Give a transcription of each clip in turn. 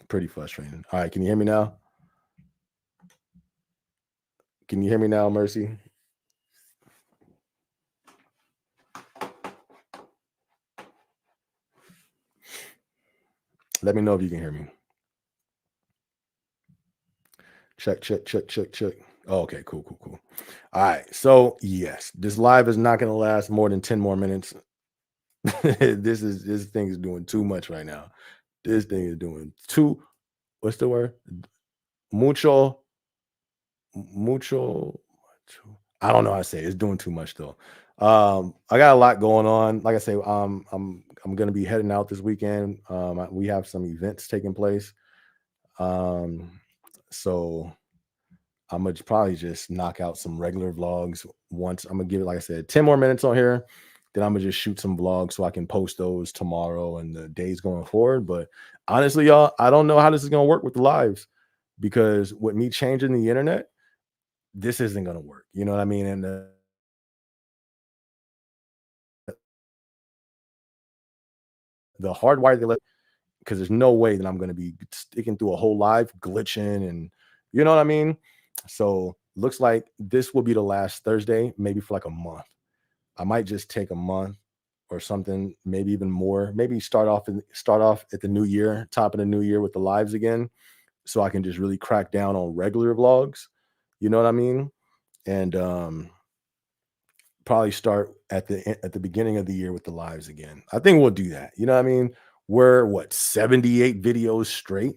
Pretty frustrating. All right, can you hear me now? Can you hear me now, Mercy? Let me know if you can hear me. Check, check, check, check, check. Oh, okay, cool, cool, cool. All right. So yes, this live is not going to last more than 10 more minutes. This thing is doing too much right now. This thing is doing too, what's the word? Mucho, mucho, I don't know how to say it. It's doing too much though. I got a lot going on. Like I say, I'm gonna be heading out this weekend. We have some events taking place. Um, so I'm gonna probably just knock out some regular vlogs once. I'm gonna give it, like I said, 10 more minutes on here. Then I'm gonna just shoot some vlogs so I can post those tomorrow and the days going forward. But honestly, y'all, I don't know how this is gonna work with the lives because with me changing the internet, this isn't gonna work. You know what I mean? And the hardwire they let, because there's no way that I'm gonna be sticking through a whole live glitching and you know what I mean? So looks like this will be the last Thursday, maybe for like a month. I might just take a month or something, maybe even more. Maybe start off at the new year, top of the new year with the lives again, so I can just really crack down on regular vlogs. You know what I mean? And probably start at the beginning of the year with the lives again. I think we'll do that. You know what I mean? We're what 78 videos straight.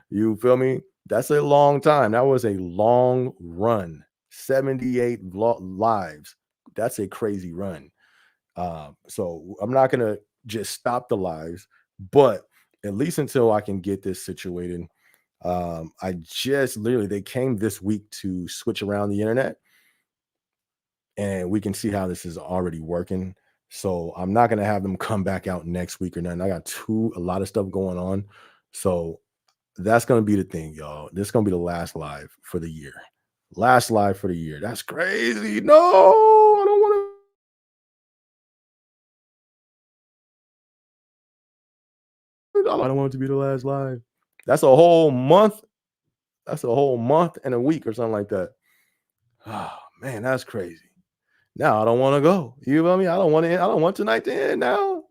You feel me? That's a long time. That was a long run. 78 lives. That's a crazy run. So I'm not gonna just stop the lives, but at least until I can get this situated. I just literally they came this week to switch around the internet, and we can see how this is already working. So I'm not gonna have them come back out next week or nothing. I got a lot of stuff going on. So that's gonna be the thing, y'all. This is gonna be the last live for the year. Last live for the year. That's crazy. No, I don't want to. I don't want it to be the last live. That's a whole month. That's a whole month and a week or something like that. Oh man, that's crazy. Now I don't want to go. You feel me? I don't want to. I don't want tonight to end now.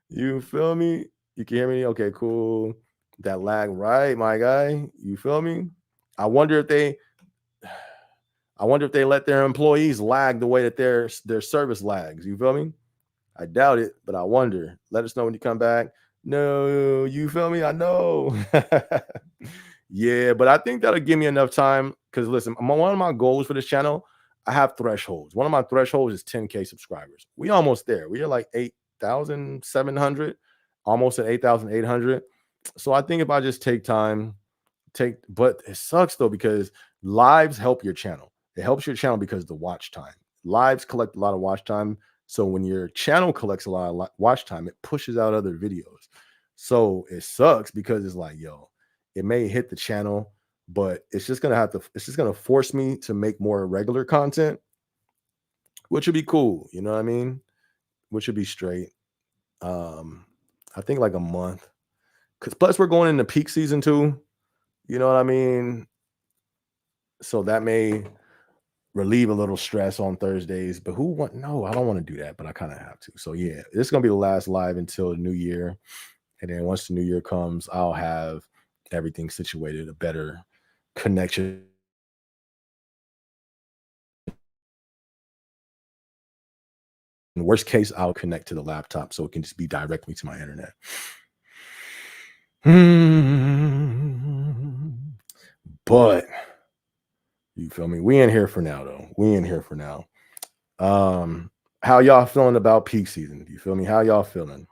You feel me? You can hear me? Okay, cool. That lag, right, my guy? You feel me? I wonder if they I wonder if they let their employees lag the way that their service lags. You feel me? I doubt it, but I wonder. Let us know when you come back. No, you feel me? I know. Yeah, but I think that'll give me enough time. Because listen, one of my goals for this channel, I have thresholds. One of my thresholds is 10K subscribers. We almost there. We are like 8,700, almost at 8,800. So I think if I just take time, but it sucks though because lives help your channel. It helps your channel because the watch time. Lives collect a lot of watch time. So when your channel collects a lot of watch time, it pushes out other videos. So it sucks because it's like, yo, it may hit the channel, but it's just gonna force me to make more regular content, which would be cool. You know what I mean? Which would be straight. Um, I think like a month. Cause plus we're going into peak season too. You know what I mean? So that may relieve a little stress on Thursdays. But who want no, I don't want to do that, but I kind of have to. So yeah, this is gonna be the last live until the new year. And then once the new year comes, I'll have everything situated, a better connection. In worst case, I'll connect to the laptop so it can just be directly to my internet. But you feel me? We in here for now, though. We in here for now. How y'all feeling about peak season? You feel me? How y'all feeling?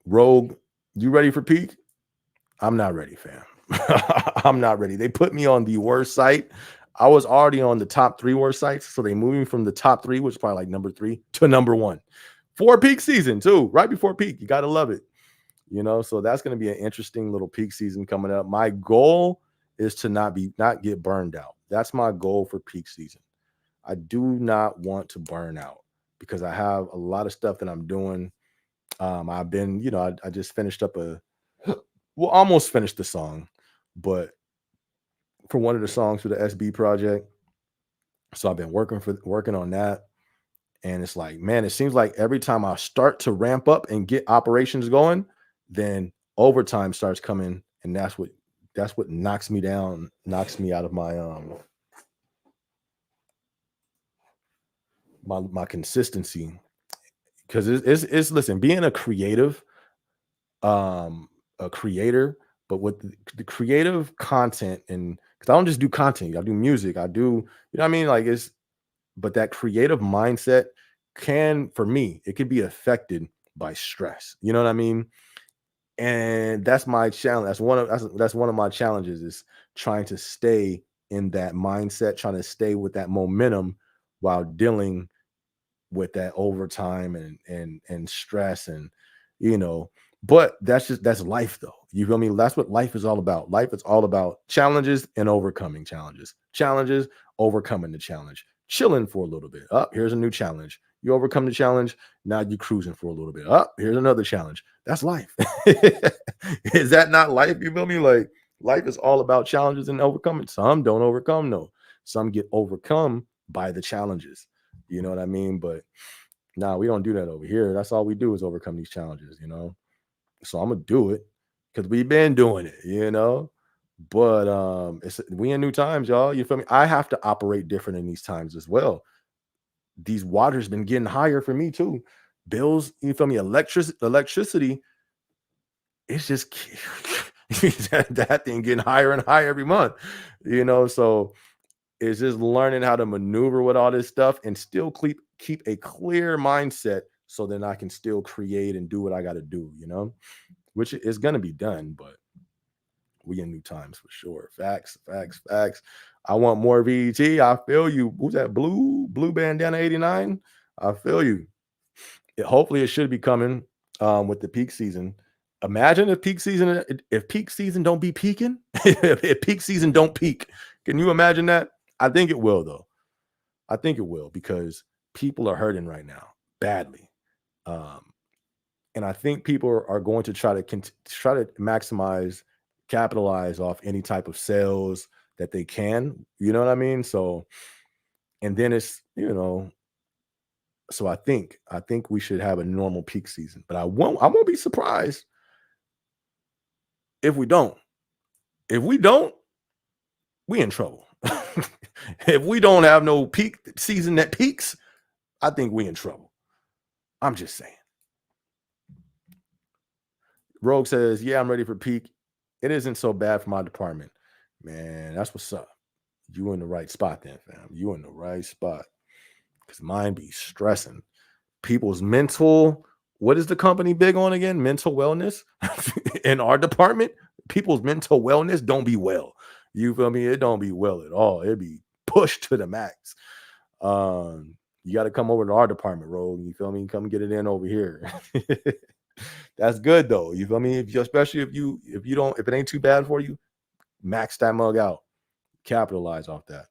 Rogue, you ready for peak? I'm not ready, fam. I'm not ready. They put me on the worst site. I was already on the top 3 worst sites. So they moved me from the top 3, which is probably like number 3, to number 1 for peak season, too. Right before peak. You got to love it. You know, so that's going to be an interesting little peak season coming up. My goal is to not get burned out. That's my goal for peak season. I do not want to burn out. because I have a lot of stuff that I'm doing. I've been, I just finished up well, almost finished the song, but for one of the songs for the SB project. So I've been working on that. And it's like, man, it seems like every time I start to ramp up and get operations going, then overtime starts coming. And that's what knocks me down, knocks me out of my consistency. Because it's listen, being um a creator, but with the creative content, and because I don't just do content, I do music, I do, you know what I mean? Like it's but that creative mindset can, for me, it could be affected by stress. You know what I mean? And that's my challenge. That's one of my challenges, is trying to stay in that mindset, trying to stay with that momentum while dealing with that overtime and stress, and you know but that's life, though. You feel me? That's what life is all about. Life is all about challenges and overcoming challenges, overcoming the challenge, chilling for a little bit. Up, here's a new challenge. You overcome the challenge. Now you're cruising for a little bit. Up, here's another challenge. That's life. Is that not life? You feel me? Like, life is all about challenges and overcoming. Some don't overcome, no. Some get overcome by the challenges. You know what I mean? But nah, we don't do that over here. That's all we do is overcome these challenges. So I'm gonna do it because we've been doing it. But we in new times, y'all. You feel me? I have to operate different in these times as well. These waters been getting higher for me too. Bills, you feel me? Electricity, it's just that thing getting higher and higher every month. So it's just learning how to maneuver with all this stuff and still keep a clear mindset, so then I can still create and do what I got to do, which is going to be done. But we in new times for sure. Facts, facts, facts. I want more VET. I feel you. Who's that? Blue bandana 89. I feel you. Hopefully it should be coming with the peak season. Imagine if peak season don't be peaking, if peak season don't peak. Can you imagine that? I think it will, though. I think it will, because people are hurting right now badly. Um, and I think people are going to try to capitalize off any type of sales that they can. You know what I mean? So, and then so I think we should have a normal peak season, but I won't be surprised if we don't. If we don't, we in trouble. If we don't have no peak season that peaks, I think we in trouble. I'm just saying. Rogue says, "Yeah, I'm ready for peak. It isn't so bad for my department." Man, that's what's up. You in the right spot then, fam. You in the right spot. Because mine be stressing. People's mental, what is the company big on again? Mental wellness. In our department, people's mental wellness don't be well. You feel me? It don't be well at all. It be pushed to the max. You got to come over to our department, Rogue. You feel me? Come get it in over here. That's good though. You feel me? Especially if it ain't too bad for you, max that mug out. Capitalize off that.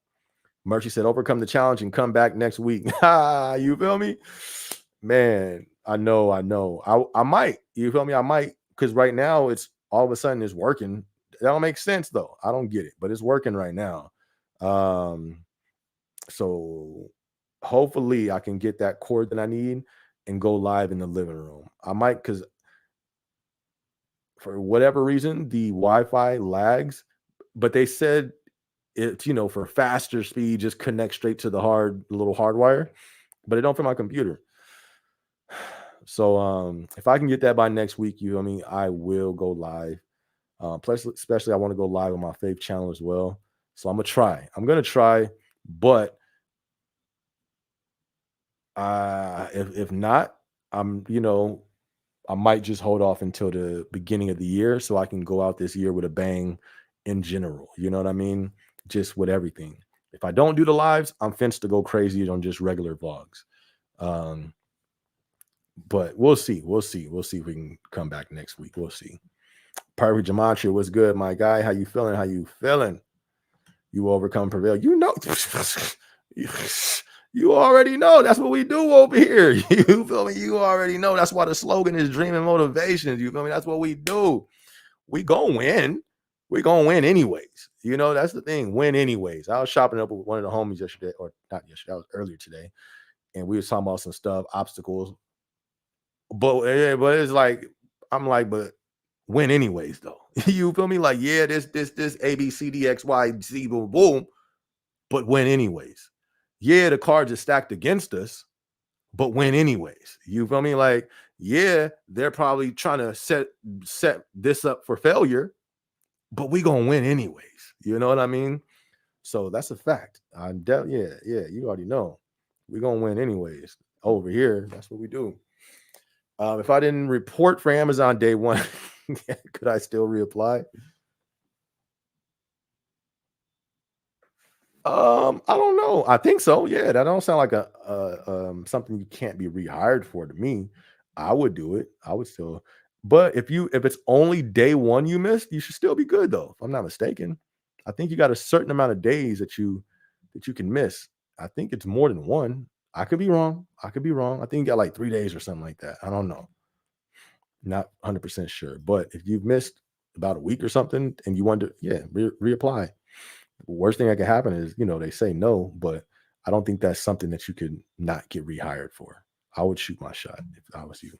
Mercy said, "Overcome the challenge and come back next week." You feel me? Man, I know. I might. You feel me? I might, because right now it's all of a sudden it's working. That don't make sense though. I don't get it, but it's working right now. So hopefully I can get that cord that I need and go live in the living room. I might, because for whatever reason the Wi-Fi lags, but they said it's for faster speed, just connect straight to the little hardwire, but it don't fit my computer. So if I can get that by next week, I will go live. Plus, especially I want to go live on my faith channel as well. So I'm gonna try, but if not, I might just hold off until the beginning of the year, so I can go out this year with a bang in general. You know what I mean? Just with everything. If I don't do the lives, I'm fenced to go crazy on just regular vlogs. But we'll see. We'll see if we can come back next week. We'll see. Perfect Gematria, what's good, my guy? How you feeling? You overcome, prevail. You already know that's what we do over here. You feel me? You already know that's why the slogan is dream and motivation. You feel me? That's what we do. We gonna win. We gonna win anyways. You know, that's the thing. Win anyways. I was shopping up with one of the homies yesterday, or not yesterday, that was earlier today, and we was talking about some stuff, obstacles. But yeah, but it's like, I'm like, but win anyways, though. You feel me? Like, yeah, this A, B, C, D, X, Y, Z, boom, boom, but win anyways. Yeah, the cards are stacked against us, but win anyways. You feel me? Like, yeah, they're probably trying to set this up for failure, but we gonna win anyways. You know what I mean? So that's a fact. Yeah, you already know. We gonna win anyways. Over here, that's what we do. If I didn't report for Amazon day one, could I still reapply? I don't know. I think so. Yeah, that don't sound like something you can't be rehired for to me. I would do it. I would still. But if it's only day one you missed, you should still be good though. If I'm not mistaken, I think you got a certain amount of days that you can miss. I think it's more than one. I could be wrong. I could be wrong. I think you got like 3 days or something like that. I don't know. Not 100% sure. But if you've missed about a week or something and you want to, yeah, reapply. Worst thing that could happen is, they say no, but I don't think that's something that you could not get rehired for. I would shoot my shot if I was you.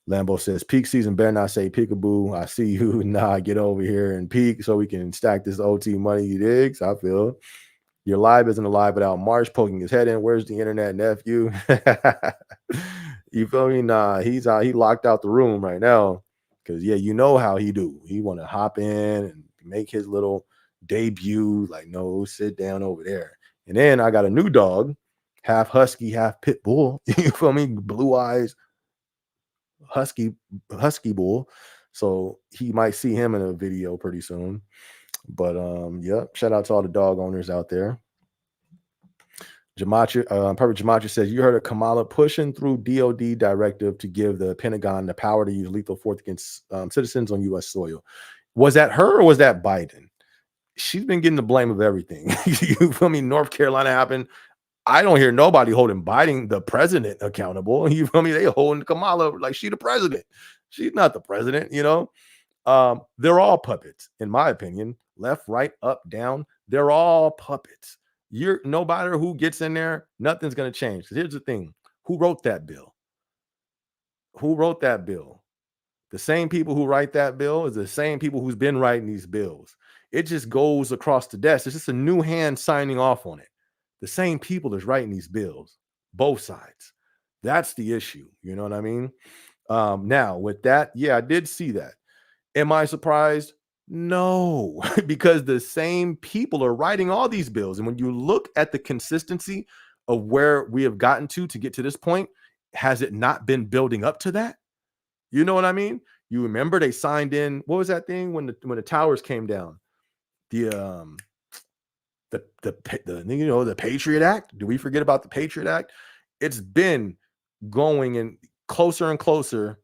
Lambo says, peak season better not say peekaboo. I see you. Nah, get over here and peak so we can stack this OT money. You digs? I feel your live isn't alive without Marsh poking his head in. Where's the internet, nephew? You feel me? Nah, he's out. He locked out the room right now. Cause yeah, you know how he do. He want to hop in and make his little debut. Like, no, sit down over there. And then I got a new dog, half husky, half pit bull. You feel me? Blue eyes, husky bull. So he might see him in a video pretty soon. But yep. Shout out to all the dog owners out there. Perfect Gematria says, you heard of Kamala pushing through DOD directive to give the Pentagon the power to use lethal force against citizens on U.S. soil. Was that her or was that Biden? She's been getting the blame of everything. You feel me? North Carolina happened. I don't hear nobody holding Biden, the president, accountable. You feel me? They holding Kamala like she the president. She's not the president, they're all puppets, in my opinion. Left, right, up, down. They're all puppets. You're no matter who gets in there, nothing's gonna change. 'Cause here's the thing: who wrote that bill? Who wrote that bill? The same people who write that bill is the same people who's been writing these bills. It just goes across the desk. It's just a new hand signing off on it. The same people that's writing these bills, both sides. That's the issue. You know what I mean? Now with that, yeah, I did see that. Am I surprised? No, because the same people are writing all these bills. And when you look at the consistency of where we have gotten to get to this point, has it not been building up to that? You know what I mean? You remember they signed in, what was that thing when the towers came down? The the Patriot Act. Do we forget about the Patriot Act? It's been going in closer and closer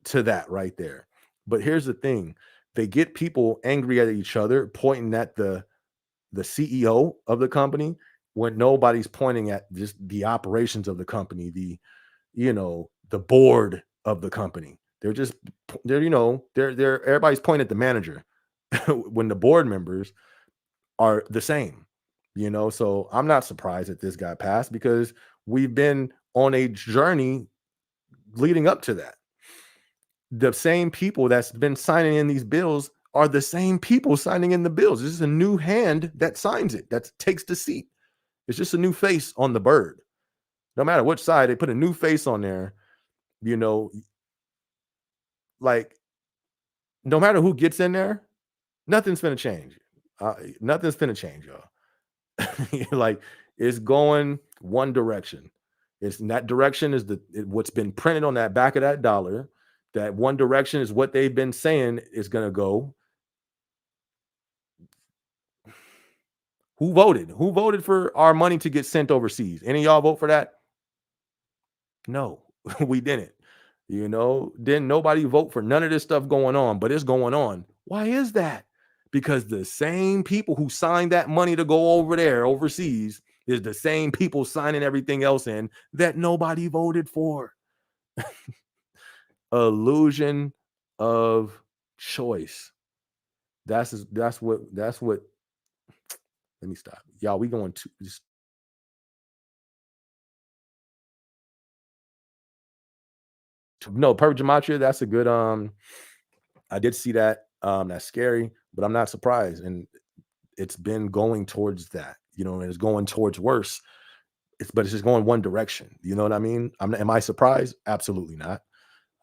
to that right there. But here's the thing: they get people angry at each other, pointing at the CEO of the company when nobody's pointing at just the operations of the company, the board of the company. They're everybody's pointing at the manager when the board members are the same. So I'm not surprised that this got passed because we've been on a journey leading up to that. The same people that's been signing in these bills are the same people signing in the bills. This is a new hand that signs it, that takes the seat. It's just a new face on the bird. No matter which side, they put a new face on there, you know, like no matter who gets in there, nothing's gonna change. Nothing's gonna change, y'all. Like it's going one direction. It's in that direction is what's been printed on that back of that dollar. That one direction is what they've been saying is gonna go. Who voted? Who voted for our money to get sent overseas? Any of y'all vote for that? No, we didn't. Didn't nobody vote for none of this stuff going on, but it's going on. Why is that? Because the same people who signed that money to go over there overseas It's the same people signing everything else in that nobody voted for. Illusion of choice. That's what. Let me stop. Y'all, we going to just no perfect gematria. That's a good I did see that. That's scary, but I'm not surprised. And it's been going towards that, and it's going towards worse. But it's just going one direction. You know what I mean? Am I surprised? Absolutely not.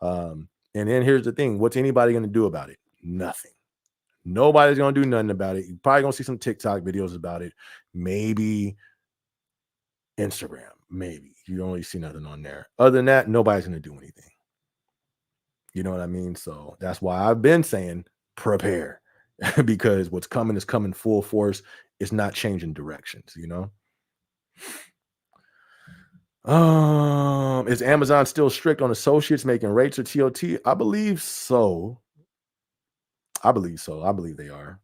And then here's the thing: what's anybody going to do about it? Nothing. Nobody's going to do nothing about it. You're probably going to see some TikTok videos about it. Maybe Instagram. Maybe you don't really see nothing on there. Other than that, nobody's going to do anything. You know what I mean? So that's why I've been saying prepare because what's coming is coming full force. It's not changing directions. Is Amazon still strict on associates making rates or TOT? I believe so. I believe so. I believe they are,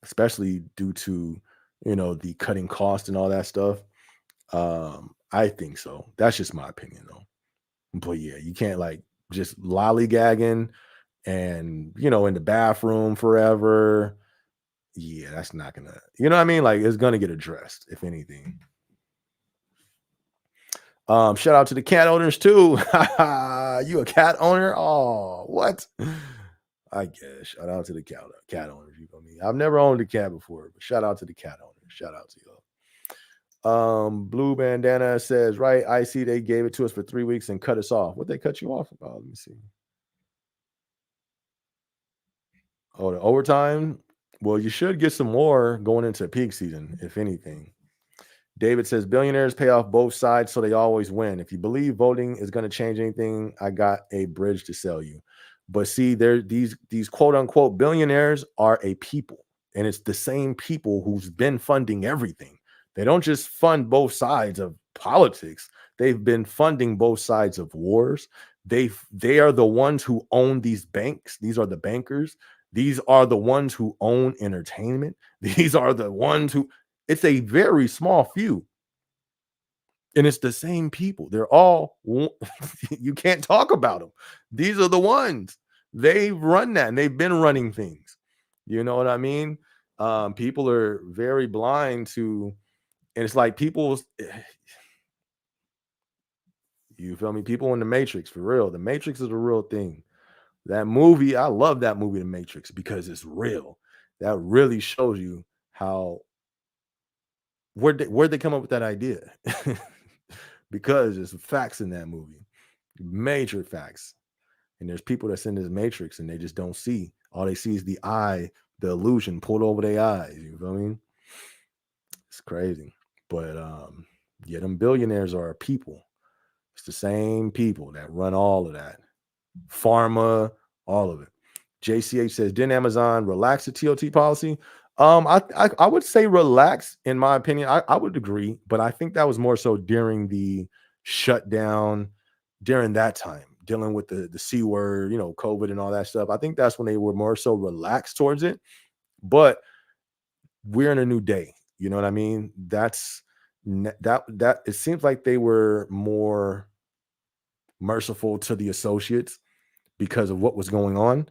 especially due to the cutting cost and all that stuff. I think so. That's just my opinion though. But yeah, you can't like just lollygagging and in the bathroom forever. Yeah, that's not gonna, you know what I mean? Like it's gonna get addressed, if anything. Shout out to the cat owners too. You a cat owner? Oh, what? I guess. Shout out to the cat owners. You know me. I've never owned a cat before, but shout out to the cat owners. Shout out to y'all. Blue Bandana says, right, I see they gave it to us for 3 weeks and cut us off. What they cut you off about? Let me see. Oh, the overtime. Well, you should get some more going into peak season, if anything. David says billionaires pay off both sides, so they always win. If you believe voting is going to change anything, I got a bridge to sell you. But see, there these quote unquote billionaires are a people, and it's the same people who's been funding everything. They don't just fund both sides of politics. They've been funding both sides of wars. They are the ones who own these banks. These are the bankers. These are the ones who own entertainment. These are the ones who, it's a very small few. And it's the same people. They're all, you can't talk about them. These are the ones. They run that and they've been running things. You know what I mean? People are very blind to, and it's like people, you feel me? People in the Matrix, for real. The Matrix is a real thing. That movie, I love that movie, The Matrix, because it's real. That really shows you how, where'd they come up with that idea? Because there's facts in that movie, major facts. And there's people that's in this matrix and they just don't see. All they see is the eye, the illusion pulled over their eyes. You feel me? It's crazy. But yeah, them billionaires are people. It's the same people that run all of that. Pharma, all of it. JCH says, didn't Amazon relax the TOT policy? I would say relax, in my opinion. I would agree, but I think that was more so during the shutdown, during that time, dealing with the C word, COVID and all that stuff. I think that's when they were more so relaxed towards it. But we're in a new day. You know what I mean? That it seems like they were more merciful to the associates because of what was going on.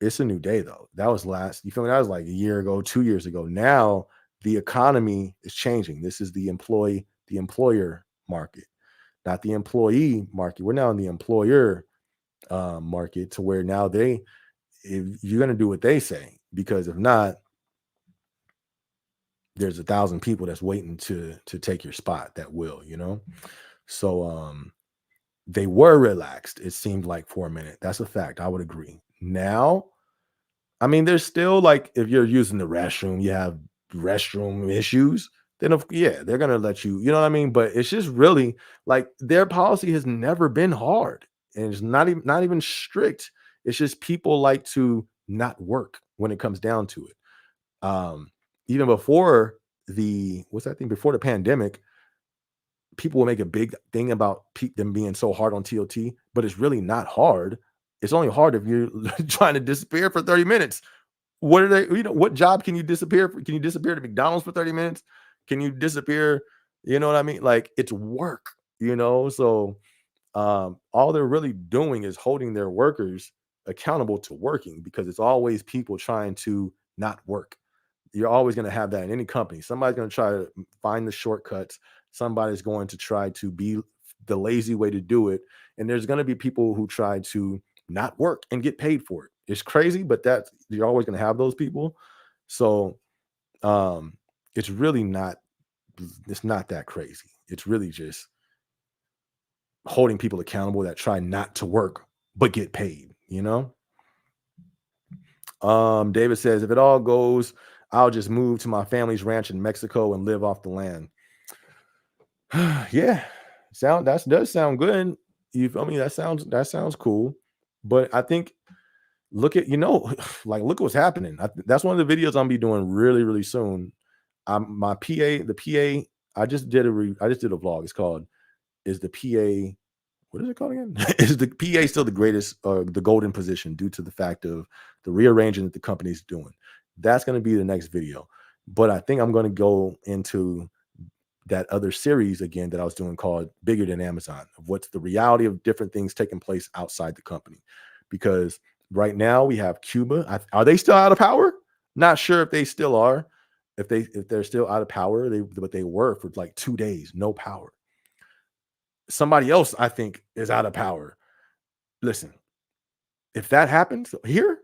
It's a new day though. That was you feel me? That was like a year ago, 2 years ago. Now the economy is changing. This is the employer market, not the employee market. We're now in the employer market, to where now if you're going to do what they say, because if not, there's 1,000 people that's waiting to take your spot that will, So they were relaxed, it seemed like, for a minute. That's a fact. I would agree. Now, I mean, there's still, like, if you're using the restroom, you have restroom issues, then they're gonna let you, you know what I mean? But it's just really like their policy has never been hard, and it's not even strict. It's just people like to not work when it comes down to it. Even before what's that thing? Before the pandemic, people will make a big thing about them being so hard on TOT, but it's really not hard. It's only hard if you're trying to disappear for 30 minutes. What are they, what job can you disappear for? Can you disappear to McDonald's for 30 minutes? Can you disappear You know what I mean? Like it's work, you know? So all they're really doing is holding their workers accountable to working because it's always people trying to not work. You're always going to have that in any company. Somebody's going to try to find the shortcuts. Somebody's going to try to be the lazy way to do it. And there's going to be people who try to not work and get paid for it. It's crazy, but that's you're always going to have those people. So um it's really not it's not that crazy. It's really just holding people accountable that try not to work but get paid, you know? David says, if it all goes, I'll just move to my family's ranch in Mexico and live off the land. Yeah, that does sound good. You feel me? That sounds cool. But I think look at like look what's happening. That's one of the videos I'm gonna be doing really really soon. My PA, the PA, I just did a vlog. It's called "Is the PA what is it called again? Is the PA still the greatest, the golden position due to the fact of the rearranging that the company's doing? That's going to be the next video. But I think I'm going to go into that other series again that I was doing called Bigger Than Amazon, of what's the reality of different things taking place outside the company. Because right now we have Cuba. Are they still out of power? Not sure if they still are. If they're still out of power, but they were for like 2 days, no power. Somebody else, I think, is out of power. Listen, if that happens here,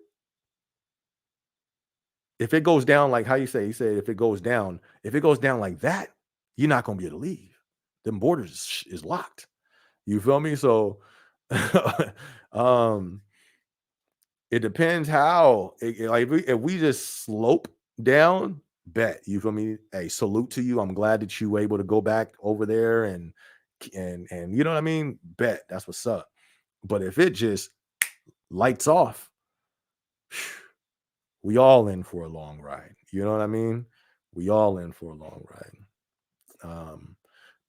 if it goes down like how you say if it goes down like that, you're not gonna be able to leave. Them borders is locked. You feel me? So um it depends how like if we just slope down, bet you feel me. Hey, salute to you. I'm glad that you were able to go back over there and you know what I mean? Bet that's what's up. But if it just lights off, we all in for a long ride. You know what I mean? We all in for a long ride. Um,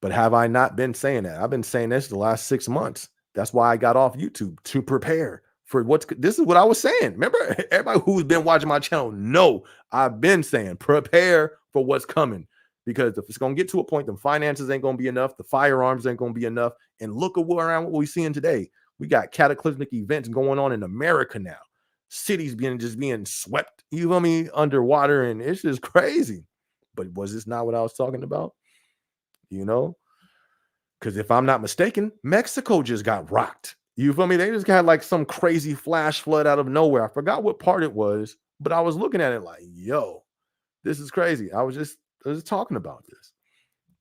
but have I not been saying that? I've been saying this the last 6 months. That's why I got off YouTube to prepare for this is what I was saying. Remember, everybody who's been watching my channel know I've been saying prepare for what's coming because if it's gonna get to a point, the finances ain't gonna be enough, the firearms ain't gonna be enough. And look at what we're seeing today. We got cataclysmic events going on in America now. Cities being swept, you feel me, underwater, and it's just crazy. But was this not what I was talking about? You know, because if I'm not mistaken, Mexico just got rocked. You feel me? They just got like some crazy flash flood out of nowhere. I forgot what part it was, but I was looking at it like, yo, this is crazy. I was just talking about this.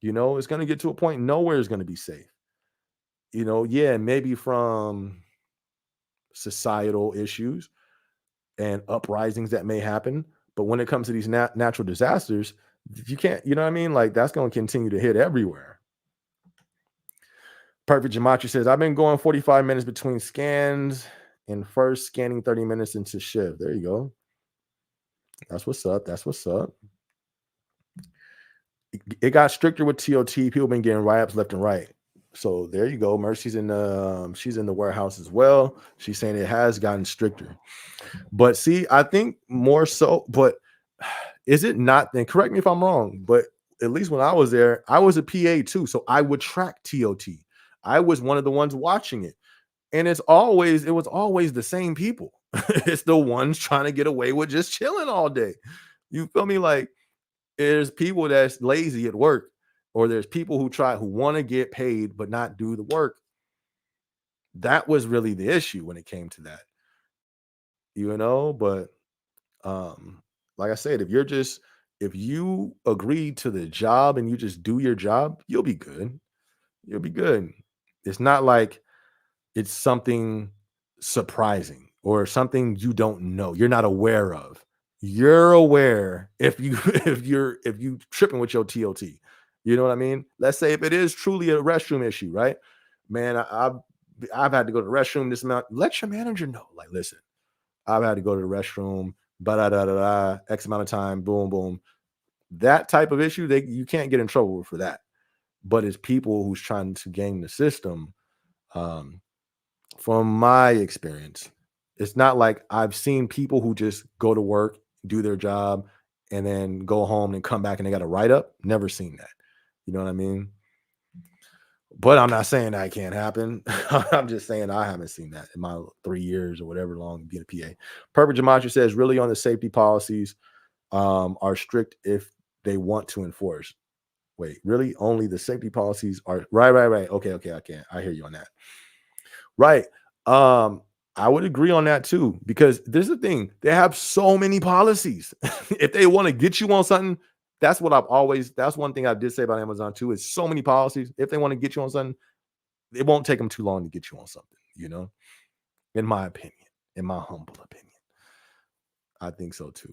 It's going to get to a point nowhere is going to be safe. Yeah, maybe from societal issues and uprisings that may happen. But when it comes to these natural disasters, you can't, you know what I mean? Like that's going to continue to hit everywhere. Perfect Gematria says, I've been going 45 minutes between scans and first scanning 30 minutes into shift. There you go. That's what's up. That's what's up. It got stricter with TOT. People been getting write-ups left and right. So there you go. Mercy's she's in the warehouse as well. She's saying it has gotten stricter. But see, I think more so, but is it not? And correct me if I'm wrong, but at least when I was there, I was a PA too. So I would track TOT. I was one of the ones watching it. And it was always the same people. It's the ones trying to get away with just chilling all day. You feel me? Like there's people that's lazy at work, or there's people who want to get paid but not do the work. That was really the issue when it came to that, but um like I said, if you agree to the job and you just do your job, you'll be good. You'll be good. It's not like it's something surprising or something you don't know, you're not aware of. You're aware if you if you tripping with your TOT. You know what I mean? Let's say if it is truly a restroom issue, right? Man, I've had to go to the restroom this amount. Let your manager know. Like, listen, I've had to go to the restroom, da da da da, X amount of time, boom, boom. That type of issue, you can't get in trouble for that. But it's people who's trying to game the system. Um, from my experience, it's not like I've seen people who just go to work, do their job, and then go home and come back and they got a write up. Never seen that. You know what I mean? But I'm not saying that can't happen. I'm just saying I haven't seen that in my 3 years or whatever long being a PA. Perfect Gematria says, really on the safety policies are strict if they want to enforce. Wait, really? Only the safety policies are right. Okay. I hear you on that. Right. Um, I would agree on that too, because there's the thing, they have so many policies. If they want to get you on something, that's one thing I did say about Amazon too, is so many policies. If they want to get you on something, it won't take them too long to get you on something, in my opinion, in my humble opinion. I think so too.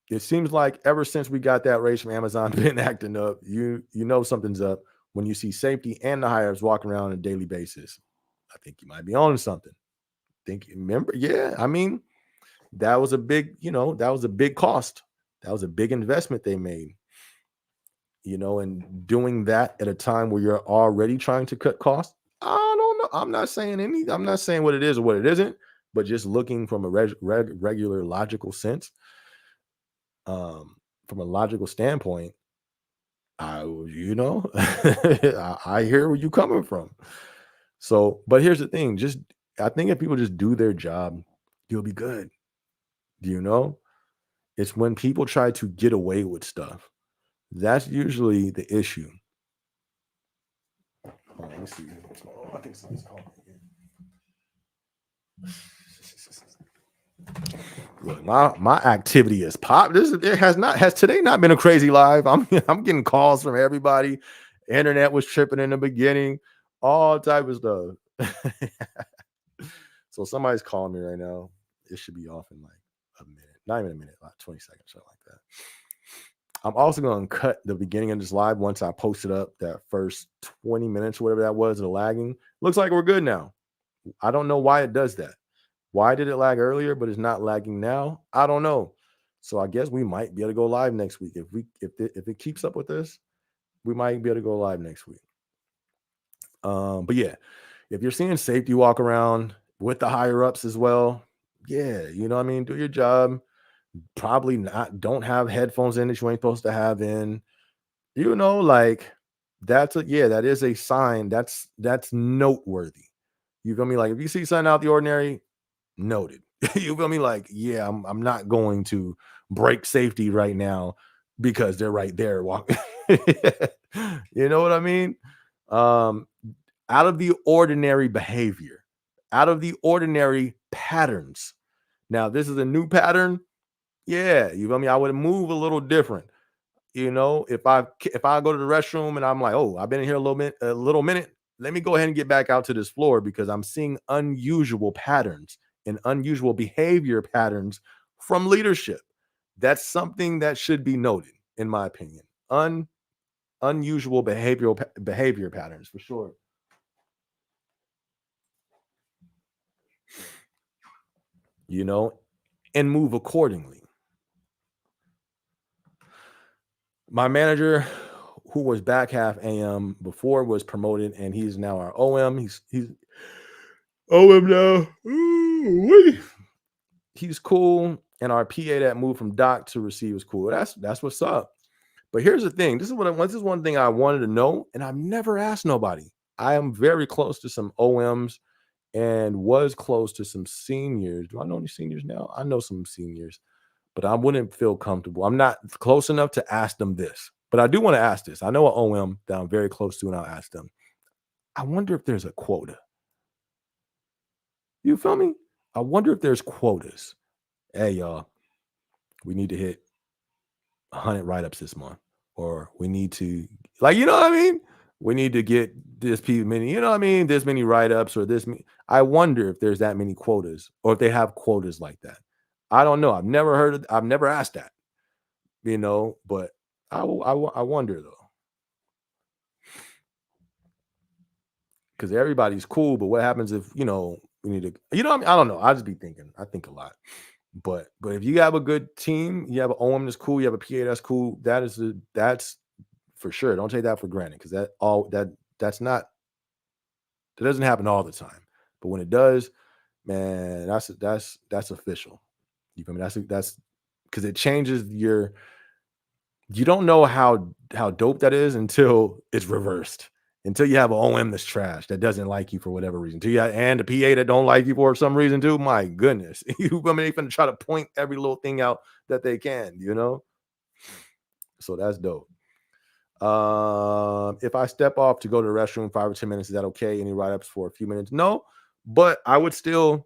It seems like ever since we got that raise from Amazon been acting up, you know something's up when you see safety and the hires walking around on a daily basis. I think you might be on something. Remember, yeah. I mean, that was a big, that was a big cost. That was a big investment they made. And doing that at a time where you're already trying to cut costs. I don't know. I'm not saying what it is or what it isn't, but just looking from a regular logical sense, from a logical standpoint, I hear where you coming from. So, but here's the thing, I think if people just do their job, you'll be good. It's when people try to get away with stuff. That's usually the issue. Let me see. I think somebody's calling me again. Look, my activity is pop. Has today not been a crazy live. I'm getting calls from everybody. Internet was tripping in the beginning, all type of stuff. So somebody's calling me right now. It should be off in like a minute, not even a minute, like 20 seconds, something like that. I'm also going to cut the beginning of this live once I post it up, that first 20 minutes, whatever that was, the lagging. Looks like we're good now. I don't know why it does that. Why did it lag earlier, but it's not lagging now? I don't know. So I guess we might be able to go live next week. If it keeps up with this, we might be able to go live next week. But yeah, if you're seeing safety walk around with the higher ups as well, yeah, do your job. Probably not. Don't have headphones in that you ain't supposed to have in. Like that is a sign. That's noteworthy. You feel me? Like if you see something out the ordinary, noted. You feel me? Like, yeah, I'm not going to break safety right now because they're right there walking. You know what I mean? Out of the ordinary behavior, out of the ordinary patterns. Now, this is a new pattern. Yeah, you feel me? I would move a little different. If I go to the restroom and I'm like, oh, I've been in here a little minute, let me go ahead and get back out to this floor because I'm seeing unusual patterns and unusual behavior patterns from leadership. That's something that should be noted, in my opinion. Unusual behavior patterns for sure. And move accordingly. My manager, who was back half AM before, was promoted, and he's now our OM. He's OM now. Ooh-wee. He's cool, and our PA that moved from doc to receive is cool. That's what's up. But here's the thing. This is one thing I wanted to know, and I've never asked nobody. I am very close to some OMs and was close to some seniors. Do I know any seniors now? I know some seniors, but I wouldn't feel comfortable. I'm not close enough to ask them this, but I do want to ask this. I know an OM that I'm very close to, and I'll ask them. I wonder if there's a quota. You feel me? I wonder if there's quotas. Hey, y'all, we need to hit 100 write-ups this month, or we need to, like, you know what I mean? We need to get this many, you know what I mean? This many write-ups or this. I wonder if there's that many quotas, or if they have quotas like that. I don't know. I've never asked that, but I wonder though, because everybody's cool. But what happens if we need to? What I mean? I don't know. I just be thinking. I think a lot. But if you have a good team, you have an OM that's cool, you have a PA that's cool. That's for sure. Don't take that for granted, because that doesn't happen all the time. But when it does, man, that's official. You feel me? That's because it changes You don't know how dope that is until it's reversed. Until you have an OM that's trash that doesn't like you for whatever reason. Until you and the PA that don't like you for some reason too. My goodness, you I mean they finna try to point every little thing out that they can. So that's dope. If I step off to go to the restroom 5 or 10 minutes, is that okay? Any write ups for a few minutes? No, but I would still,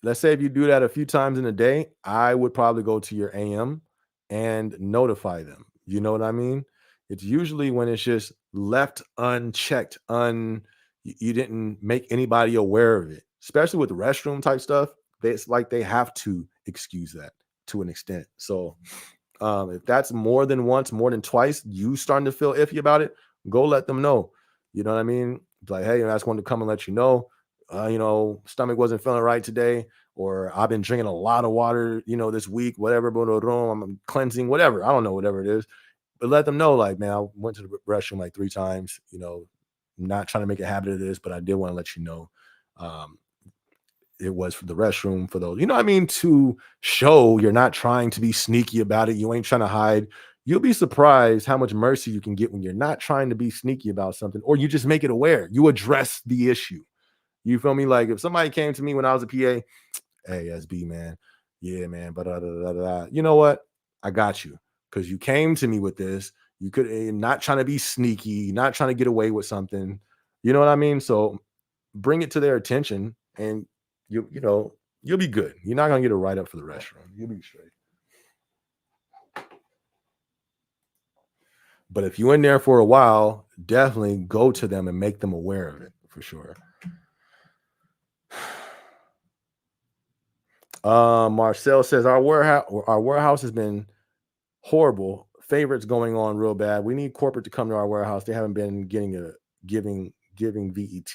let's say if you do that a few times in a day, I would probably go to your AM and notify them. You know what I mean? It's usually when it's just left unchecked, you didn't make anybody aware of it, especially with the restroom type stuff. It's like they have to excuse that to an extent. So if that's more than once, more than twice, you starting to feel iffy about it, go let them know. You know what I mean? Like, hey, I just wanted to come and let you know. Stomach wasn't feeling right today, or I've been drinking a lot of water, this week, whatever, but I'm cleansing, whatever. I don't know, whatever it is. But let them know, like, man, I went to the restroom like 3 times, not trying to make a habit of this, but I did want to let you know. Um, it was for the restroom for those, you know what I mean? To show you're not trying to be sneaky about it. You ain't trying to hide. You'll be surprised how much mercy you can get when you're not trying to be sneaky about something, or you just make it aware. You address the issue. You feel me? Like if somebody came to me when I was a PA, hey, SB, man, yeah, man, but you know what? I got you because you came to me with this. You could not trying to be sneaky, not trying to get away with something. You know what I mean? So bring it to their attention, and you'll be good. You're not gonna get a write up for the restroom. You'll be straight. But if you're in there for a while, definitely go to them and make them aware of it for sure. Marcel says our warehouse has been horrible. Favorites going on real bad. We need corporate to come to our warehouse. They haven't been giving VET.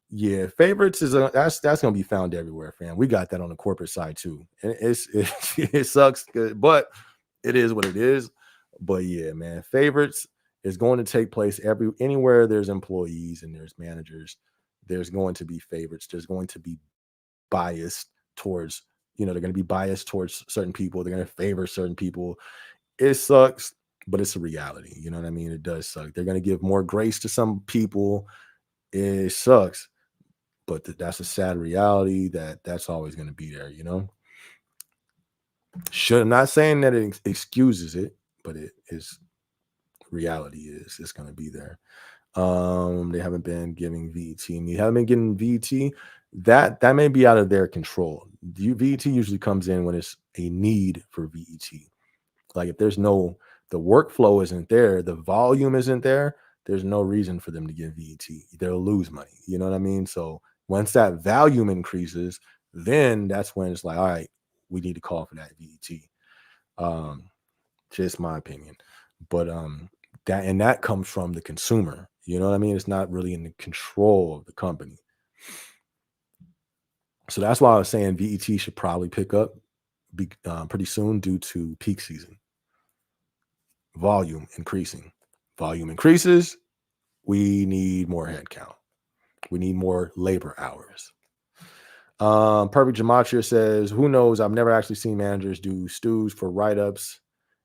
Yeah, favorites that's gonna be found everywhere, fam. We got that on the corporate side too, and it sucks, but it is what it is. But yeah, man, favorites is going to take place anywhere there's employees and there's managers. There's going to be favorites. There's going to be biased towards, they're going to be biased towards certain people. They're going to favor certain people. It sucks, but it's a reality. You know what I mean? It does suck. They're going to give more grace to some people. It sucks, but that's a sad reality that's always going to be there. I'm not saying that it excuses it, but it is reality is it's going to be there. They haven't been giving VET, and you haven't been getting VET. That may be out of their control. VET usually comes in when it's a need for VET. Like if the workflow isn't there, the volume isn't there, there's no reason for them to give VET. They'll lose money. You know what I mean? So once that volume increases, then that's when it's like, all right, we need to call for that VET. Just my opinion. But that comes from the consumer. You know what I mean? It's not really in the control of the company. So that's why I was saying VET should probably pick up pretty soon due to peak season. Volume increasing. Volume increases, we need more headcount. We need more labor hours. Perfect Gematria says, who knows? I've never actually seen managers do stews for write-ups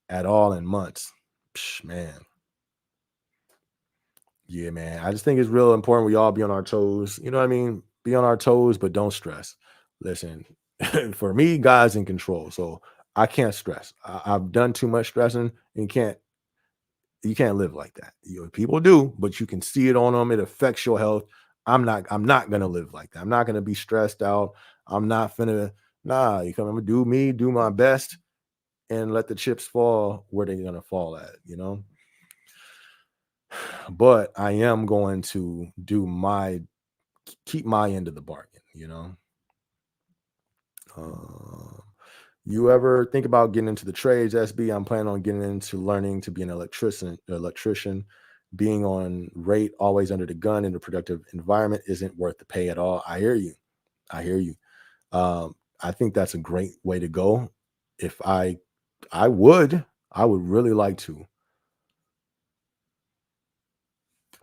at all in months. Man. Yeah, man. I just think it's real important we all be on our toes. You know what I mean? Be on our toes, but don't stress. Listen, for me, God's in control. So I can't stress. I've done too much stressing, and you can't live like that. People do, but you can see it on them. It affects your health. I'm not gonna live like that. I'm not gonna be stressed out. I'm not finna, nah, I'm gonna do me, do my best, and let the chips fall where they're gonna fall at. But I am going to keep my end of the bargain. Uh, you ever think about getting into the trades, SB? I'm planning on getting into learning to be an electrician. Being on rate, always under the gun in a productive environment isn't worth the pay at all. I hear you. I hear you. I think that's a great way to go. If I would really like to.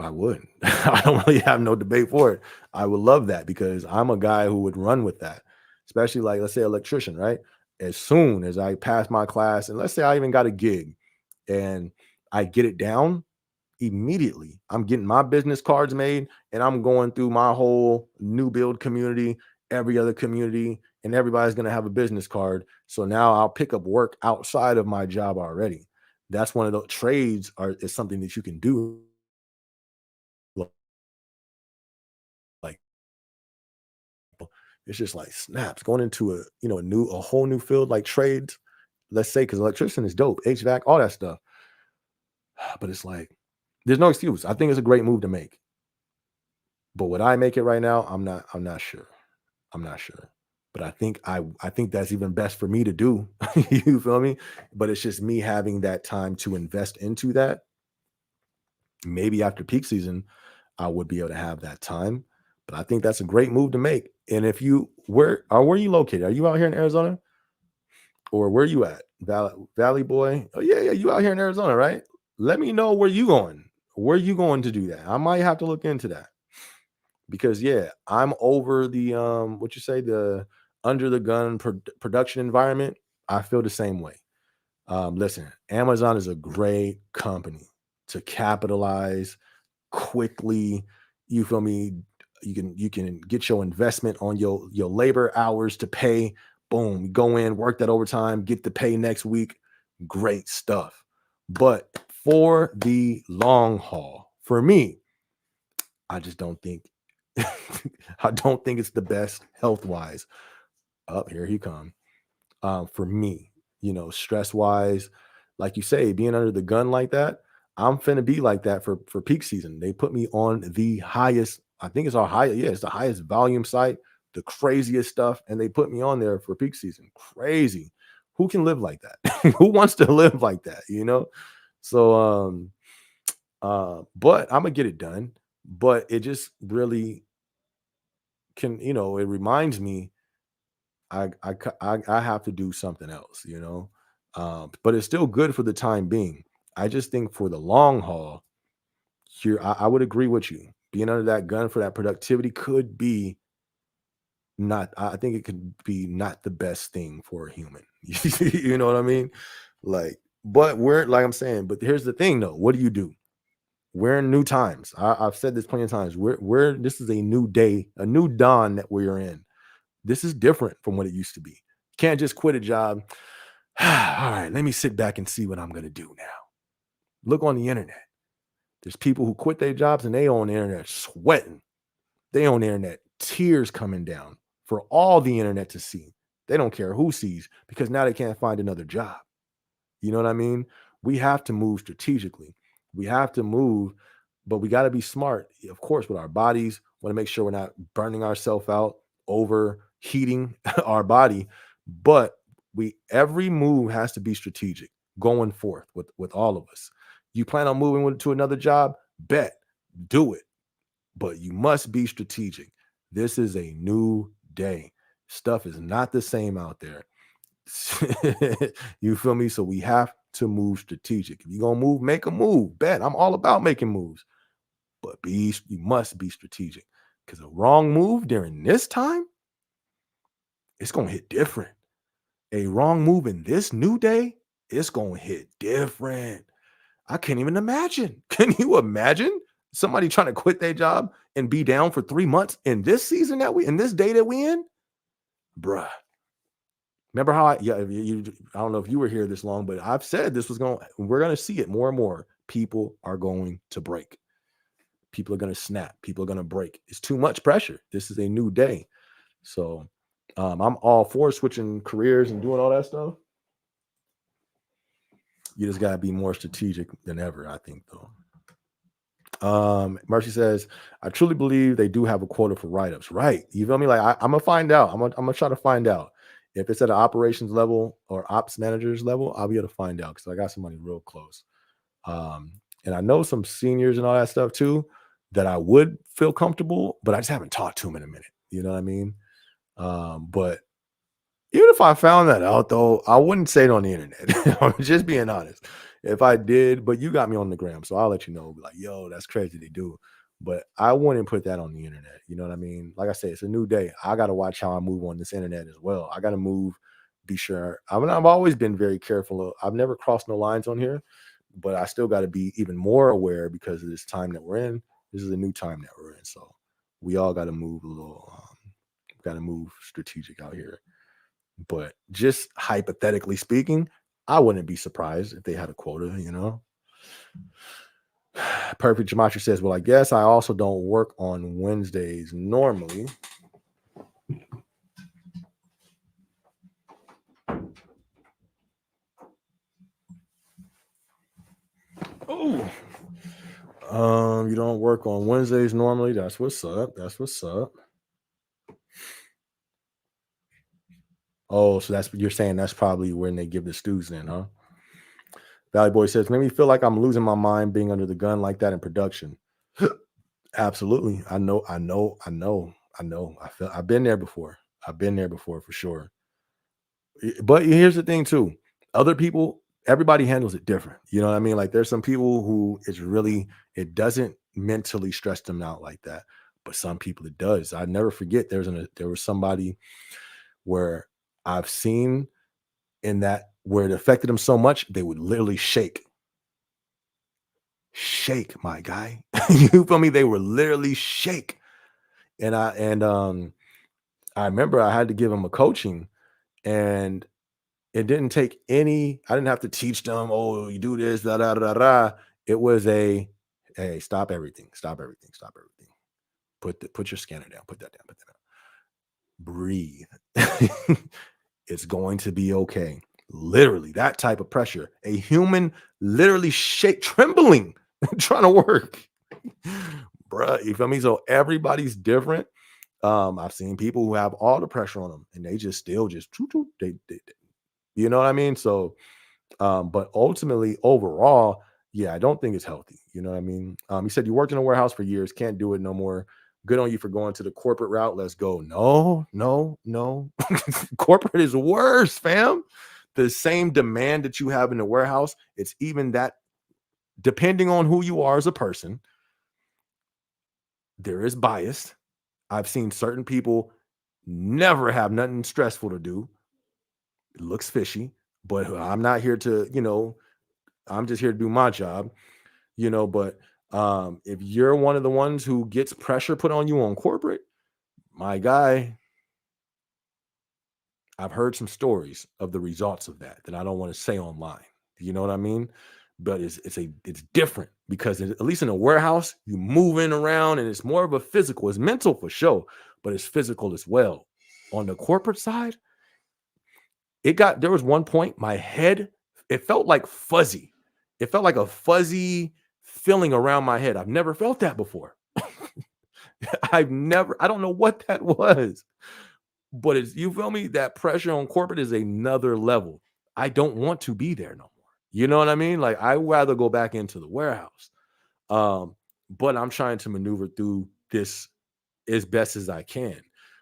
I would. I don't really have no debate for it. I would love that because I'm a guy who would run with that, especially like let's say electrician, right? as soon as I pass my class, and let's say I even got a gig and I get it down, immediately I'm getting my business cards made and I'm going through my whole new build community, every other community, and everybody's going to have a business card. So now I'll pick up work outside of my job already. That's one of the trades are is something that you can do, like it's just like snaps going into a a whole new field like trades. Let's say because electrician is dope, HVAC, all that stuff. But it's like there's no excuse. I think it's a great move to make. But would I make it right now? I'm not sure. I'm not sure. But I think that's even best for me to do. You feel me? But it's just me having that time to invest into that. Maybe after peak season, I would be able to have that time. But I think that's a great move to make. And if you where are you located? Are you out here in Arizona? Or where you at? Valley boy? Oh, yeah, yeah, you out here in Arizona, right? Let me know where you going. Where you going to do that? I might have to look into that. Because yeah, I'm over the what you say, the under the gun production environment. I feel the same way. Listen, Amazon is a great company to capitalize quickly. You feel me? You can get your investment on your labor hours to pay. Boom, go in, work that overtime, get the pay next week. Great stuff. But for the long haul, for me, I just don't think I don't think it's the best health wise. Up here he come. For me, stress wise, like you say, being under the gun like that, I'm finna be like that for peak season. They put me on the highest, I think it's our highest, yeah, it's the highest volume site, the craziest stuff, and they put me on there for peak season. Crazy. Who can live like that? Who wants to live like that? So but I'm gonna get it done. But it just really can, it reminds me I have to do something else. But it's still good for the time being. I just think for the long haul, here I would agree with you. Being under that gun for that productivity could be not. I think it could be not the best thing for a human. You know what I mean? Like, but we're like I'm saying. But here's the thing, though. What do you do? We're in new times. I've said this plenty of times. We're this is a new day, a new dawn that we're in. This is different from what it used to be. You can't just quit a job. All right, let me sit back and see what I'm going to do now. Look on the internet. There's people who quit their jobs and they on the internet sweating. They on the internet, tears coming down for all the internet to see. They don't care who sees because now they can't find another job. You know what I mean? We have to move strategically. We have to move, but we got to be smart, of course, with our bodies. Want to make sure we're not burning ourselves out, overheating our body. But every move has to be strategic going forth with all of us. You plan on moving to another job? Bet, do it. But you must be strategic. This is a new day. Stuff is not the same out there. You feel me? So we have to move strategic. If you're gonna move, make a move. Bet I'm all about making moves, but you must be strategic because a wrong move during this time, it's gonna hit different. A wrong move in this new day, it's gonna hit different. I can't even imagine. Can you imagine somebody trying to quit their job and be down for 3 months in this season that we in this day that we in? Bruh. Remember how I don't know if you were here this long, but I've said we're gonna see it more and more. People are going to break. People are gonna snap. People are gonna break. It's too much pressure. This is a new day. So I'm all for switching careers and doing all that stuff. You just gotta be more strategic than ever, I think, though. Mercy says, I truly believe they do have a quota for write-ups. Right. You feel me? Like I'm gonna find out. I'm gonna try to find out. If it's at an operations level or ops managers level, I'll be able to find out because I got somebody real close. Um, and I know some seniors and all that stuff too that I would feel comfortable, but I just haven't talked to them in a minute. You know what I mean? But even if I found that out, though, I wouldn't say it on the internet. I'm just being honest. If I did, but you got me on the gram, so I'll let you know. Be like, yo, that's crazy they do. But I wouldn't put that on the internet. You know what I mean? Like I said, it's a new day. I got to watch how I move on this internet as well. I got to move be sure. I mean, I've always been very careful. I've never crossed no lines on here, but I still got to be even more aware because of this time that we're in. This is a new time that we're in, so we all got to move a little. Got to move strategic out here. But just hypothetically speaking, I wouldn't be surprised if they had a quota. Perfect Gematria says, "Well, I guess I also don't work on Wednesdays normally." Oh, you don't work on Wednesdays normally. That's what's up. That's what's up. Oh, so that's what you're saying. That's probably when they give the stews in, huh? Valley Boy says, "Made me feel like I'm losing my mind being under the gun like that in production." Absolutely. I know. I know. I know. I know. I feel. I've been there before. I've been there before for sure. But here's the thing too. Other people, everybody handles it different. You know what I mean? Like there's some people who it's really it doesn't mentally stress them out like that. But some people it does. I never forget there was somebody where I've seen in that where it affected them so much, they would literally shake, my guy. You feel me? They were literally shake. And I remember I had to give them a coaching, and it didn't take any, I didn't have to teach them, oh, you do this, da da da da. It was a hey, stop everything, stop everything, stop everything. Put your scanner down, put that down, put that down. Breathe. It's going to be okay. Literally, that type of pressure. A human literally trembling, trying to work. Bruh, you feel me? So everybody's different. I've seen people who have all the pressure on them and they just still just you know what I mean? So but ultimately, overall, yeah, I don't think it's healthy. You know what I mean? You said you worked in a warehouse for years, can't do it no more. Good on you for going to the corporate route. Let's go. No, no, no. Corporate is worse, fam. The same demand that you have in the warehouse, it's even that, depending on who you are as a person, there is bias. I've seen certain people never have nothing stressful to do. It looks fishy, but I'm not here to, I'm just here to do my job. But if you're one of the ones who gets pressure put on you on corporate, my guy, I've heard some stories of the results of that I don't want to say online. You know what I mean? But it's different because at least in a warehouse, you moving around and it's more of a physical. It's mental for sure, but it's physical as well. On the corporate side, there was one point my head, it felt like fuzzy. It felt like a fuzzy feeling around my head. I've never felt that before. I don't know what that was, but you feel me? That pressure on corporate is another level. I don't want to be there no more. You know what I mean? Like I'd rather go back into the warehouse. But I'm trying to maneuver through this as best as I can.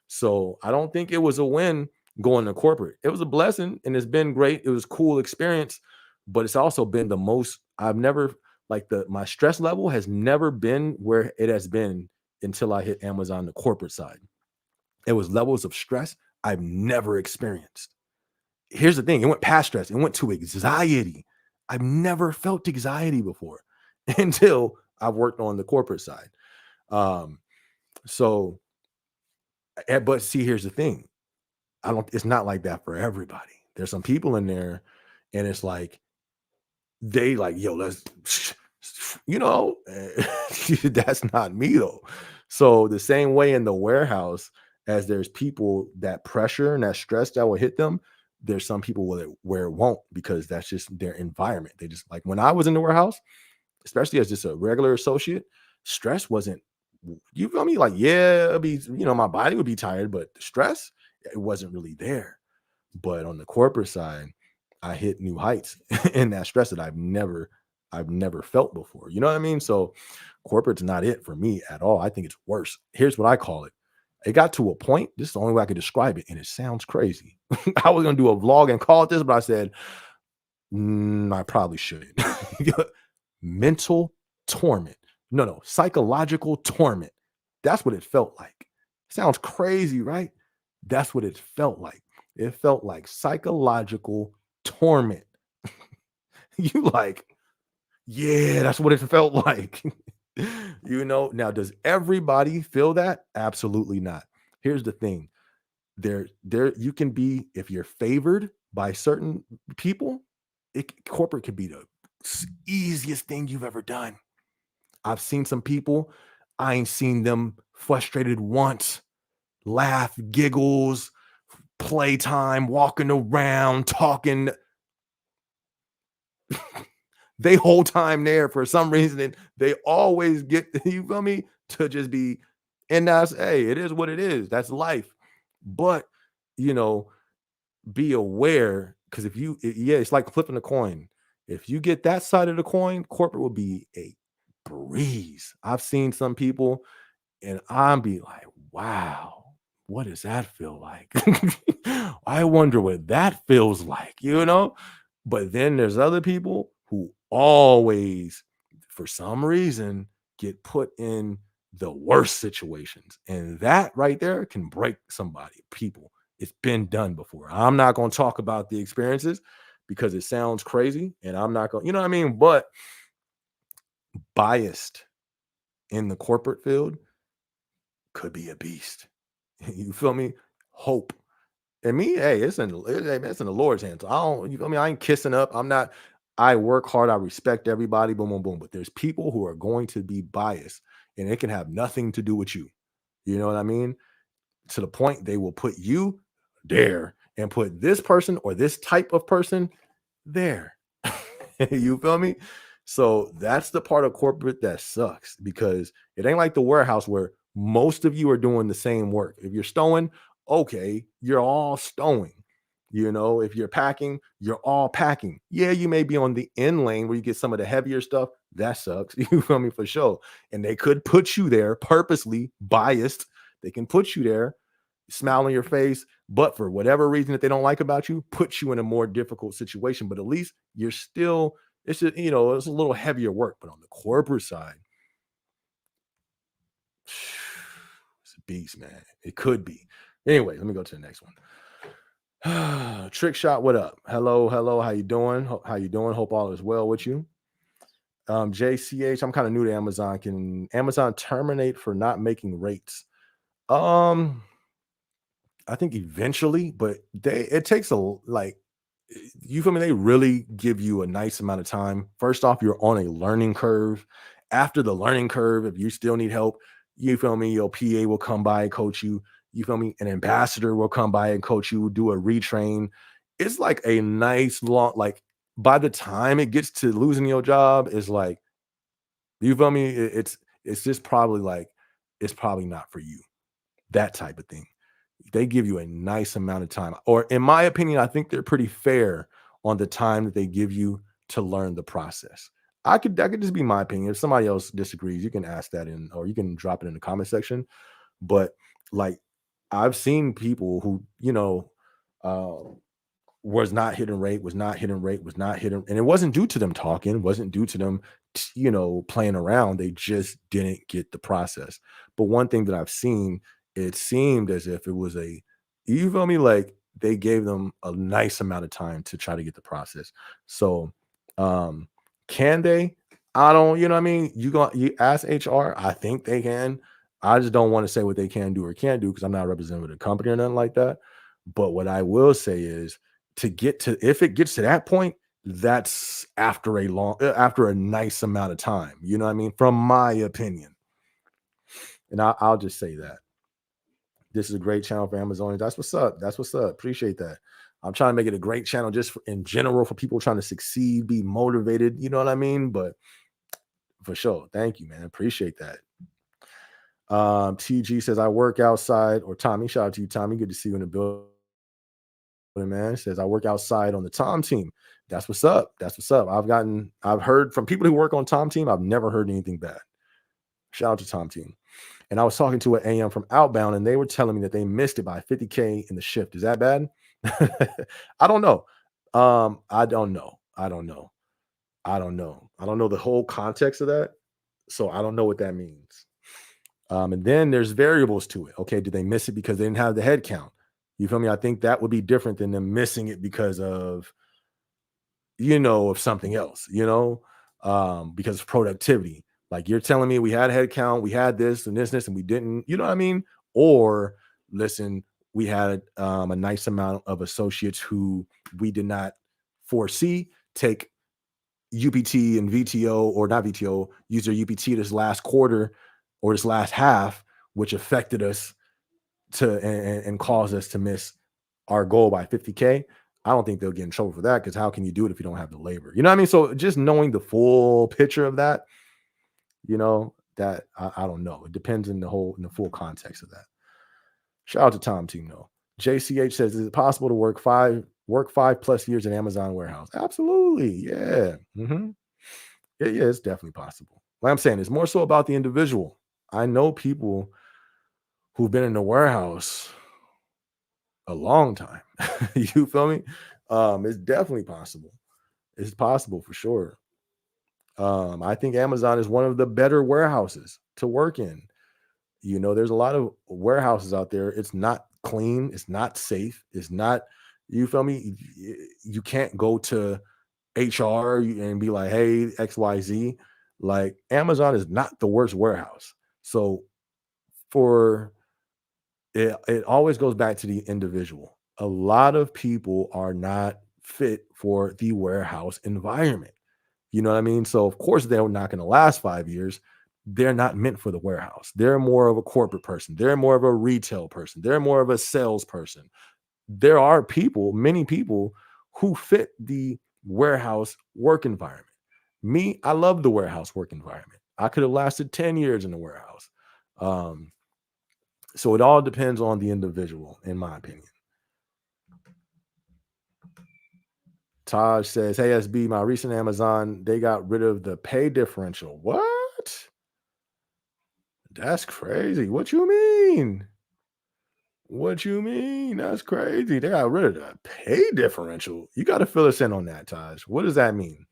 So I don't think it was a win going to corporate. It was a blessing and it's been great. It was a cool experience, but it's also been the most I've never my stress level has never been where it has been until I hit Amazon, the corporate side. It was levels of stress I've never experienced. Here's the thing, it went past stress, it went to anxiety. I've never felt anxiety before until I've worked on the corporate side. Um, so but see, here's the thing. It's not like that for everybody. There's some people in there, and it's like they like, yo, let's that's not me though. So the same way in the warehouse, as there's people that pressure and that stress that will hit them, there's some people where it won't because that's just their environment. They just like when I was in the warehouse, especially as just a regular associate, stress wasn't, you feel me? Like, yeah, it'd be, my body would be tired, but the stress, it wasn't really there. But on the corporate side, I hit new heights in that stress that I've never felt before. You know what I mean? So corporate's not it for me at all. I think it's worse. Here's what I call it. It got to a point, this is the only way I could describe it, and it sounds crazy. I was gonna do a vlog and call it this, but I said, I probably shouldn't. Mental torment. No, psychological torment. That's what it felt like. Sounds crazy, right? That's what it felt like. It felt like psychological torment. You like, yeah, that's what it felt like. Now does everybody feel that? Absolutely not. Here's the thing. There you can be, if you're favored by certain people, corporate could be the easiest thing you've ever done. I've seen some people, I ain't seen them frustrated once. Laugh, giggles, playtime, walking around, talking. They whole time there for some reason, and they always get you feel me to just be, and that's, hey, it is what it is. That's life. But you know, be aware, because if you, yeah, it's like flipping a coin. If you get that side of the coin, corporate will be a breeze. I've seen some people, and I'm be like, wow, what does that feel like? I wonder what that feels like. But then there's other people who always, for some reason, get put in the worst situations. And that right there can break somebody, people. It's been done before. I'm not going to talk about the experiences because it sounds crazy. And I'm not going, you know what I mean? But biased in the corporate field could be a beast. You feel me? Hope. And me, hey, it's in the Lord's hands. I don't, you feel me? I ain't kissing up. I'm not, I work hard. I respect everybody. Boom, boom, boom. But there's people who are going to be biased, and it can have nothing to do with you. You know what I mean? To the point they will put you there and put this person or this type of person there. You feel me? So that's the part of corporate that sucks, because it ain't like the warehouse where most of you are doing the same work. If you're stowing, okay, you're all stowing. If you're packing, you're all packing. Yeah, you may be on the in lane where you get some of the heavier stuff. That sucks. You feel me, for sure. And they could put you there purposely biased. They can put you there, smile on your face, but for whatever reason that they don't like about you, put you in a more difficult situation. But at least you're still, it's just, it's a little heavier work. But on the corporate side, it's a beast, man. It could be. Anyway, let me go to the next one. Trick shot, what up? Hello, hello. How you doing? How you doing? Hope all is well with you. JCH, I'm kind of new to Amazon. Can Amazon terminate for not making rates? Um, I think eventually, but it takes you feel me? They really give you a nice amount of time. First off, you're on a learning curve. After the learning curve, if you still need help, you feel me? Your PA will come by and coach you. You feel me? An ambassador will come by and coach you, do a retrain. It's like a nice long, like by the time it gets to losing your job, it's like, you feel me? It's just probably like, it's probably not for you. That type of thing. They give you a nice amount of time. Or in my opinion, I think they're pretty fair on the time that they give you to learn the process. That could just be my opinion. If somebody else disagrees, you can ask that in, or you can drop it in the comment section. But like, I've seen people who, uh, was not hitting rate, was not hitting rate, was not hitting, and it wasn't due to them talking, wasn't due to them, playing around. They just didn't get the process. But one thing that I've seen, it seemed as if it was you feel me, like they gave them a nice amount of time to try to get the process. So, um, can they? I don't, you know what I mean? You ask HR, I think they can. I just don't want to say what they can do or can't do because I'm not representing the company or nothing like that. But what I will say is, if it gets to that point, that's after a nice amount of time, you know what I mean, from my opinion. And I'll just say that this is a great channel for Amazonians. That's what's up. That's what's up. Appreciate that. I'm trying to make it a great channel just in general for people trying to succeed, be motivated, you know what I mean? But for sure, thank you, man. Appreciate that. TG says, I work outside, or Tommy, shout out to you, Tommy, good to see you in the building, man. Says, I work outside on the Tom team. That's what's up. That's what's up. I've heard from people who work on Tom team. I've never heard anything bad. Shout out to Tom team. And I was talking to an AM from Outbound, and they were telling me that they missed it by 50K in the shift. Is that bad? I don't know. I don't know. I don't know. I don't know. I don't know the whole context of that. So I don't know what that means. And then there's variables to it. Okay, did they miss it because they didn't have the head count? You feel me? I think that would be different than them missing it because of, of something else, because of productivity. Like you're telling me we had head count, we had this and this, and we didn't, you know what I mean? Or listen, we had a nice amount of associates who we did not foresee take UPT and VTO, or not VTO, use their UPT this last quarter or this last half, which affected us and caused us to miss our goal by 50K. I don't think they'll get in trouble for that, because how can you do it if you don't have the labor? You know what I mean? So just knowing the full picture of that, that I don't know. It depends in the full context of that. Shout out to Tom Team though. JCH says, is it possible to work 5+ years in Amazon warehouse? Absolutely. Yeah. Yeah, it's definitely possible. Like I'm saying, it's more so about the individual. I know people who've been in the warehouse a long time. You feel me? It's definitely possible. It's possible for sure. I think Amazon is one of the better warehouses to work in. There's a lot of warehouses out there. It's not clean. It's not safe. It's not, you feel me? You can't go to HR and be like, hey, XYZ. Like Amazon is not the worst warehouse. So for it always goes back to the individual. A lot of people are not fit for the warehouse environment. You know what I mean? So of course they're not going to last 5 years. They're not meant for the warehouse. They're more of a corporate person. They're more of a retail person. They're more of a salesperson. There are people, many people, who fit the warehouse work environment. Me, I love the warehouse work environment. I could have lasted 10 years in the warehouse. Um, so it all depends on the individual, in my opinion. Taj says, hey, SB, my recent Amazon, they got rid of the pay differential. What? That's crazy. What you mean? What you mean? That's crazy. They got rid of the pay differential. You got to fill us in on that, Taj. What does that mean?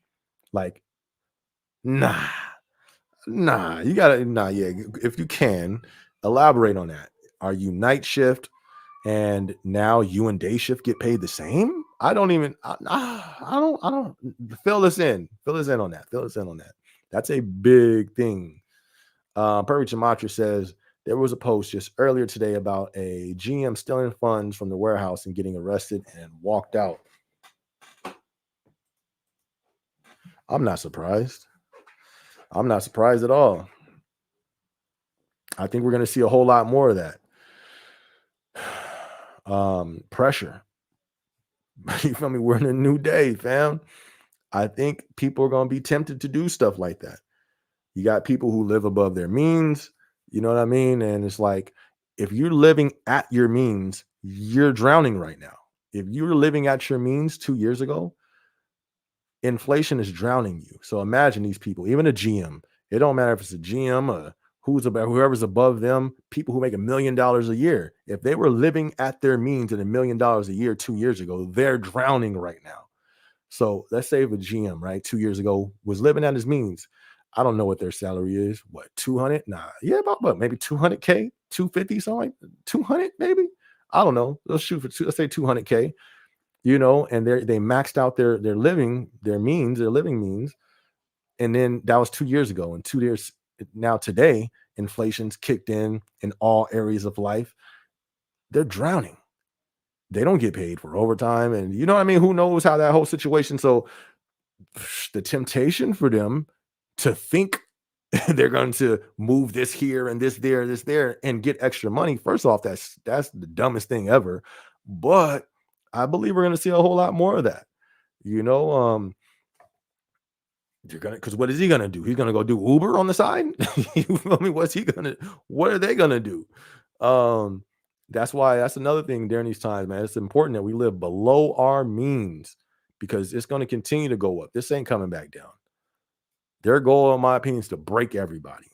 Like, nah, you gotta, nah, yeah. If you can, elaborate on that. Are you night shift and now you and day shift get paid the same? I don't even, I don't, fill us in. Fill us in on that. Fill us in on that. That's a big thing. Perfect Gematria says, there was a post just earlier today about a GM stealing funds from the warehouse and getting arrested and walked out. I'm not surprised. I'm not surprised at all. I think we're going to see a whole lot more of that. Pressure. You feel me? We're in a new day, fam. I think people are going to be tempted to do stuff like that. You got people who live above their means. You know what I mean? And it's like, if you're living at your means, you're drowning right now. If you were living at your means 2 years ago, inflation is drowning you. So imagine these people, even a GM. It don't matter if it's a GM or whoever's above them, people who make $1 million a year. If they were living at their means at $1 million a year 2 years ago, they're drowning right now. So let's say if a GM, right, 2 years ago was living at his means. I don't know what their salary is. What, 200? Nah, yeah, about what, maybe 200K, 250, something like 200, maybe. I don't know. Let's shoot for let's say 200K. And they maxed out their living means, and then that was 2 years ago. And 2 years now, today, inflation's kicked in all areas of life. They're drowning. They don't get paid for overtime, and you know what I mean. Who knows how that whole situation? So the temptation for them to think they're going to move this here and this there and get extra money. First off, that's the dumbest thing ever. But I believe we're going to see a whole lot more of that. You know, you're gonna because what is he gonna do? He's gonna go do Uber on the side. You feel me? What are they gonna do? Um, that's another thing during these times, man. It's important that we live below our means because it's gonna continue to go up. This ain't coming back down. Their goal, in my opinion, is to break everybody.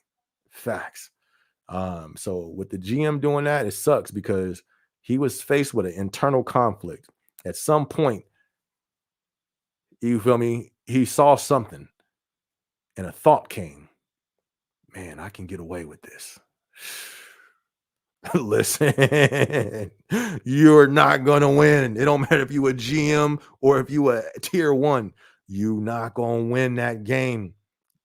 Facts. So with the GM doing that, it sucks because he was faced with an internal conflict. At some point, you feel me? He saw something and a thought came, man, I can get away with this. Listen, you're not gonna win. It don't matter if you a GM or if you a tier one. You not gonna win that game.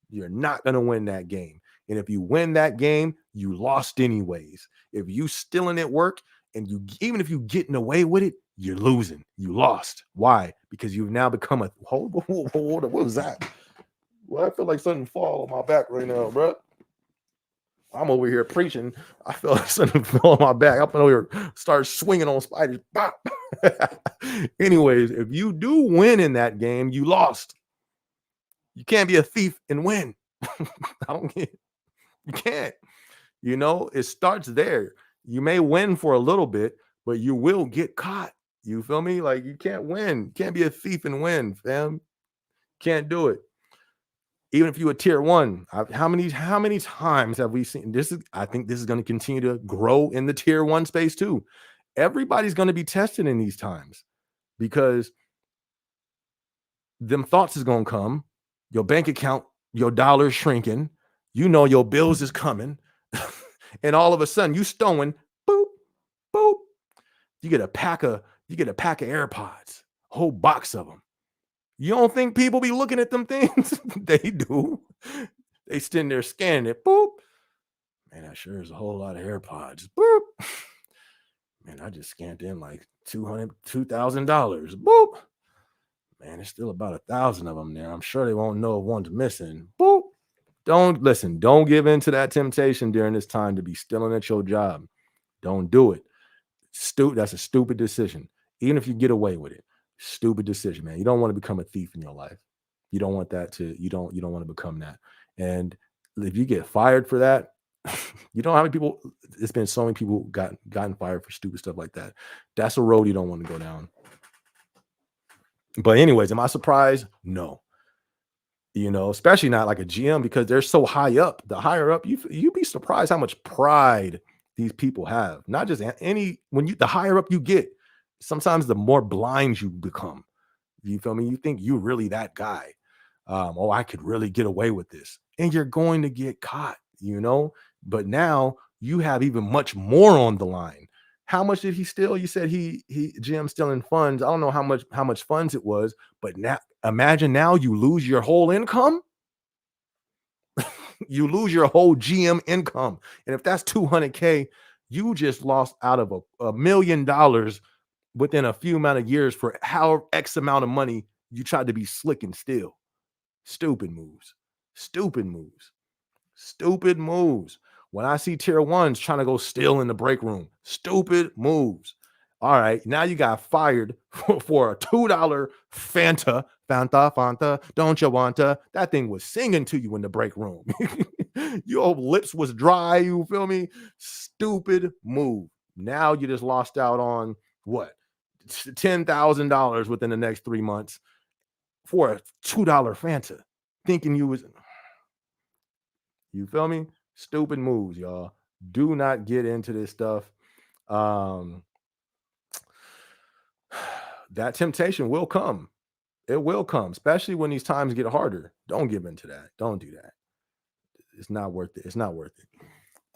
You're not gonna win that game. And if you win that game, you lost anyways. If you stealing at work and you even if you getting away with it, you're losing. You lost. Why? Because you've now become a hold on. What was that? Well, I feel like something fall on my back right now, bro. I'm over here preaching. I feel like something fell on my back. I'm over here start swinging on spiders. Bop. Anyways, if you do win in that game, you lost. You can't be a thief and win. I don't get it. You can't. It starts there. You may win for a little bit, but you will get caught. You feel me? Like you can't win. You can't be a thief and win, fam. Can't do it. Even if you a tier one, how many times have we seen this? I think this is going to continue to grow in the tier one space too. Everybody's going to be tested in these times because them thoughts is going to come. Your bank account, your dollar's shrinking. Your bills is coming, and all of a sudden you stowing, boop, boop. You get a pack of AirPods, a whole box of them. You don't think people be looking at them things? They do. They stand there scanning it. Boop. Man, that sure is a whole lot of AirPods. Boop. Man, I just scanned in like $2,000. Boop. Man, there's still about 1,000 of them there. I'm sure they won't know if one's missing. Boop. Don't give in to that temptation during this time to be stealing at your job. Don't do it. That's a stupid decision. Even if you get away with it. Stupid decision, man. You don't want to become a thief in your life. You don't want that you don't want to become that. And if you get fired for that, you know how many people, it's been so many people gotten fired for stupid stuff like that. That's a road you don't want to go down. But anyways, am I surprised? No. Especially not like a GM because they're so high up. The higher up, you'd be surprised how much pride these people have. Not just the higher up you get, sometimes the more blind you become. You feel me? You think you're really that guy. I could really get away with this. And you're going to get caught, But now you have even much more on the line. How much did he steal? You said he GM stealing funds. I don't know how much funds it was, but now imagine now you lose your whole income. You lose your whole GM income. And if that's $200K, you just lost out of $1 million within a few amount of years for how X amount of money you tried to be slick and steal. Stupid moves. Stupid moves. Stupid moves. When I see tier ones trying to go steal in the break room, stupid moves. All right, now you got fired for a $2 Fanta, don't you want to? That thing was singing to you in the break room. Your lips was dry, you feel me? Stupid move. Now you just lost out on what? $10,000 within the next 3 months for a $2 Fanta, thinking you feel me? Stupid moves, y'all. Do not get into this stuff. That temptation will come. It will come, especially when these times get harder. Don't give into that. Don't do that. It's not worth it. It's not worth it.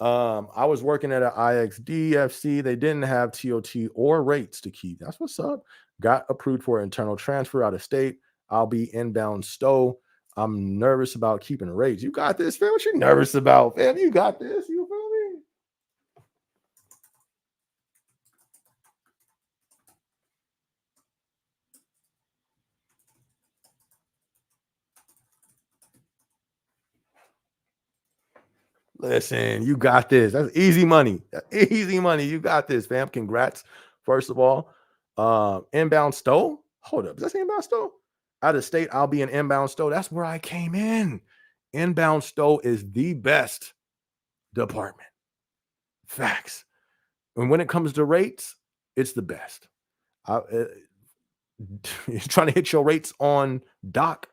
I was working at an IXDFC. They didn't have TOT or rates to keep. That's what's up. Got approved for internal transfer out of state. I'll be inbound stow. I'm nervous about keeping rates. You got this, fam. What you nervous about, fam? You got this. You feel me? Listen, you got this. That's easy money. Easy money. You got this, fam. Congrats. First of all, inbound stow. Hold up. Is that inbound stow? Out of state, I'll be an inbound stow. That's where I came in. Inbound stow is the best department. Facts. And when it comes to rates, it's the best. Trying to hit your rates on doc.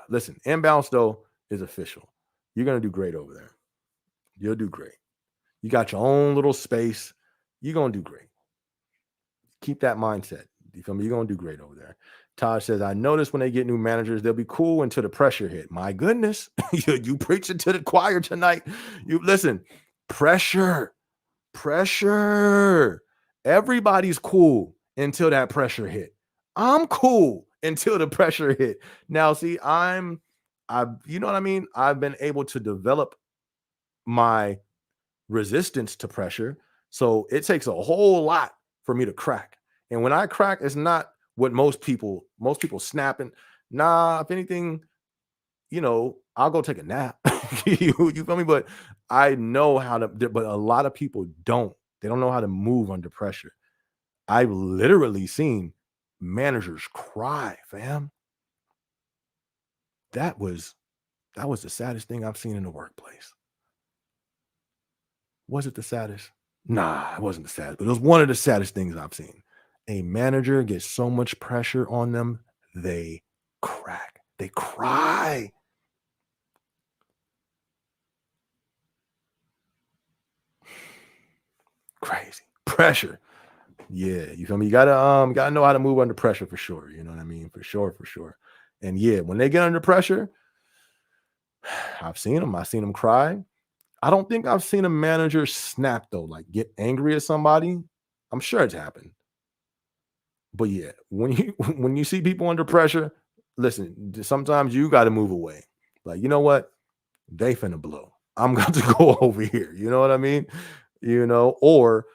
Listen, inbound stow is official. You're going to do great over there. You'll do great. You got your own little space. You're going to do great. Keep that mindset. You feel me? You're going to do great over there. Todd says, I noticed when they get new managers, they'll be cool until the pressure hit. My goodness. You preaching to the choir tonight. You listen, Pressure, pressure. Everybody's cool until that pressure hit. I'm cool until the pressure hit. Now, see, you know what I mean? I've been able to develop my resistance to pressure. So it takes a whole lot for me to crack. And when I crack, it's not what most people snapping. Nah, if anything, I'll go take a nap. You feel me? But I know how to, but a lot of people don't. They don't know how to move under pressure. I've literally seen managers cry, fam. That was that was the saddest thing I've seen in the workplace. Was it the saddest? Nah, it wasn't the saddest, but it was one of the saddest things I've seen. A manager gets so much pressure on them, they crack. They cry. Crazy. Pressure. Yeah, you feel me? You gotta know how to move under pressure for sure. You know what I mean? For sure, for sure. And yeah, when they get under pressure, I've seen them. I've seen them cry. I don't think I've seen a manager snap though, like get angry at somebody. I'm sure it's happened. But yeah, when you when you see people under pressure, listen, sometimes you got to move away. Like, you know what? They finna blow. I'm going to go over here. You know what I mean? Or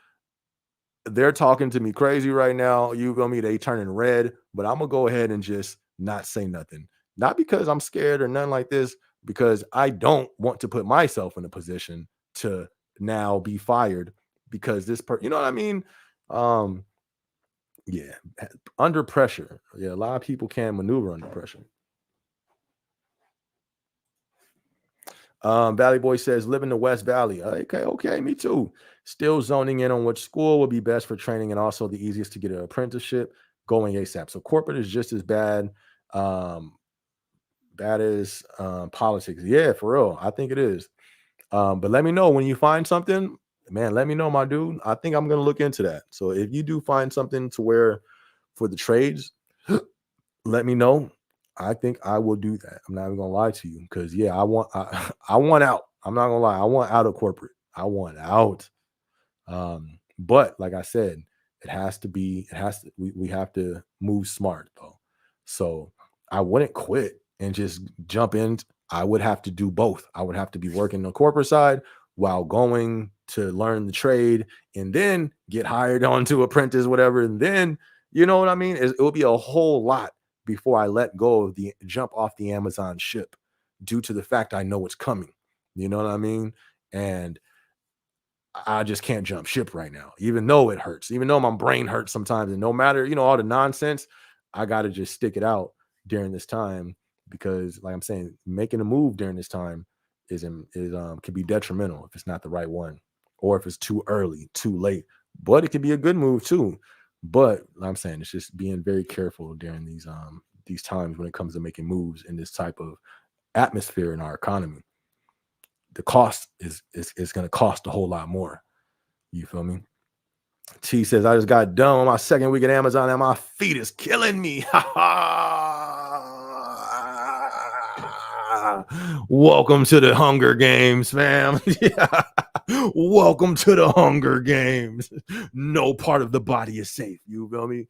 they're talking to me crazy right now. You feel me? They turning red, but I'm gonna go ahead and just not say nothing. Not because I'm scared or nothing like this, because I don't want to put myself in a position to now be fired because you know what I mean? Um, yeah, under pressure. Yeah, a lot of people can maneuver under pressure. Valley Boy says, live in the West Valley. Okay, okay, me too. Still zoning in on which school would be best for training and also the easiest to get an apprenticeship going ASAP. So corporate is just as bad. Um, bad as politics. Yeah, for real. I think it is. But let me know when you find something, man. Let me know, my dude. I think I'm gonna look into that. So if you do find something to where for the trades, let me know. I think I will do that. I'm not even gonna lie to you because yeah, I want out. I'm not gonna lie. I want out of corporate. I want out. But like I said, we have to move smart though. So I wouldn't quit and just jump in. I would have to do both. I would have to be working the corporate side while going to learn the trade and then get hired onto apprentice, whatever. And then, you know what I mean? It will be a whole lot before I let go of the jump off the Amazon ship due to the fact I know it's coming. You know what I mean? And I just can't jump ship right now, even though it hurts, even though my brain hurts sometimes. And no matter, all the nonsense, I got to just stick it out during this time because, like I'm saying, making a move during this time can be detrimental if it's not the right one or if it's too early, too late. But it could be a good move too. But like I'm saying, it's just being very careful during these times when it comes to making moves in this type of atmosphere in our economy. The cost is going to cost a whole lot more. You feel me? T says, I just got done on my second week at Amazon and my feet is killing me. Welcome to the Hunger Games, fam. Yeah. Welcome to the Hunger Games. No part of the body is safe. You feel me?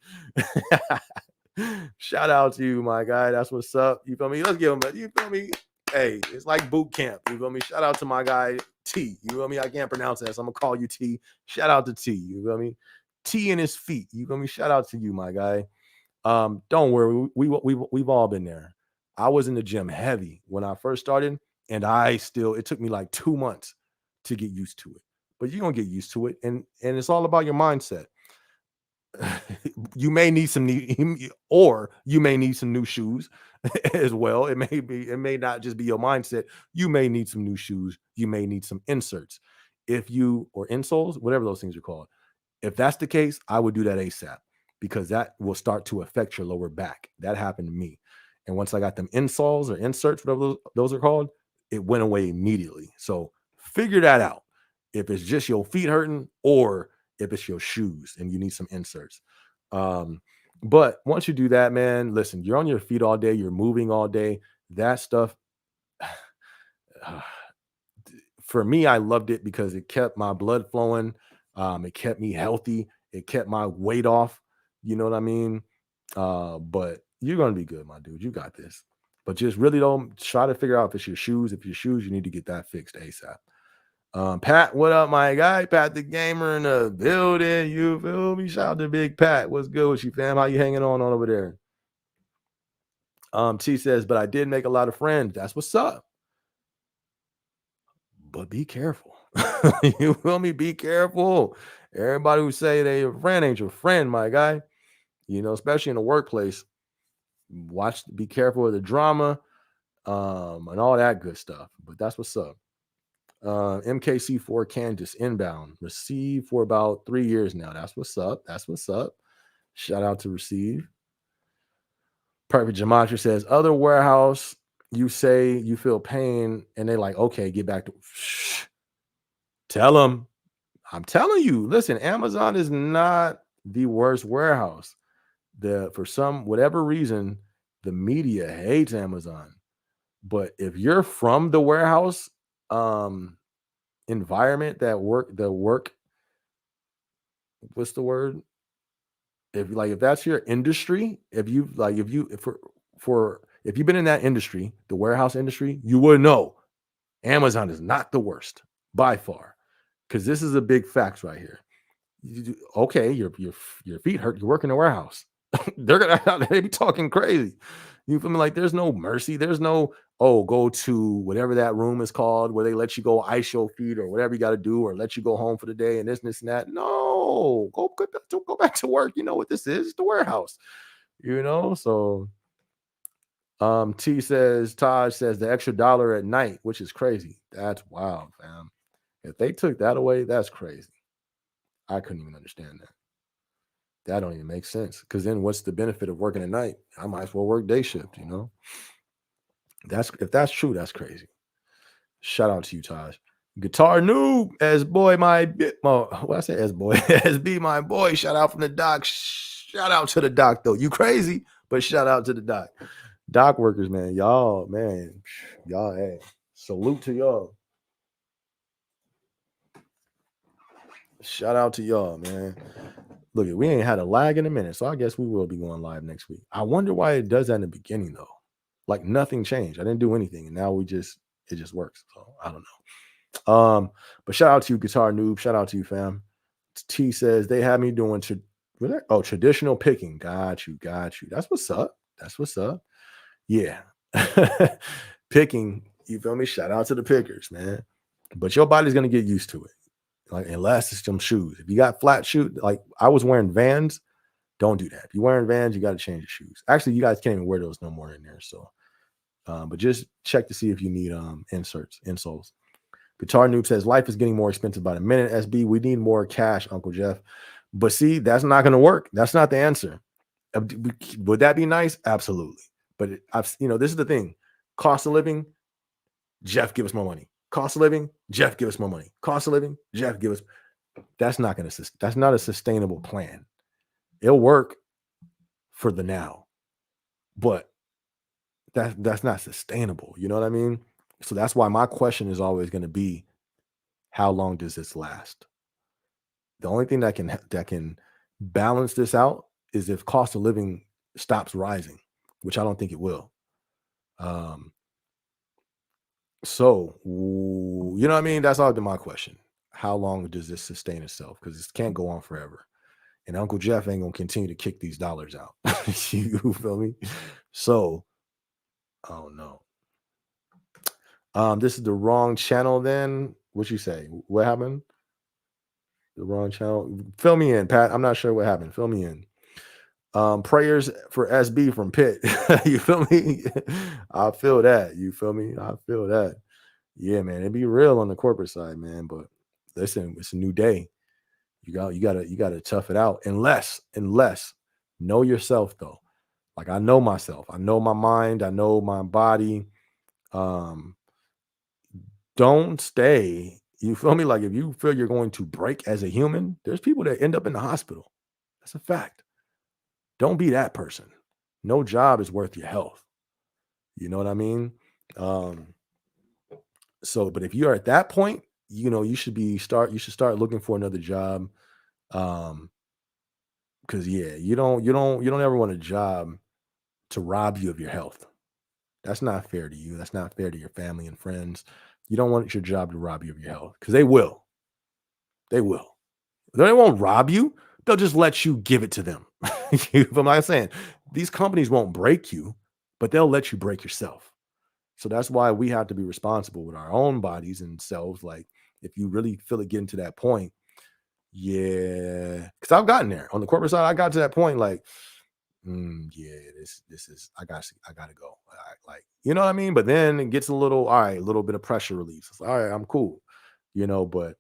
Shout out to you, my guy. That's what's up. You feel me? Let's give him you feel me? Hey, it's like boot camp. You feel me? Shout out to my guy T. You feel me? I can't pronounce that, so I'm gonna call you T. Shout out to T. You feel me? T in his feet. You feel me? Shout out to you, my guy. Don't worry, we've all been there. I was in the gym heavy when I first started, and it took me like 2 months to get used to it. But you're gonna get used to it, and it's all about your mindset. You may need or you may need some new shoes as well. It may not just be your mindset. You may need some new shoes. You may need some inserts. Or insoles, whatever those things are called. If that's the case, I would do that ASAP because that will start to affect your lower back. That happened to me. And once I got them insoles or inserts, whatever those are called, it went away immediately. So figure that out. If it's just your feet hurting or if it's your shoes and you need some inserts. But once you do that, man, listen, you're on your feet all day, you're moving all day. That stuff, for me, I loved it because it kept my blood flowing. It kept me healthy. It kept my weight off. You know what I mean? But you're gonna be good, my dude. You got this. But just really don't try to figure out if it's your shoes. If your shoes, you need to get that fixed ASAP. Pat, what up, my guy? Pat the gamer in the building. You feel me? Shout out to Big Pat. What's good with you, fam? How you hanging on over there? T says, but I did make a lot of friends. That's what's up. But be careful. You feel me? Be careful. Everybody who say they your friend ain't your friend, my guy. You know, especially in the workplace. Watch, be careful of the drama, and all that good stuff. But that's what's up. MKC4 Kansas inbound. Receive for about 3 years now. That's what's up. That's what's up. Shout out to Receive. Perfect Gematria says, other warehouse, you say you feel pain, and they like, okay, get back to shh. Tell them. I'm telling you, listen, Amazon is not the worst warehouse. For some whatever reason, the media hates Amazon. But if you're from the warehouse environment, what's the word? If that's your industry, if you've been in that industry, the warehouse industry, you would know Amazon is not the worst by far. Because this is a big fact right here. Okay, your feet hurt. You work in a warehouse. They be talking crazy. You feel me? Like there's no mercy. There's no, go to whatever that room is called where they let you go ice your feet or whatever you got to do, or let you go home for the day and this and that. No, go back to work. You know what this is? It's the warehouse. You know, so Taj says the extra dollar at night, which is crazy. That's wild, fam. If they took that away, that's crazy. I couldn't even understand that. That don't even make sense. Because then what's the benefit of working at night? I might as well work day shift, you know? If that's true, that's crazy. Shout out to you, Taj. Guitar noob, as boy, what I say, as boy, SB, my boy. Shout out from the doc. Shout out to the doc, though. You crazy, but shout out to the doc. Doc workers, man. Y'all, hey, salute to y'all. Shout out to y'all, man. Look, we ain't had a lag in a minute, so I guess we will be going live next week. I wonder why it does that in the beginning, though. Like nothing changed. I didn't do anything, and now it just works. So I don't know. But shout out to you, Guitar Noob. Shout out to you, fam. T says they have me doing traditional picking. Got you. That's what's up. Yeah. Picking, you feel me? Shout out to the pickers, man. But your body's gonna get used to it. Like, unless it's some shoes. If you got flat shoes, like I was wearing Vans, don't do that. If you're wearing Vans, you got to change your shoes. Actually, you guys can't even wear those no more in there. So, but just check to see if you need insoles. Guitar Noob says life is getting more expensive by the minute. SB, we need more cash, Uncle Jeff. But see, that's not going to work. That's not the answer. Would that be nice? Absolutely. But this is the thing. Cost of living, Jeff, give us more money. Cost of living, Jeff, give us more money. Cost of living, Jeff, give us. That's not a sustainable plan. It'll work for the now, but that's not sustainable. You know what I mean? So that's why my question is always going to be, how long does this last? The only thing that can balance this out is if cost of living stops rising, which I don't think it will. So, you know what I mean? That's all my question. How long does this sustain itself? Because it can't go on forever. And Uncle Jeff ain't going to continue to kick these dollars out. You feel me? So, oh no. This is the wrong channel then. What you say? What happened? The wrong channel. Fill me in, Pat. I'm not sure what happened. Fill me in. Prayers for SB from Pitt. You feel me? I feel that. You feel me? I feel that. Yeah, man. It'd be real on the corporate side, man. But listen, it's a new day. You gotta tough it out. Unless know yourself though. Like I know myself. I know my mind. I know my body. Don't stay. You feel me? Like if you feel you're going to break as a human, there's people that end up in the hospital. That's a fact. Don't be that person. No job is worth your health. You know what I mean? So, but if you're at that point, you should start looking for another job. Um, because yeah, you don't ever want a job to rob you of your health. That's not fair to you. That's not fair to your family and friends. You don't want your job to rob you of your health because they will. They will. They won't rob you. They'll just let you give it to them. Like I'm saying, these companies won't break you, but they'll let you break yourself. So that's why we have to be responsible with our own bodies and selves. Like, if you really feel it getting to that point, yeah, because I've gotten there on the corporate side. I got to that point, like, yeah, this is I gotta go. Like, you know what I mean? But then it gets a little, all right, a little bit of pressure release. It's, all right, I'm cool, but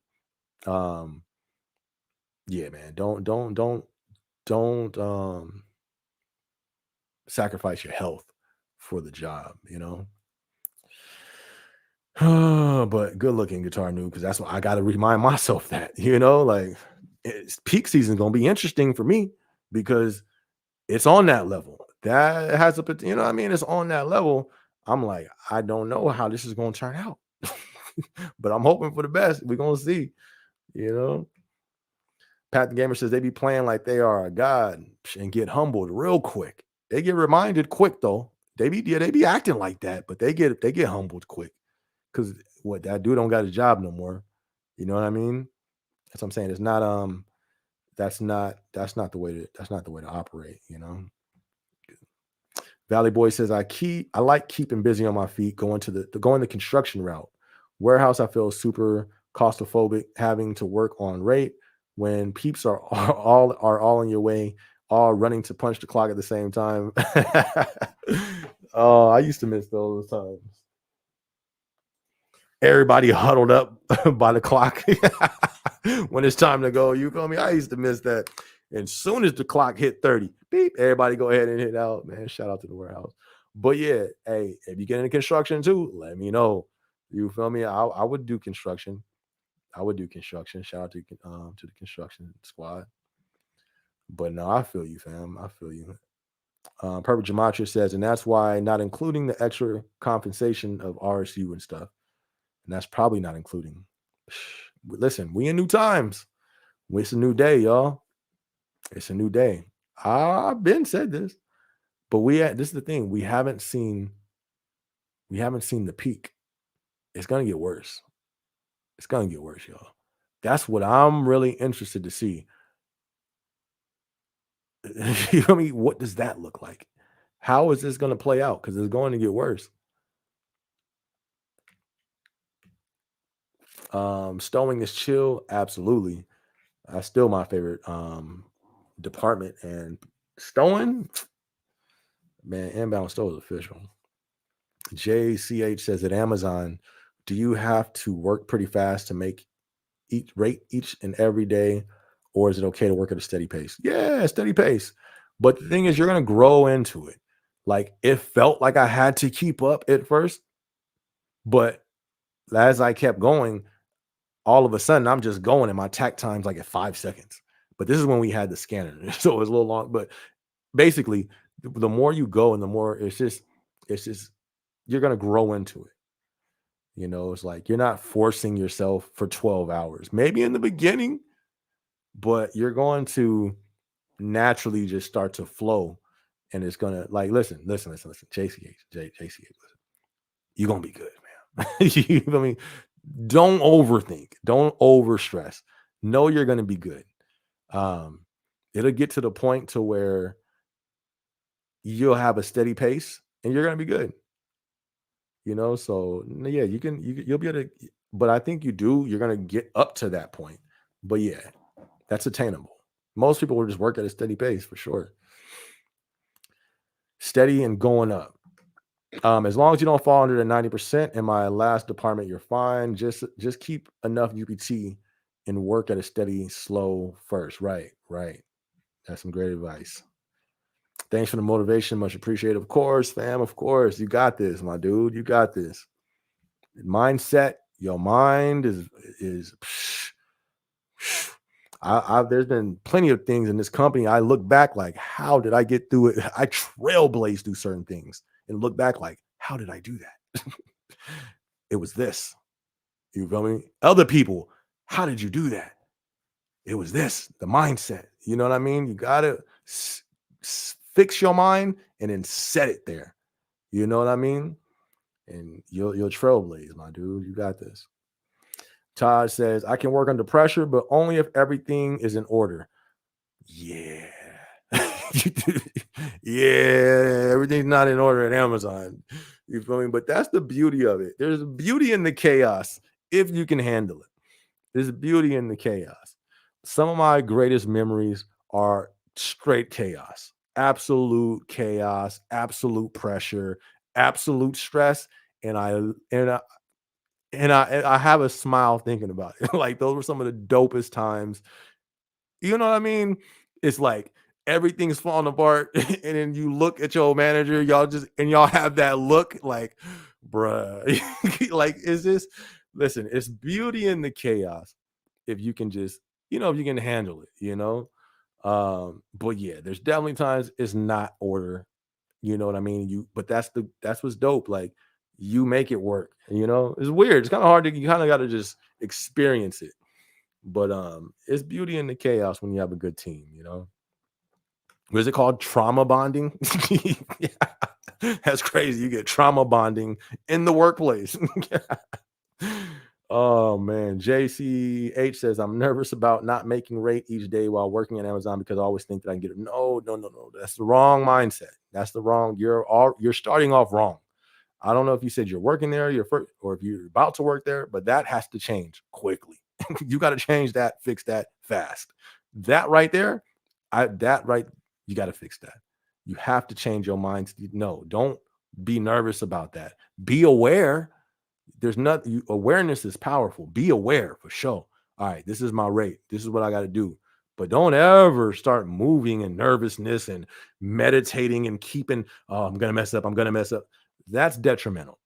um, yeah, man, don't sacrifice your health for the job. But good looking guitar new, because that's what I got to remind myself that, like, peak season gonna be interesting for me because it's on that level. That has you know what I mean? It's on that level. I'm like, I don't know how this is gonna turn out. But I'm hoping for the best. We're gonna see, you know. Pat the Gamer says they be playing like they are a god and get humbled real quick. They get reminded quick though. They be acting like that, but they get humbled quick. Because what, that dude don't got a job no more. You know what I mean? That's what I'm saying. It's not that's not the way to operate. Valley Boy says I like keeping busy on my feet, going the construction route. Warehouse, I feel super claustrophobic having to work on rate when peeps are all in your way, all running to punch the clock at the same time. Oh, I used to miss those times. Everybody huddled up by the clock when it's time to go. You feel me? I used to miss that. And soon as the clock hit 30, beep, everybody go ahead and hit out, man. Shout out to the warehouse. But yeah, hey, if you get into construction too, let me know. You feel me? I would do construction. I would do construction. Shout out to the construction squad. But no, I feel you, fam. I feel you. Perfect Gematria says, and that's why not including the extra compensation of RSU and stuff. And that's probably not including. Listen, we in new times. It's a new day, y'all. It's a new day. I've been said this, but this is the thing. We haven't seen the peak. It's gonna get worse. It's gonna get worse, y'all. That's what I'm really interested to see. You know what I mean? What does that look like? How is this gonna play out? Because it's going to get worse. Stowing is chill, absolutely. That's still my favorite department. And stowing, man, inbound stow is official. JCH says at Amazon, do you have to work pretty fast to make each and every day, or is it okay to work at a steady pace? Yeah, steady pace. But the thing is, you're gonna grow into it. Like, it felt like I had to keep up at first, but as I kept going, all of a sudden I'm just going and my tack time's like at 5 seconds. But this is when we had the scanner, so it was a little long. But basically, the more you go and the more it's just you're gonna grow into it. It's like you're not forcing yourself for 12 hours. Maybe in the beginning, but you're going to naturally just start to flow. And it's gonna, like, listen. JCH, listen. You're gonna be good, man. You know what I mean? Don't overthink, don't overstress. Know you're gonna be good. Um, it'll get to the point to where you'll have a steady pace and you're gonna be good. So yeah, you'll be able to, but I think you're gonna get up to that point. But yeah, that's attainable. Most people will just work at a steady pace for sure. Steady and going up. As long as you don't fall under the 90% in my last department, you're fine. Just keep enough UPT and work at a steady, slow first. Right, right. That's some great advice. Thanks for the motivation. Much appreciated. Of course, fam. Of course. You got this, my dude. You got this. Mindset, your mind is there's been plenty of things in this company. I look back like, how did I get through it? I trailblazed through certain things and look back like, how did I do that? It was this. You feel me? Other people, how did you do that? It was this, the mindset. You know what I mean? You gotta fix your mind and then set it there. You know what I mean? And you'll trailblaze, my dude. You got this. Todd says, I can work under pressure, but only if everything is in order. Yeah. Yeah, everything's not in order at Amazon. You feel me? But that's the beauty of it. There's beauty in the chaos if you can handle it. There's beauty in the chaos. Some of my greatest memories are straight chaos, absolute chaos, absolute pressure, absolute stress. And I have a smile thinking about it. Like those were some of the dopest times. You know what I mean? It's like everything's falling apart, and then you look at your manager, y'all have that look like, bruh, like, is this? Listen, it's beauty in the chaos if you can just, if you can handle it, but yeah, there's definitely times it's not order. You know what I mean? But that's what's dope. Like you make it work. It's weird. It's kind of hard to. You kind of got to just experience it. But it's beauty in the chaos when you have a good team. What is it called? Trauma bonding. Yeah. That's crazy. You get trauma bonding in the workplace. Oh man. JCH says, I'm nervous about not making rate each day while working at Amazon because I always think that I can get it. No, no, no, no. That's the wrong mindset. That's the wrong. You're starting off wrong. I don't know if you said you're working there, you're first, or if you're about to work there, but that has to change quickly. You got to change that, fix that fast. That right there, you got to fix that. You have to change your mind. No, don't be nervous about that. Be aware. There's nothing. Awareness is powerful. Be aware for sure. All right, this is my rate. This is what I got to do. But don't ever start moving in nervousness and meditating and keeping, oh, I'm going to mess up. I'm going to mess up. That's detrimental.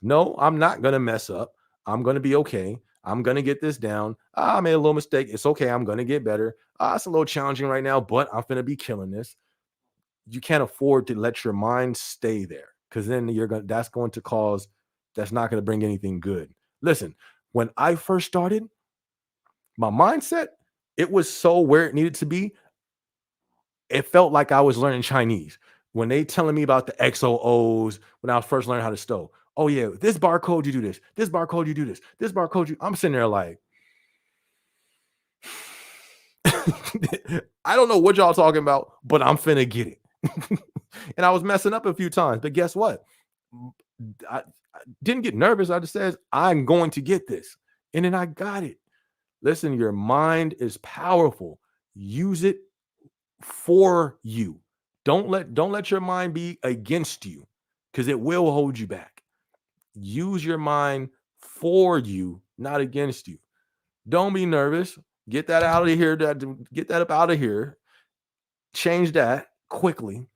No, I'm not going to mess up. I'm going to be okay. I'm going to get this down. I made a little mistake. It's okay. I'm going to get better. It's a little challenging right now, but I'm going to be killing this. You can't afford to let your mind stay there because then that's not going to bring anything good. Listen, when I first started, my mindset, it was so where it needed to be. It felt like I was learning Chinese when they telling me about the XOOs when I was first learning how to stow. Oh yeah, this barcode you do this. This barcode you do this. This barcode you. I'm sitting there like, I don't know what y'all talking about, but I'm finna get it. And I was messing up a few times, but guess what? I didn't get nervous. I just said, I'm going to get this, and then I got it. Listen, your mind is powerful. Use it for you. Don't let your mind be against you because it will hold you back. Use your mind for you, not against you. Don't be nervous. Get that out of here. Get that up out of here. Change that quickly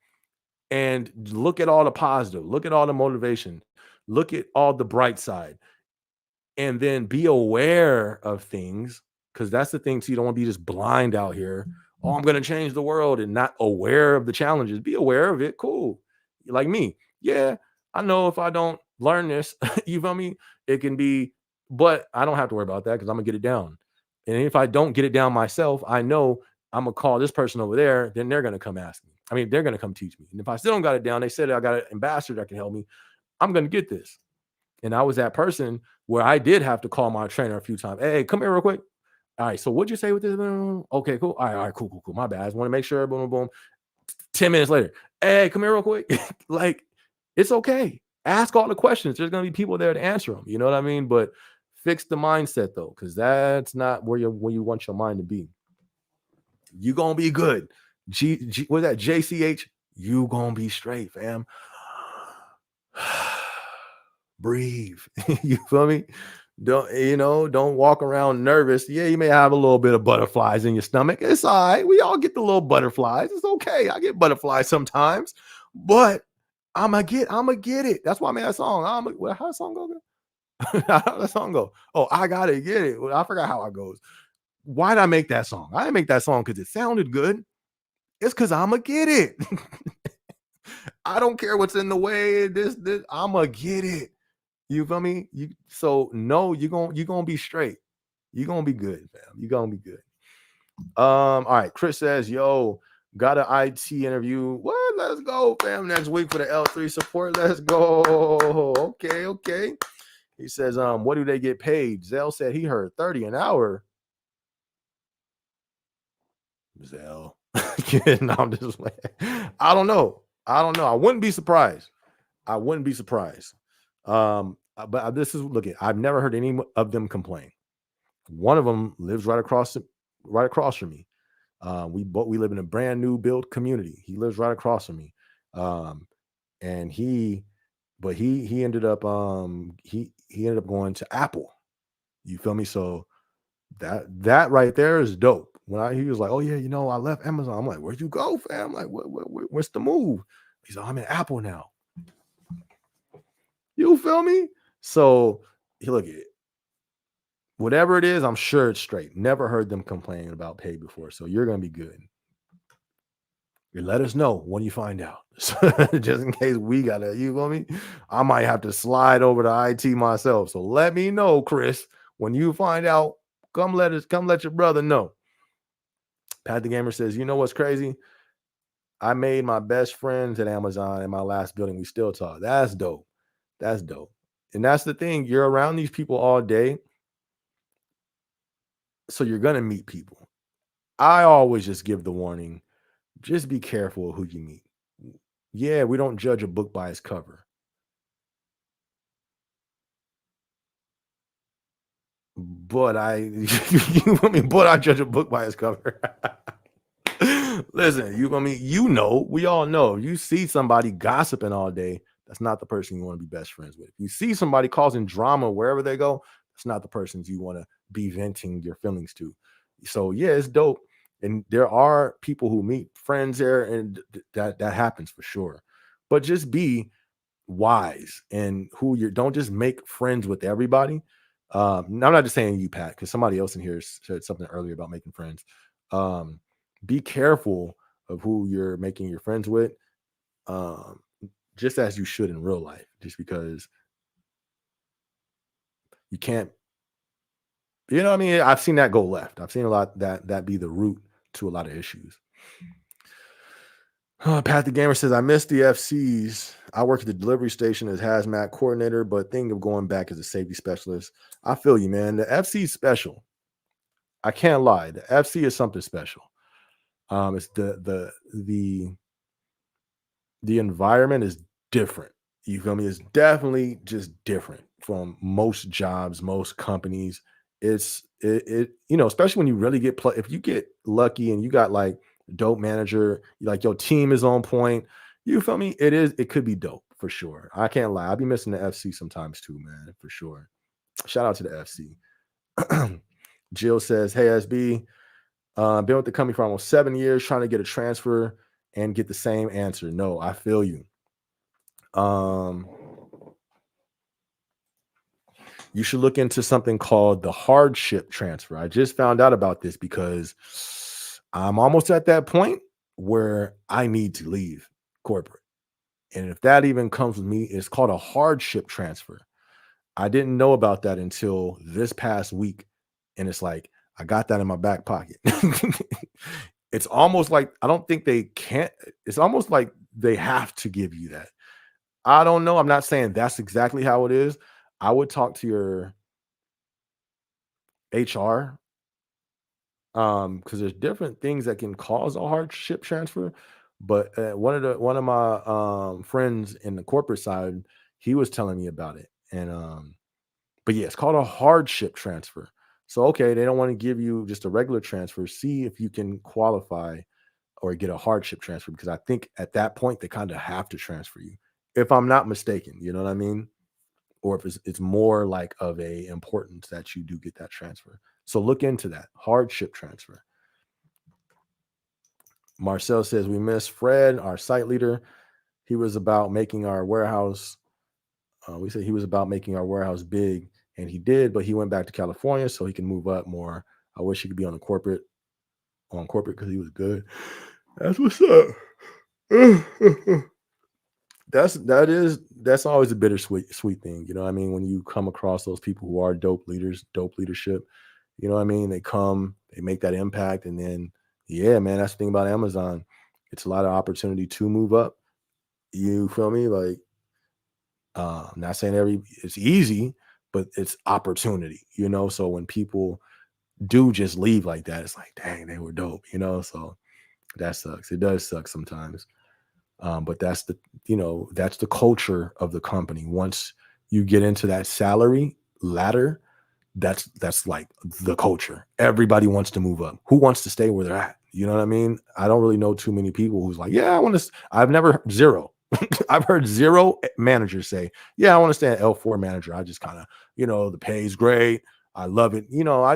and look at all the positive. Look at all the motivation. Look at all the bright side. And then be aware of things because that's the thing. So you don't want to be just blind out here. Oh, I'm going to change the world and not aware of the challenges. Be aware of it. Cool. Like me. Yeah, I know if I don't learn this, you feel me? It can be, but I don't have to worry about that because I'm going to get it down. And if I don't get it down myself, I know I'm going to call this person over there. Then they're going to come ask me. I mean, they're going to come teach me. And if I still don't got it down, they said I got an ambassador that can help me. I'm going to get this. And I was that person where I did have to call my trainer a few times. Hey, come here real quick. All right. So what'd you say with this? Okay, cool. All right, cool. My bad. I just want to make sure. Boom, boom. 10 minutes later. Hey, come here real quick. Like, it's okay. Ask all the questions. There's going to be people there to answer them. You know what I mean? But fix the mindset though, because that's not where you want your mind to be. You gonna be good. What's that? JCH, you gonna be straight, fam. Breathe. You feel me? Don't walk around nervous. Yeah, you may have a little bit of butterflies in your stomach. It's all right. We all get the little butterflies. It's okay. I get butterflies sometimes, but I'ma get it. That's why I made that song. How the song go? How the song go? Oh, I gotta get it. I forgot how it goes. Why did I make that song? I didn't make that song because it sounded good. It's because I'ma get it. I don't care what's in the way. I'ma get it. You feel me? So no, you're gonna be straight. You're gonna be good, fam. You're gonna be good. All right. Chris says, yo, got an IT interview. What? Let's go, fam. Next week for the L3 support. Let's go. Okay, okay. He says, what do they get paid? Zell said he heard 30 an hour. Zell. No, I'm just like, I don't know. I don't know. I wouldn't be surprised. I wouldn't be surprised. But this is look at I've never heard any of them complain. One of them lives right across from me. We live in a brand new built community. He lives right across from me. Um, and he ended up he ended up going to Apple. You feel me? So that right there is dope. He was like, oh yeah, I left Amazon. I'm like, where'd you go, fam? Like, what's the move? He's like, I'm in Apple now. You feel me? So look at whatever it is, I'm sure it's straight. Never heard them complain about pay before. So you're gonna be good. You let us know when you find out. Just in case we gotta, you feel me? I might have to slide over to IT myself. So let me know, Chris. When you find out, come let your brother know. Pat the Gamer says, you know what's crazy? I made my best friends at Amazon in my last building. We still talk. That's dope. That's dope. And that's the thing. You're around these people all day. So you're gonna meet people. I always just give the warning. Just be careful of who you meet. Yeah, we don't judge a book by its cover. But but I judge a book by its cover. Listen, we all know. You see somebody gossiping all day, that's not the person you want to be best friends with. You see somebody causing drama wherever they go, that's not the persons you want to be venting your feelings to. So yeah, it's dope. And there are people who meet friends there, and that happens for sure. But just be wise and who you're don't just make friends with everybody. I'm not just saying you, Pat, because somebody else in here said something earlier about making friends. Um, be careful of who you're making your friends with, um, just as you should in real life, just because you can't, what I mean? I've seen that go left. I've seen a lot that be the root to a lot of issues. Pat the Gamer says, I missed the FCs. I worked at the delivery station as hazmat coordinator, but thinking of going back as a safety specialist. I feel you, man. The FC is special. I can't lie. The FC is something special. It's the environment is different. You feel me? It's definitely just different from most jobs, most companies. Especially when you really if you get lucky and you got like dope manager, like your team is on point. You feel me? It could be dope for sure. I can't lie. I'll be missing the FC sometimes too, man, for sure. Shout out to the FC. Jill says, hey, SB, been with the company for almost 7 years, trying to get a transfer and get the same answer. No, I feel you. You should look into something called the hardship transfer. I just found out about this because I'm almost at that point where I need to leave corporate. And if that even comes with me, it's called a hardship transfer. I didn't know about that until this past week. And it's like, I got that in my back pocket. It's almost like, I don't think they can't, it's almost like they have to give you that. I don't know. I'm not saying that's exactly how it is. I would talk to your HR, because there's different things that can cause a hardship transfer. But one of my friends in the corporate side, he was telling me about it. And but yeah, it's called a hardship transfer. So okay, they don't want to give you just a regular transfer. See if you can qualify or get a hardship transfer, because I think at that point they kind of have to transfer you, if I'm not mistaken. You know what I mean? Or if it's more like of a importance that you do get that transfer. So look into that hardship transfer. Marcel says, we miss Fred, our site leader. He was about making our warehouse. We said he was about making our warehouse big, and he did, but he went back to California so he can move up more. I wish he could be on corporate because he was good. That's what's up. that's always a bittersweet sweet thing. You know what I mean? When you come across those people who are dope leaders, dope leadership, you know what I mean? They come, they make that impact. And then, yeah, man, that's the thing about Amazon. It's a lot of opportunity to move up. You feel me? Like, not saying it's easy, but it's opportunity, you know? So when people do just leave like that, it's like, dang, they were dope, you know? So that sucks. It does suck sometimes. But that's the culture of the company. Once you get into that salary ladder, that's like the culture. Everybody wants to move up. Who wants to stay where they're at? You know what I mean? I don't really know too many people who's like, yeah, I want to. I've never zero. I've heard zero managers say, yeah, I want to stay an L4 manager. I just kind of, the pay's great. I love it.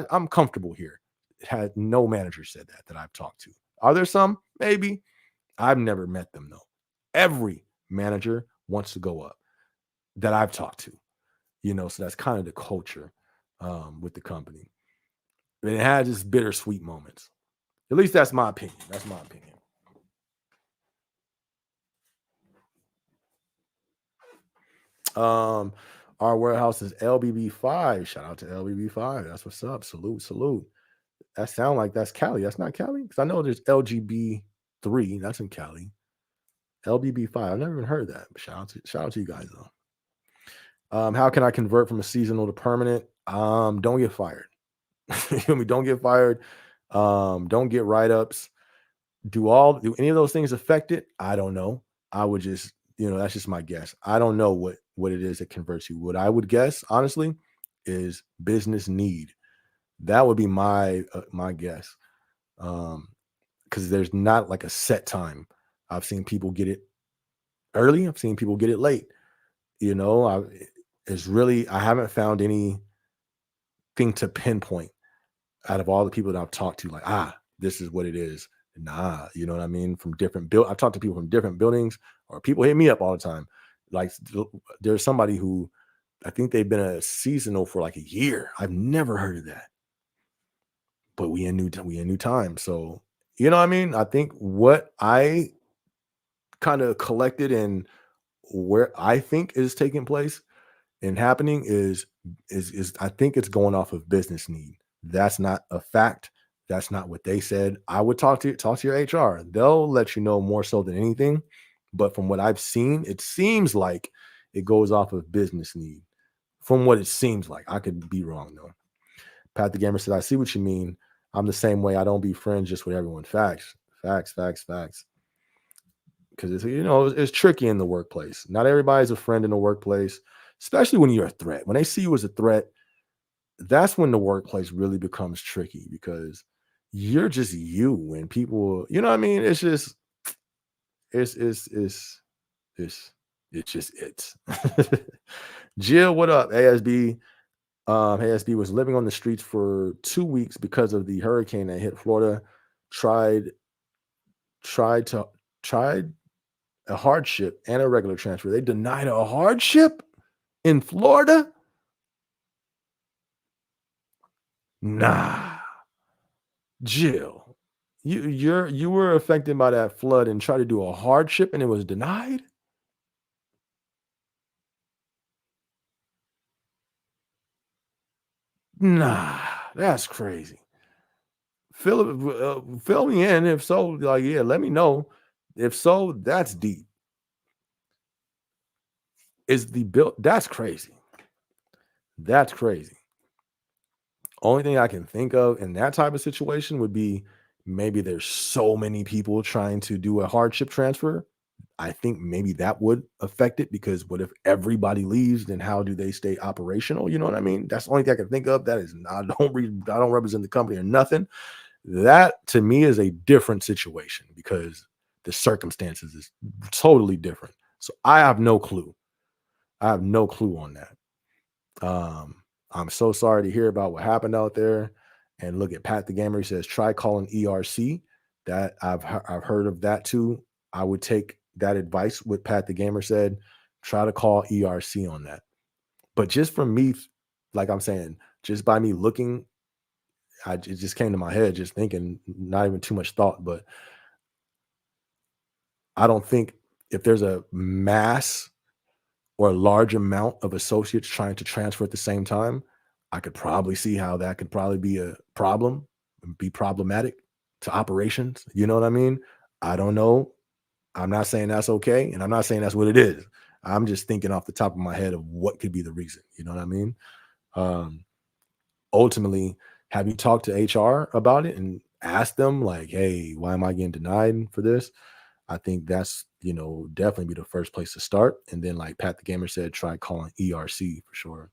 I'm comfortable here. Had no manager said that I've talked to. Are there some? Maybe. I've never met them though. Every manager wants to go up that I've talked to, so that's kind of the culture with the company. And it has its bittersweet moments. At least that's my opinion. That's my opinion. Um, our warehouse is LBB5. Shout out to LBB5. That's what's up. Salute, salute. That sound like that's Cali. That's not Cali? Because I know there's LGB3. That's in Cali. LBB5. I've never even heard that. But shout out to you guys though. How can I convert from a seasonal to permanent? Don't get fired. You know me? Don't get fired. Don't get write-ups. Do any of those things affect it? I don't know. I would just, that's just my guess. I don't know what it is that converts you. What I would guess, honestly, is business need. That would be my guess. Because there's not like a set time. I've seen people get it early. I've seen people get it late. I haven't found anything to pinpoint out of all the people that I've talked to, like, this is what it is. Nah, you know what I mean? I've talked to people from different buildings, or people hit me up all the time. Like, there's somebody who I think they've been a seasonal for like a year. I've never heard of that. But we in new time. So, you know what I mean? I think what I kind of collected and where I think is taking place and happening is I think it's going off of business need. That's not a fact. That's not what they said. I would talk to your HR. They'll let you know more so than anything. But from what I've seen, it seems like it goes off of business need. From what it seems like, I could be wrong though. Pat the Gamer said, "I see what you mean. I'm the same way. I don't be friends just with everyone." Facts, facts, facts, facts. Because it's tricky in the workplace. Not everybody's a friend in the workplace, especially when you're a threat. When they see you as a threat, that's when the workplace really becomes tricky because you're just you and people, you know what I mean? It's just, it's, it's, it's just, it's. Jill, what up? ASB. ASB was living on the streets for 2 weeks because of the hurricane that hit Florida. Tried, tried to, tried a hardship and a regular transfer. They denied a hardship in Florida? Nah. Jill, you were affected by that flood and tried to do a hardship and it was denied? Nah, that's crazy. Fill me in if so. Like, yeah, let me know. If so, that's deep. Is the bill? That's crazy. That's crazy. Only thing I can think of in that type of situation would be maybe there's so many people trying to do a hardship transfer. I think maybe that would affect it because what if everybody leaves? Then how do they stay operational? You know what I mean? That's the only thing I can think of. That is not, I don't represent the company or nothing. That to me is a different situation because the circumstances is totally different. So I have no clue. I have no clue on that. I'm so sorry to hear about what happened out there. And look at Pat the Gamer. He says, try calling ERC. That I've heard of that too. I would take that advice. What Pat the Gamer said. Try to call ERC on that. But just from me, like I'm saying, just by me looking, it just came to my head, just thinking, not even too much thought. But I don't think if there's a mass or a large amount of associates trying to transfer at the same time, I could probably see how that could probably be a problem, be problematic to operations. You know what I mean? I don't know. I'm not saying that's okay, and I'm not saying that's what it is. I'm just thinking off the top of my head of what could be the reason. You know what I mean? Um, Ultimately, have you talked to HR about it and asked them like, "Hey, why am I getting denied for this?" I think that's, definitely be the first place to start. And then, like Pat the Gamer said, try calling ERC for sure.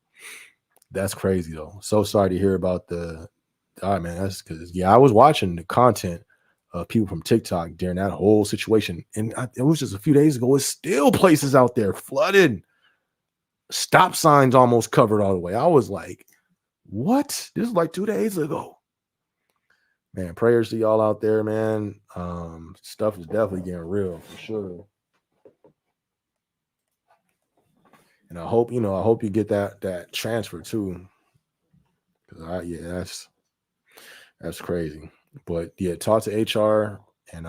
That's crazy though. So sorry to hear about the. All right, man. That's because yeah, I was watching the content of people from TikTok during that whole situation, and it was just a few days ago. It's still places out there flooded, stop signs almost covered all the way. I was like, "What?" This is like 2 days ago. Man, prayers to y'all out there, man. Stuff is definitely getting real for sure. And I hope you get that transfer too. Cause yeah, that's crazy. But yeah, talk to HR and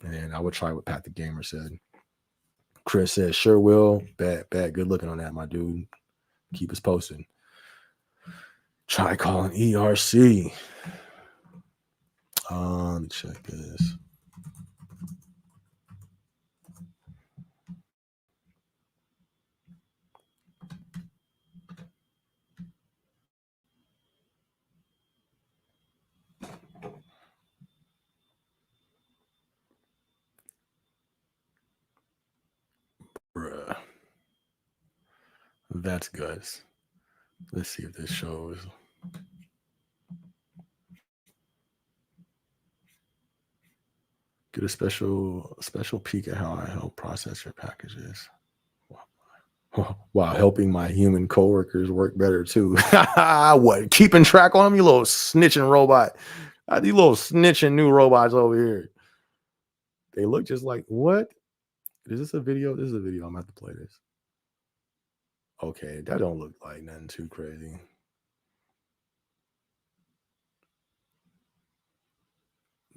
then I would try what Pat the Gamer said. Chris says, sure will. Bad, good looking on that, my dude. Keep us posted. Try calling ERC. Let me check this. Bruh. That's good. Let's see if this shows. Get a special peek at how I help process your packages. While helping my human coworkers work better too. What? Keeping track on them, you little snitching robot. These little snitching new robots over here. They look just like what? Is this a video? This is a video. I'm gonna have to play this. Okay, that don't look like nothing too crazy.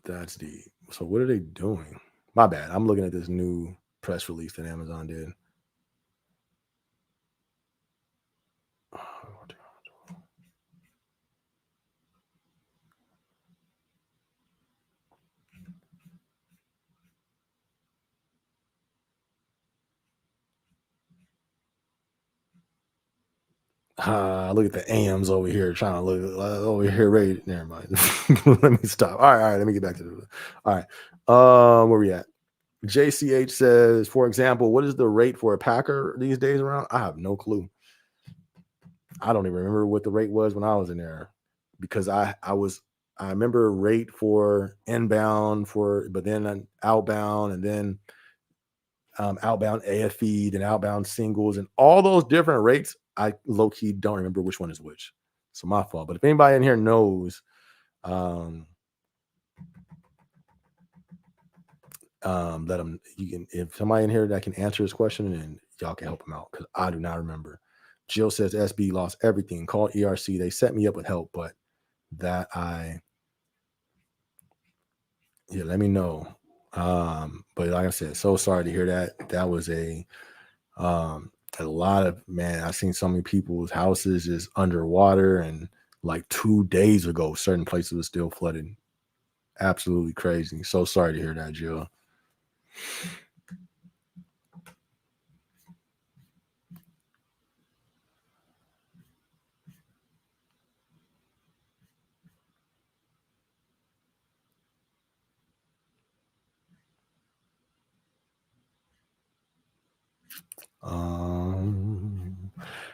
That's the so what are they doing? My bad. I'm looking at this new press release that Amazon did. Look at the AMs over here trying to look over here. Ready? Never mind. Let me stop. All right. Let me get back to the. All right. Where we at? JCH says, for example, what is the rate for a Packer these days around? I have no clue. I don't even remember what the rate was when I was in there because I remember rate for inbound but then outbound and then outbound AFE and outbound singles and all those different rates. I low key don't remember which one is which. So my fault. But if anybody in here knows, let them. You can if somebody in here that can answer this question, and y'all can help them out because I do not remember. Jill says SB lost everything. Called ERC. They set me up with help, but that let me know. But like I said, so sorry to hear that. That was a lot of man. I've seen so many people's houses is underwater, and like 2 days ago, certain places were still flooded. Absolutely crazy. So sorry to hear that, Jill.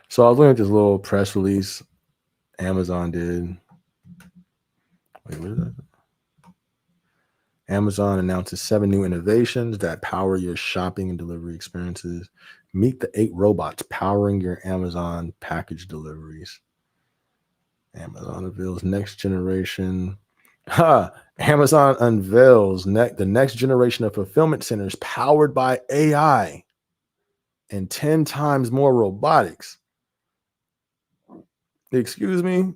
So I was looking at this little press release Amazon did. Wait, what is that? Amazon announces 7 new innovations that power your shopping and delivery experiences. Meet the 8 robots powering your Amazon package deliveries. Amazon unveils next generation. Amazon unveils the next generation of fulfillment centers powered by AI and 10 times more robotics. Excuse me.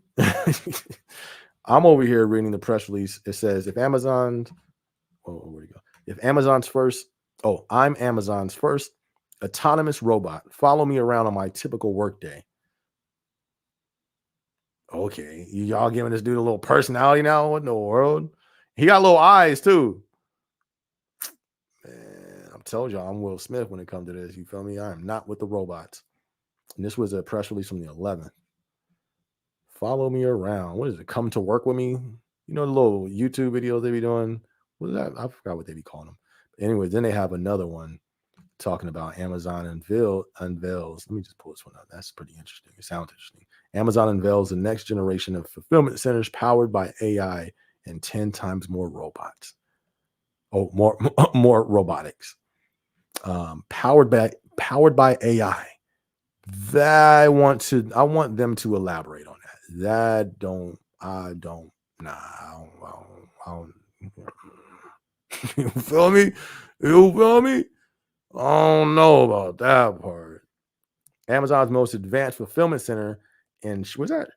I'm over here reading the press release. It says if Amazon's where'd you go? If Amazon's first, I'm Amazon's first Autonomous robot. Follow me around on my typical workday. Okay, y'all giving this dude a little personality now? What in the world? He got little eyes too. Man, I'm telling y'all, I'm Will Smith when it comes to this. You feel me? I am not with the robots. And this was a press release from the 11th. Follow me around. What is it? Come to work with me? You know the little YouTube videos they be doing? What is that? I forgot what they be calling them. Anyway, then they have another one talking about Amazon unveils. Let me just pull this one up. That's pretty interesting. It sounds interesting. Amazon unveils the next generation of fulfillment centers powered by AI and 10 times more robots. Oh, more robotics. Powered by AI. That I want them to elaborate on that. I don't. You feel me? You feel me? I don't know about that part. Amazon's most advanced fulfillment center in was that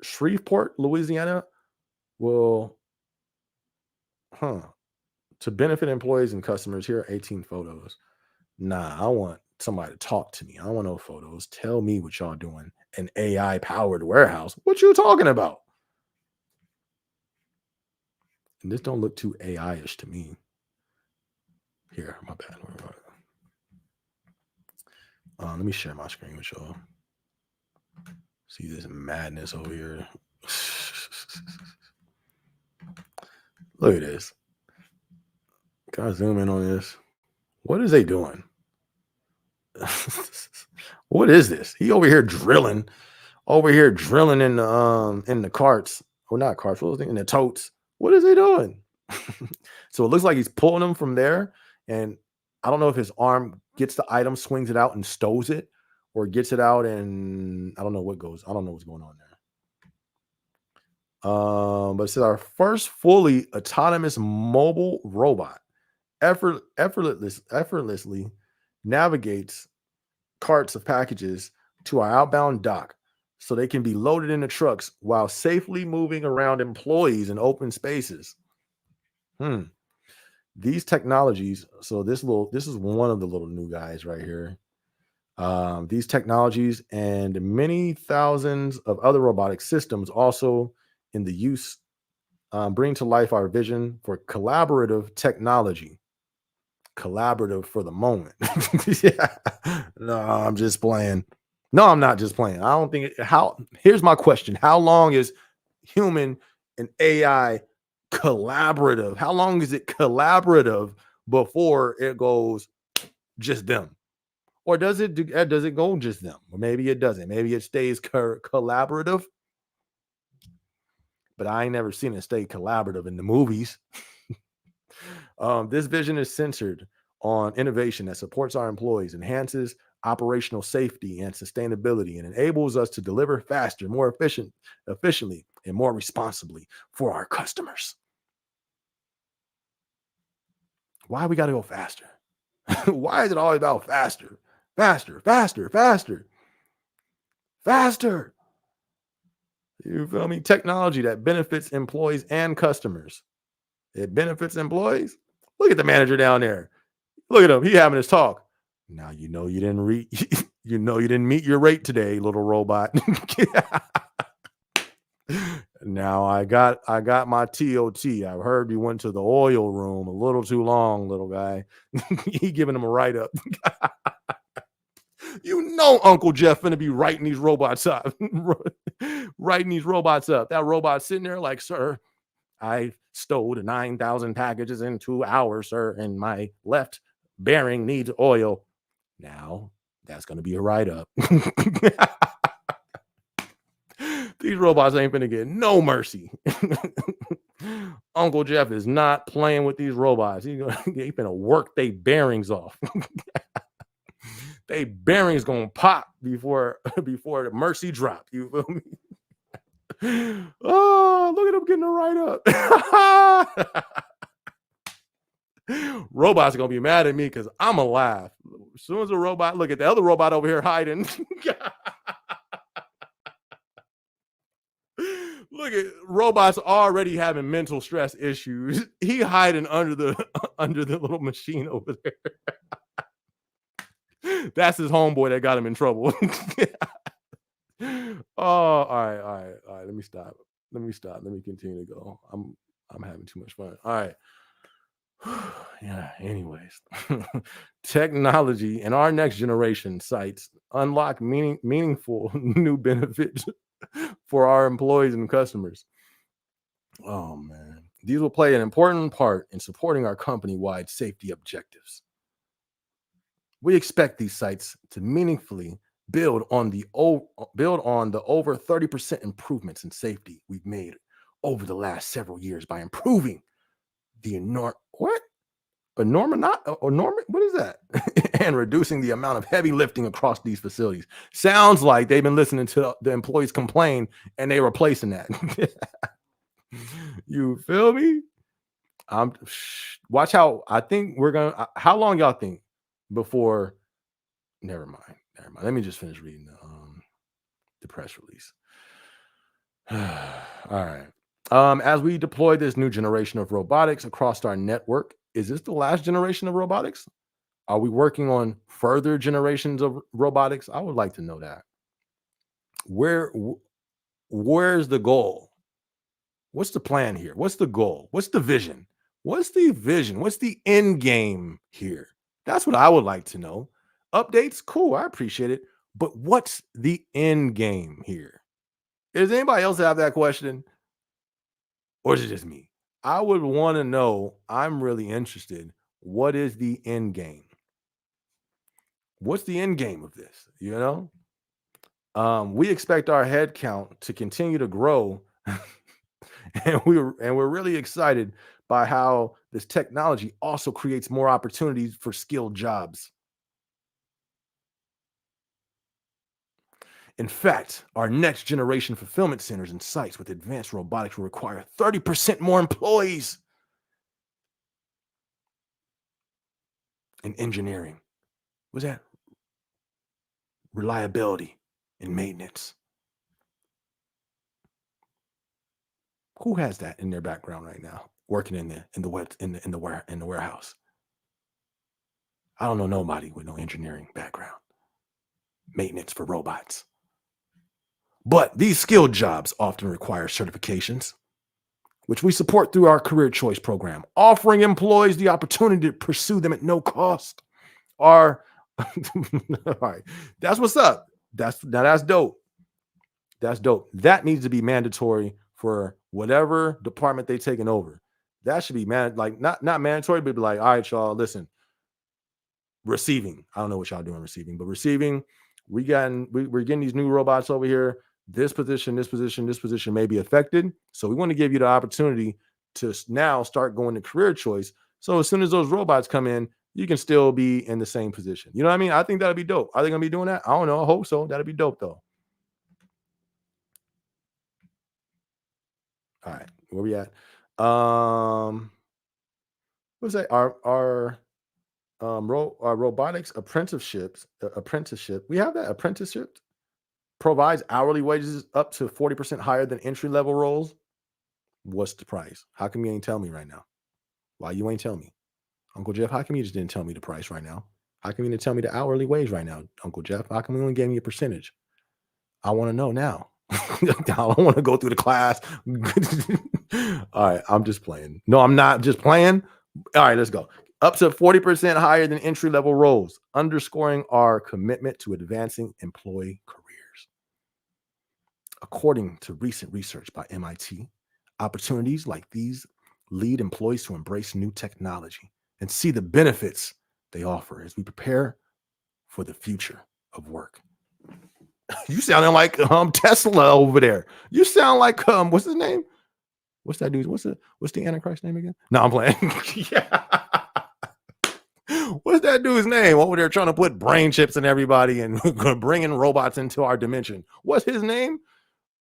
Shreveport, Louisiana, will to benefit employees and customers. Here are 18 photos. Nah, I want somebody to talk to me. I don't want no photos. Tell me what y'all doing. An AI powered warehouse. What you talking about? And this don't look too AI-ish to me. Here, my bad. Let me share my screen with y'all. See this madness over here. Look at this. Can I zoom in on this? What is they doing? What is this? He over here drilling in the carts. Or not carts, what was it? In the totes. What is he doing? So it looks like he's pulling them from there. And I don't know if his arm gets the item, swings it out and stows it, or gets it out and I don't know what's going on there. But it says our first fully autonomous mobile robot effortlessly navigates carts of packages to our outbound dock so they can be loaded into trucks while safely moving around employees in open spaces. These technologies, so this is one of the little new guys right here. These technologies and many thousands of other robotic systems also in the use bring to life our vision for collaborative technology. Collaborative for the moment. Yeah. No, I'm just playing. No, I'm not just playing. I don't think here's my question. How long is human and AI collaborative? How long is it collaborative before it goes just them? Or does it go just them? Or maybe it doesn't. Maybe it stays collaborative. But I ain't never seen it stay collaborative in the movies. This vision is centered on innovation that supports our employees, enhances operational safety and sustainability, and enables us to deliver faster, more efficiently, and more responsibly for our customers. Why we got to go faster? Why is it always about faster? Faster. You feel me? Technology that benefits employees and customers. It benefits employees. Look at the manager down there. Look at him. He having his talk. Now you know you didn't you didn't meet your rate today, little robot. Now I got my TOT. I heard you went to the oil room a little too long, little guy. He giving him a write up. You know Uncle Jeff finna be writing these robots up. Writing these robots up. That robot sitting there like, sir, I stowed 9,000 packages in 2 hours, sir, and my left bearing needs oil. Now that's going to be a write-up. These robots ain't finna get no mercy. Uncle Jeff is not playing with these robots. He finna work they bearings off. They bearings gonna pop before the mercy drop. You feel me? Oh, look at him getting a write-up. Robots are gonna be mad at me because I'm alive. As soon as a robot, look at the other robot over here hiding. Look at robots already having mental stress issues. He hiding under the little machine over there. That's his homeboy that got him in trouble. Oh, all right, all right, all right. Let me stop. Let me stop. Let me continue to go. I'm having too much fun. All right. Yeah, anyways. Technology and our next generation sites unlock meaningful new benefits for our employees and customers. Oh man. These will play an important part in supporting our company-wide safety objectives. We expect these sites to meaningfully build on the over 30% improvements in safety we've made over the last several years by improving the what is that? And reducing the amount of heavy lifting across these facilities. Sounds like they've been listening to the employees complain and they replacing that. You feel me? Watch how I think we're gonna. How long y'all think before? Never mind. Never mind. Let me just finish reading the press release. All right. As we deploy this new generation of robotics across our network, is this the last generation of robotics? Are we working on further generations of robotics? I would like to know that. Where where's the goal? What's the plan here? What's the goal? What's the vision? What's the vision? What's the end game here? That's what I would like to know. Updates, cool, I appreciate it. But what's the end game here? Does anybody else have that question? Or is it just me? I would want to know. I'm really interested. What is the end game? What's the end game of this? You know? We expect our head count to continue to grow. And we're really excited by how this technology also creates more opportunities for skilled jobs. In fact, our next generation fulfillment centers and sites with advanced robotics will require 30% more employees in engineering. What's that? Reliability and maintenance. Who has that in their background right now, working in the warehouse? I don't know nobody with no engineering background. Maintenance for robots. But these skilled jobs often require certifications, which we support through our career choice program, offering employees the opportunity to pursue them at no cost. Our all right, that's what's up. That's dope. That's dope. That needs to be mandatory for whatever department they taking over. That should be like not mandatory, but be like, all right, y'all, listen. Receiving. I don't know what y'all doing receiving, but receiving, we're getting these new robots over here. This position may be affected. So we want to give you the opportunity to now start going to career choice. So as soon as those robots come in, you can still be in the same position. You know what I mean? I think that'd be dope. Are they gonna be doing that? I don't know. I hope so. That'd be dope though. All right, where we at? What's that? Our robotics apprenticeship. We have that apprenticeship provides hourly wages up to 40% higher than entry level roles. What's the price? How come you ain't tell me right now? Why you ain't tell me? Uncle Jeff, how come you just didn't tell me the price right now? How come you didn't tell me the hourly wage right now, Uncle Jeff? How come you only gave me a percentage? I want to know now. I don't want to go through the class. All right, I'm just playing. No, I'm not just playing. All right, let's go. Up to 40% higher than entry level roles, underscoring our commitment to advancing employee careers. According to recent research by MIT, opportunities like these lead employees to embrace new technology and see the benefits they offer as we prepare for the future of work. You sounding like Tesla over there. You sound like what's his name? What's that dude? What's the Antichrist name again? No, I'm playing. Yeah. What's that dude's name over there trying to put brain chips in everybody and bringing robots into our dimension? What's his name?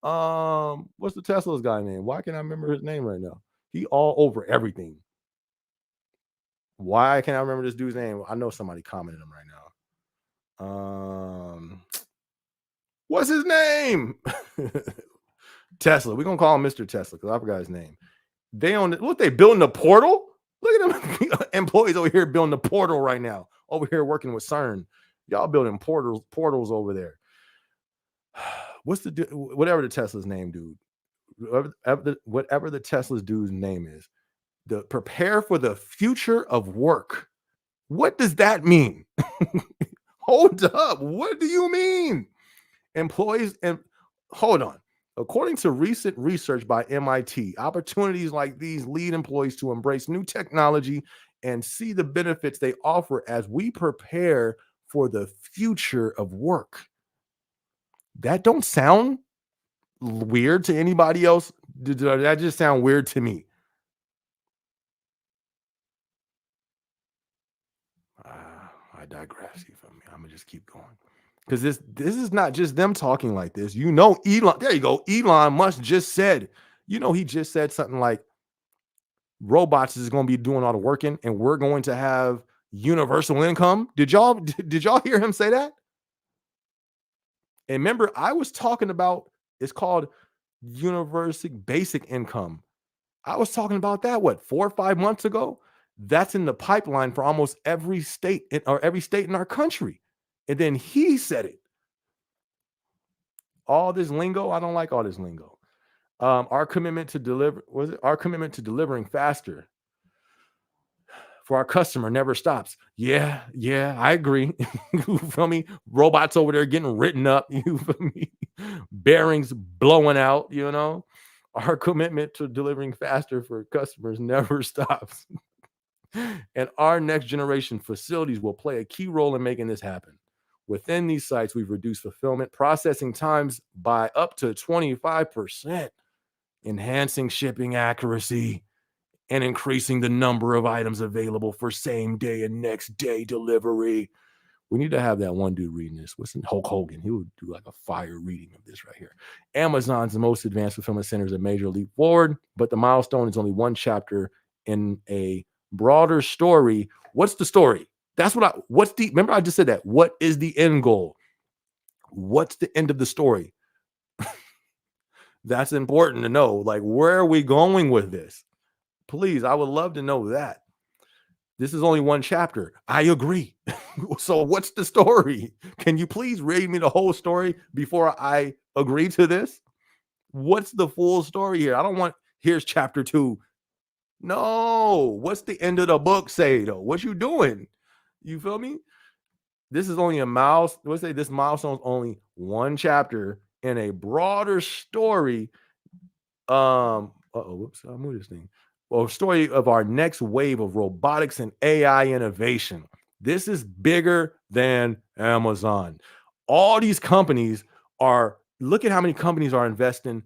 What's the Tesla's guy name? Why can't I remember his name right now? He all over everything. Why can't I remember this dude's name? I know somebody commented him right now. What's his name? Tesla. We're gonna call him Mr. Tesla because I forgot his name. They building a portal? Look at them employees over here building the portal right now. Over here working with CERN. Y'all building portals over there. What's whatever the Tesla's name, dude? Whatever the Tesla's dude's name is. The prepare for the future of work. What does that mean? Hold up. What do you mean? Employees and hold on. According to recent research by MIT, opportunities like these lead employees to embrace new technology and see the benefits they offer as we prepare for the future of work. That don't sound weird to anybody else? Did that just sound weird to me? I digress. You feel me? I'm gonna just keep going because this is not just them talking like this. You know, Elon. There you go. Elon Musk just said. You know, he just said something like, "Robots is going to be doing all the working, and we're going to have universal income." Did y'all hear him say that? And remember, I was talking about it's called universal basic income. I was talking about that, what, 4 or 5 months ago? That's in the pipeline for almost every state or every state in our country. And then he said it. All this lingo, I don't like all this lingo. Our commitment to delivering faster for our customer never stops. Yeah, I agree. You feel me? Robots over there getting written up. You feel me? Bearings blowing out, you know? Our commitment to delivering faster for customers never stops. And our next generation facilities will play a key role in making this happen. Within these sites, we've reduced fulfillment processing times by up to 25%, enhancing shipping accuracy and increasing the number of items available for same day and next day delivery. We need to have that one dude reading this. What's in Hulk Hogan? He would do like a fire reading of this right here. Amazon's most advanced fulfillment center is a major leap forward, but the milestone is only one chapter in a broader story. What's the story? Remember I just said that. What is the end goal? What's the end of the story? That's important to know. Like, where are we going with this? Please, I would love to know that. This is only one chapter. I agree. So what's the story? Can you please read me the whole story before I agree to this? What's the full story here? I don't want, here's chapter 2. No. What's the end of the book say, though? What you doing? You feel me? This is only this milestone is only one chapter in a broader story. Whoops, I moved this thing. Well, story of our next wave of robotics and AI innovation. This is bigger than Amazon. All these companies look at how many companies are investing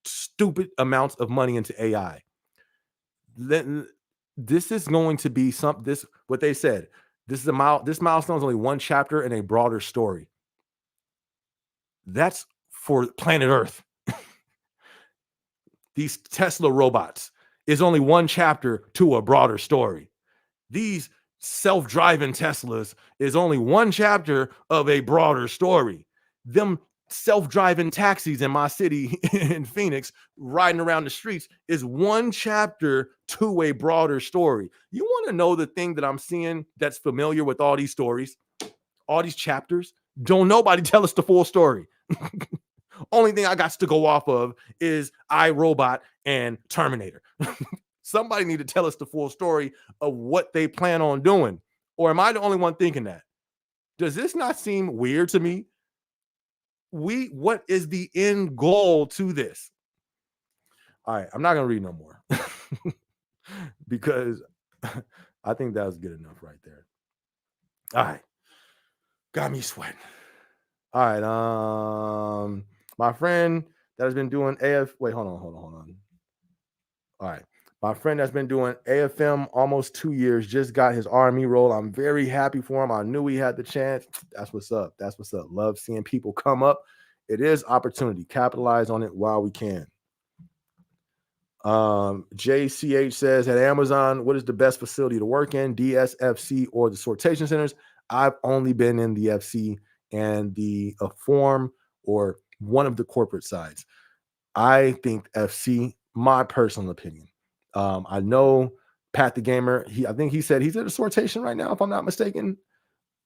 stupid amounts of money into AI. This is going to be what they said. This milestone is only one chapter in a broader story. That's for planet Earth. These Tesla robots is only one chapter to a broader story. These self-driving Teslas is only one chapter of a broader story. Them self-driving taxis in my city in Phoenix riding around the streets is one chapter to a broader story. You want to know the thing that I'm seeing that's familiar with all these stories, all these chapters? Don't nobody tell us the full story. Only thing I got to go off of is iRobot and Terminator. Somebody need to tell us the full story of what they plan on doing. Or am I the only one thinking that? Does this not seem weird to me? What is the end goal to this? All right, I'm not going to read no more because I think that was good enough right there. All right. Got me sweating. All right. My friend that has been doing wait, hold on. All right. My friend that's been doing AFM almost 2 years just got his Army role. I'm very happy for him. I knew he had the chance. That's what's up. Love seeing people come up. It is opportunity. Capitalize on it while we can. JCH says, at Amazon, what is the best facility to work in, DSFC or the sortation centers? I've only been in the FC and the form or one of the corporate sides. I think FC, my personal opinion. I know Pat the Gamer, I think he said he's at a sortation right now, if I'm not mistaken.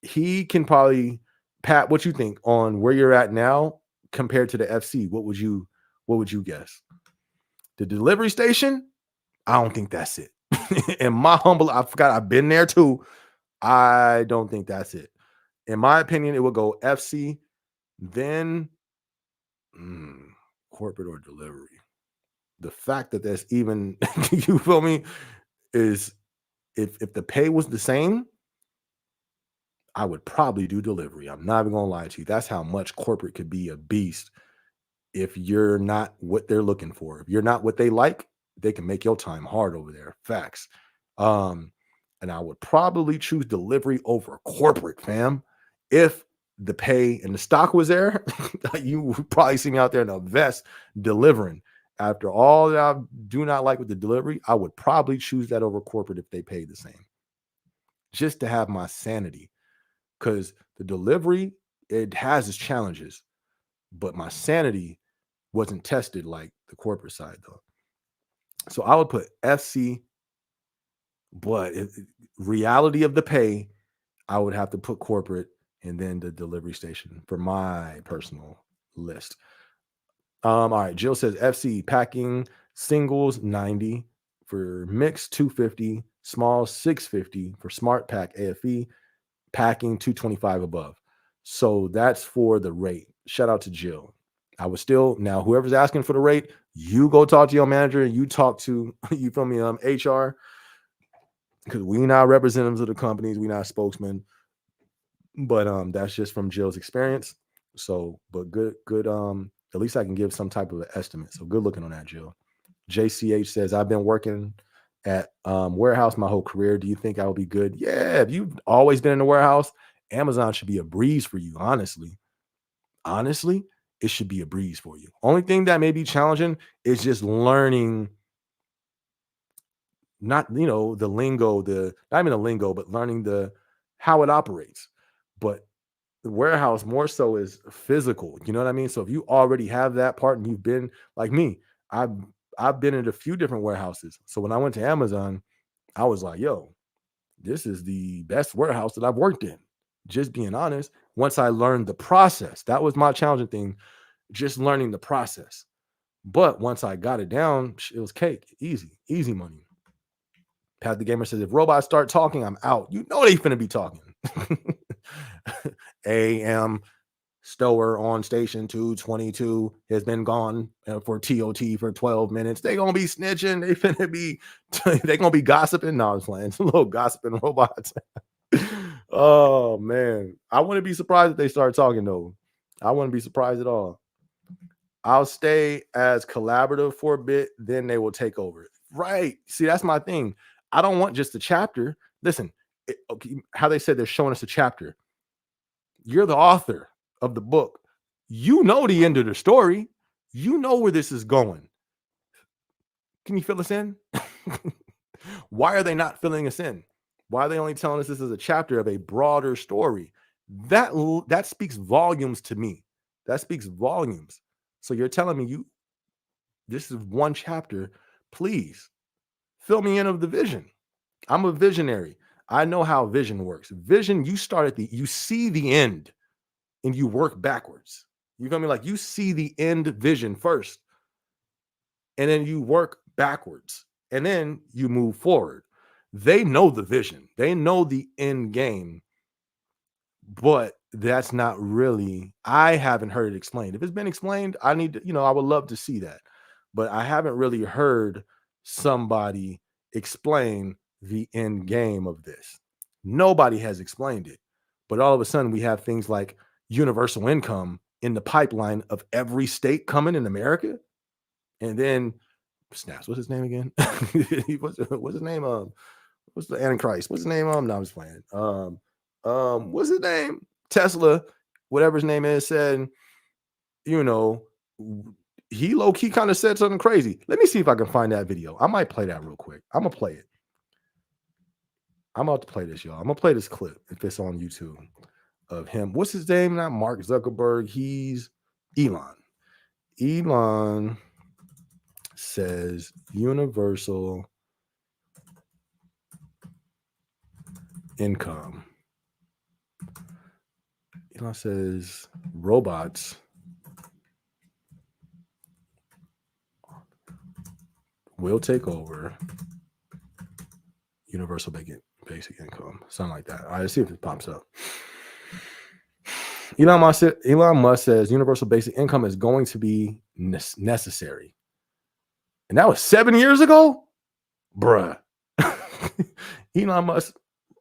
he can probably, Pat, what you think on where you're at now compared to the FC? What would you guess? The delivery station? I don't think that's it. In my humble, I forgot I've been there too. I don't think that's it. In my opinion, it would go FC, then mm, corporate or delivery. The fact that there's even you feel me is if the pay was the same, I would probably do delivery. I'm not even gonna lie to you. That's how much corporate could be a beast if you're not what they're looking for. If you're not what they like, they can make your time hard over there. Facts. Um, and I would probably choose delivery over corporate, fam. If the pay and the stock was there, you would probably see me out there in a vest delivering. After all that I do not like with the delivery, I would probably choose that over corporate if they paid the same, just to have my sanity. Because the delivery, it has its challenges, but my sanity wasn't tested like the corporate side though. So I would put FC, but reality of the pay, I would have to put corporate and then the delivery station for my personal list. All right, Jill says FC packing singles 90, for mix 250, small 650, for smart pack AFE, packing 225 above. So that's for the rate. Shout out to Jill. I was still, now whoever's asking for the rate, you go talk to your manager, you talk to you feel me, HR, because we not representatives of the companies, we not spokesmen. But that's just from Jill's experience. So, but good, at least I can give some type of an estimate. So good looking on that, Jill. JCH says, I've been working at warehouse my whole career. Do you think I will be good? Yeah, if you've always been in the warehouse, Amazon should be a breeze for you, honestly. Honestly, it should be a breeze for you. Only thing that may be challenging is just learning, not the lingo, the not even the lingo, but learning the how it operates. But the warehouse more so is physical. You know what I mean? So if you already have that part and you've been like me, I've I've been in a few different warehouses. So when I went to Amazon, I was like, yo, this is the best warehouse that I've worked in. Just being honest. Once I learned the process, that was my challenging thing, just learning the process. But once I got it down, it was cake. Easy, easy money. Pat the Gamer says, if robots start talking, I'm out. You know they finna be talking. AM Stower on station 222 has been gone for TOT for 12 minutes. They gonna be snitching. They finna be they gonna be gossiping. No, I was playing. It's a little gossiping robots. Oh man. I wouldn't be surprised if they start talking though. I wouldn't be surprised at all. I'll stay as collaborative for a bit, then they will take over. Right. See, that's my thing. I don't want just a chapter. Listen, okay, how they said they're showing us a chapter. You're the author of the book. You know the end of the story. You know where this is going. Can you fill us in? Why are they not filling us in? Why are they only telling us this is a chapter of a broader story? That speaks volumes to me. That speaks volumes. So you're telling me this is one chapter. Please fill me in of the vision. I'm a visionary. I know how vision works. Vision, you start at you see the end and you work backwards. You feel me? Like you see the end vision first, and then you work backwards, and then you move forward. They know the vision, they know the end game, but that's not really, I haven't heard it explained. If it's been explained, I need to, I would love to see that. But I haven't really heard somebody explain the end game of this. Nobody has explained it. But all of a sudden we have things like universal income in the pipeline of every state coming in America. And then snaps, what's his name again? what's his name? What's the Antichrist? What's his name? No, I'm just playing. What's his name? Tesla, whatever his name is, said, you know, he low key kind of said something crazy. Let me see if I can find that video. I might play that real quick. I'm gonna play it. I'm about to play this, y'all. I'm gonna play this clip if it's on YouTube of him. What's his name? Not Mark Zuckerberg. He's Elon. Elon says universal income. Elon says robots will take over universal basic income. Something like that. All right, let's see if it pops up. Elon Musk says universal basic income is going to be necessary. And that was 7 years ago? Bruh. Elon Musk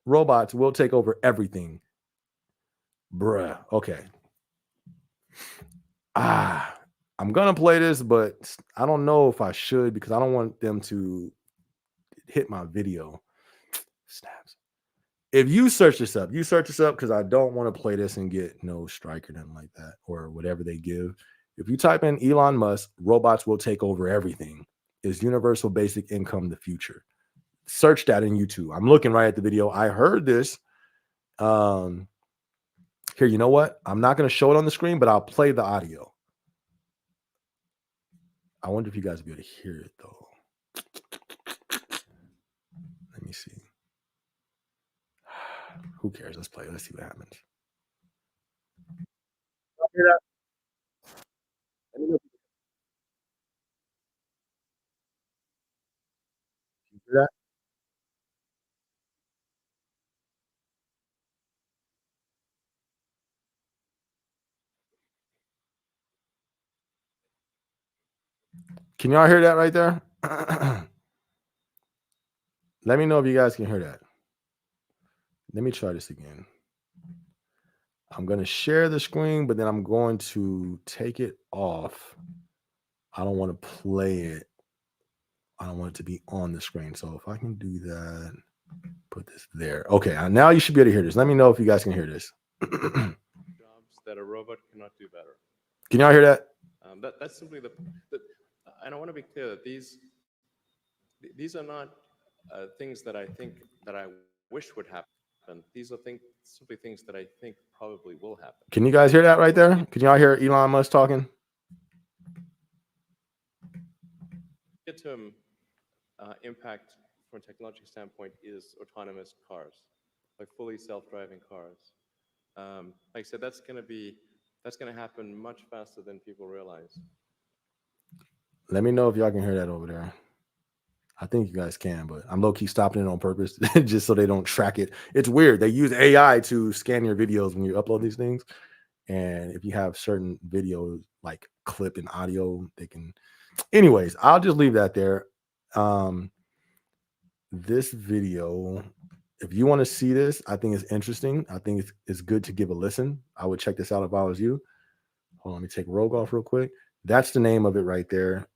robots will take over everything. Bruh. Okay. I'm gonna play this, but I don't know if I should because I don't want them to hit my video. Snaps. If you search this up because I don't want to play this and get no strike or nothing like that or whatever they give. If you type in Elon Musk, robots will take over everything. Is universal basic income the future? Search that in YouTube. I'm looking right at the video. I heard this. Here, you know what? I'm not going to show it on the screen, but I'll play the audio. I wonder if you guys will be able to hear it, though. Let me see. Who cares? Let's play. Let's see what happens. Hear that? Let me know if you hear that. Can y'all hear that right there? Let me know if you guys can hear that. Let me try this again. I'm going to share the screen, but then I'm going to take it off. I don't want to play it. I don't want it to be on the screen. So if I can do that, put this there. Okay, now you should be able to hear this. Let me know if you guys can hear this. Jobs that a robot cannot do better. Can y'all hear that? That's simply and I want to be clear that these are not things that I think that I wish would happen. These are simply things that I think probably will happen. Can you guys hear that right there? Can y'all hear Elon Musk talking? Near-term impact from a technology standpoint is autonomous cars, like fully self-driving cars. Like I said, that's going to happen much faster than people realize. Let me know if y'all can hear that over there. I think you guys can, but I'm low-key stopping it on purpose just so they don't track it. It's weird. They use AI to scan your videos when you upload these things. And if you have certain videos like clip and audio, they can. Anyways, I'll just leave that there. This video, if you want to see this, I think it's interesting. I think it's good to give a listen. I would check this out if I was you. Hold on, let me take Rogue off real quick. That's the name of it right there.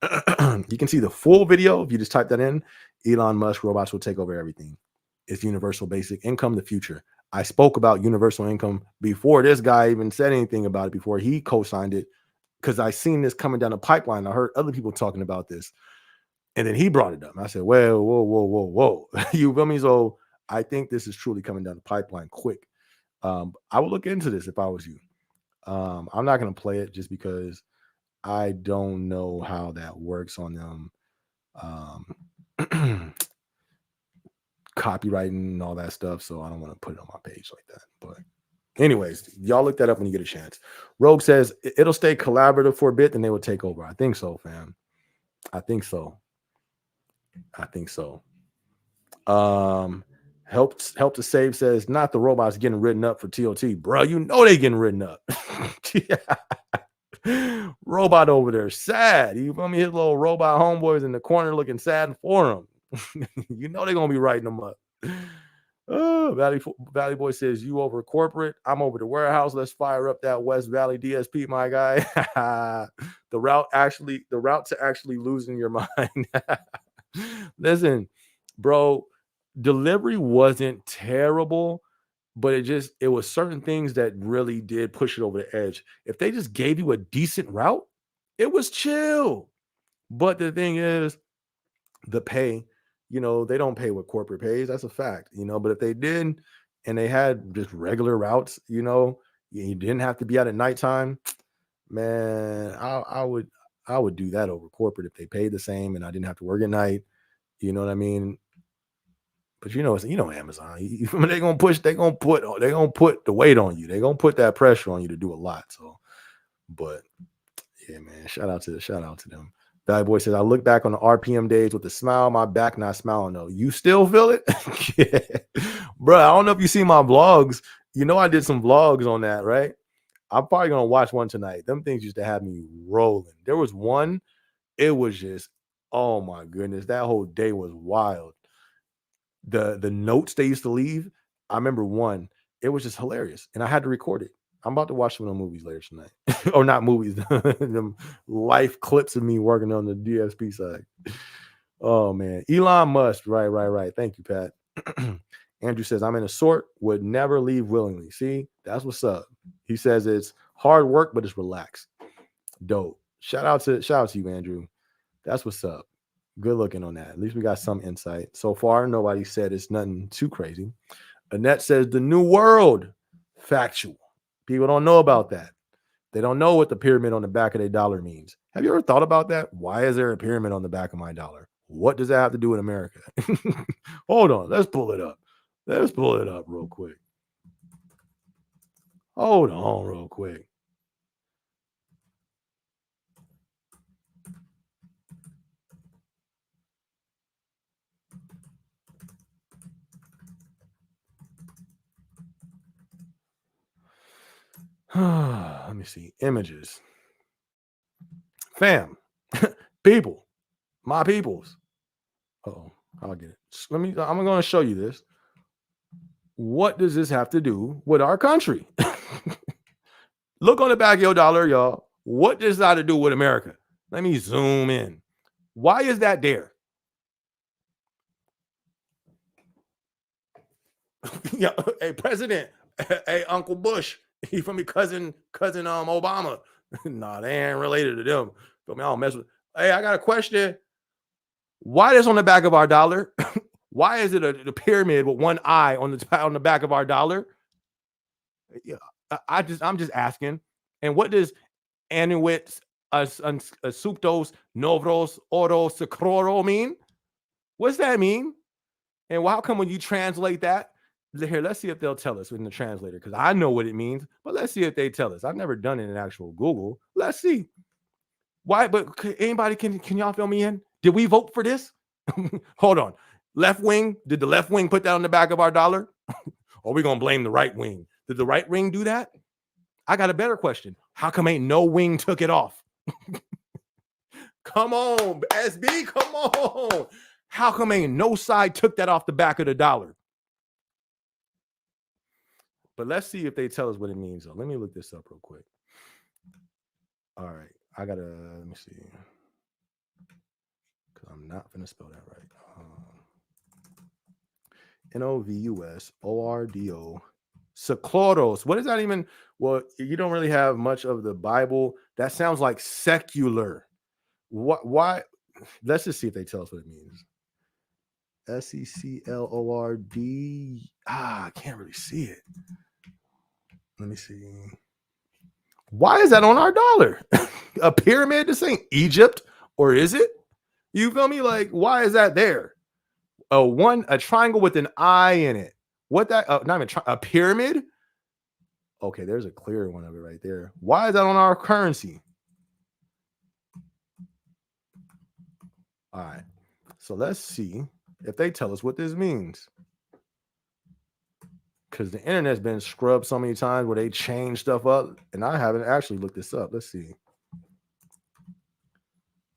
You can see the full video if you just type that in. Elon Musk robots will take over everything. Is universal basic income the future? I spoke about universal income before this guy even said anything about it, before he co-signed it, because I seen this coming down the pipeline. I heard other people talking about this. And then he brought it up. I said, well, whoa. You feel me? So I think this is truly coming down the pipeline quick. I would look into this if I was you. I'm not going to play it just because I don't know how that works on them. Copywriting and all that stuff. So I don't want to put it on my page like that. But anyways, y'all look that up when you get a chance. Rogue says it'll stay collaborative for a bit, then they will take over. I think so, fam. I think so. Help to save says not the robots getting written up for TOT, bro. You know they getting written up. Robot over there, sad. You feel me? His little robot homeboys in the corner looking sad for him. You know they're gonna be writing them up. Oh, Valley Boy says you over corporate. I'm over the warehouse. Let's fire up that West Valley DSP, my guy. the route to actually losing your mind. Listen, bro, delivery wasn't terrible, but it was certain things that really did push it over the edge. If they just gave you a decent route, it was chill. But the thing is, the pay, they don't pay what corporate pays. That's a fact, but if they did and they had just regular routes, you didn't have to be out at nighttime, man, I would do that over corporate if they paid the same and I didn't have to work at night. You know what I mean? But Amazon. They're gonna put the weight on you. They're gonna put that pressure on you to do a lot. So, but yeah, man. Shout out to them. Valley Boy says, I look back on the RPM days with a smile, my back not smiling though. You still feel it? Yeah. Bro, I don't know if you see my vlogs. I did some vlogs on that, right? I'm probably gonna watch one tonight. Them things used to have me rolling. There was one, it was just, oh my goodness, that whole day was wild. The notes they used to leave, I remember one, it was just hilarious, and I had to record it. I'm about to watch some of the movies later tonight. Or not movies, them life clips of me working on the DSP side. Oh man, Elon Musk, right. Thank you, Pat. Andrew says, I'm in a sort, would never leave willingly. See, that's what's up. He says it's hard work, but it's relaxed. Dope. Shout out to you, Andrew. That's what's up. Good looking on that. At least we got some insight. So far, nobody said it's nothing too crazy. Annette says the new world. Factual. People don't know about that. They don't know what the pyramid on the back of their dollar means. Have you ever thought about that? Why is there a pyramid on the back of my dollar? What does that have to do with America? Hold on. Let's pull it up. Real quick. Hold on real quick. Let me see. Images. Fam. People. My peoples. Uh-oh. I'll get it. I'm going to show you this. What does this have to do with our country? Look on the back of your dollar, y'all. What does that have to do with America? Let me zoom in. Why is that there? Yeah, hey, President. Hey, Uncle Bush. He from me cousin Obama. Nah, they ain't related to them. I don't mess with. Hey, I got a question. Why is on the back of our dollar? Why is it a pyramid with one eye on the back of our dollar? Yeah, I'm just asking. And what does Anuit Asuptos Novros Oro Socorro mean? What's that mean? And how come when you translate that? Here, let's see if they'll tell us in the translator, because I know what it means, but let's see if they tell us. I've never done it in actual Google. Let's see. Why? But anybody can y'all fill me in? Did we vote for this? Hold on. Left wing, did the left wing put that on the back of our dollar? Or are we going to blame the right wing? Did the right wing do that? I got a better question. How come ain't no wing took it off? Come on, SB, come on. How come ain't no side took that off the back of the dollar? But let's see if they tell us what it means, though. Let me look this up real quick. All right. Let me see. Because I'm not going to spell that right. Novusordo. Secloros. What does that even? Well, you don't really have much of the Bible. That sounds like secular. Why? Let's just see if they tell us what it means. Seclord. I can't really see it. Let me see. Why is that on our dollar? A pyramid? This ain't Egypt, or is it? You feel me? Like, why is that there? A triangle with an eye in it. What that? Not even a pyramid. Okay, there's a clear one of it right there. Why is that on our currency? All right. So let's see if they tell us what this means. Because the internet's been scrubbed so many times where they change stuff up, and I haven't actually looked this up. Let's see.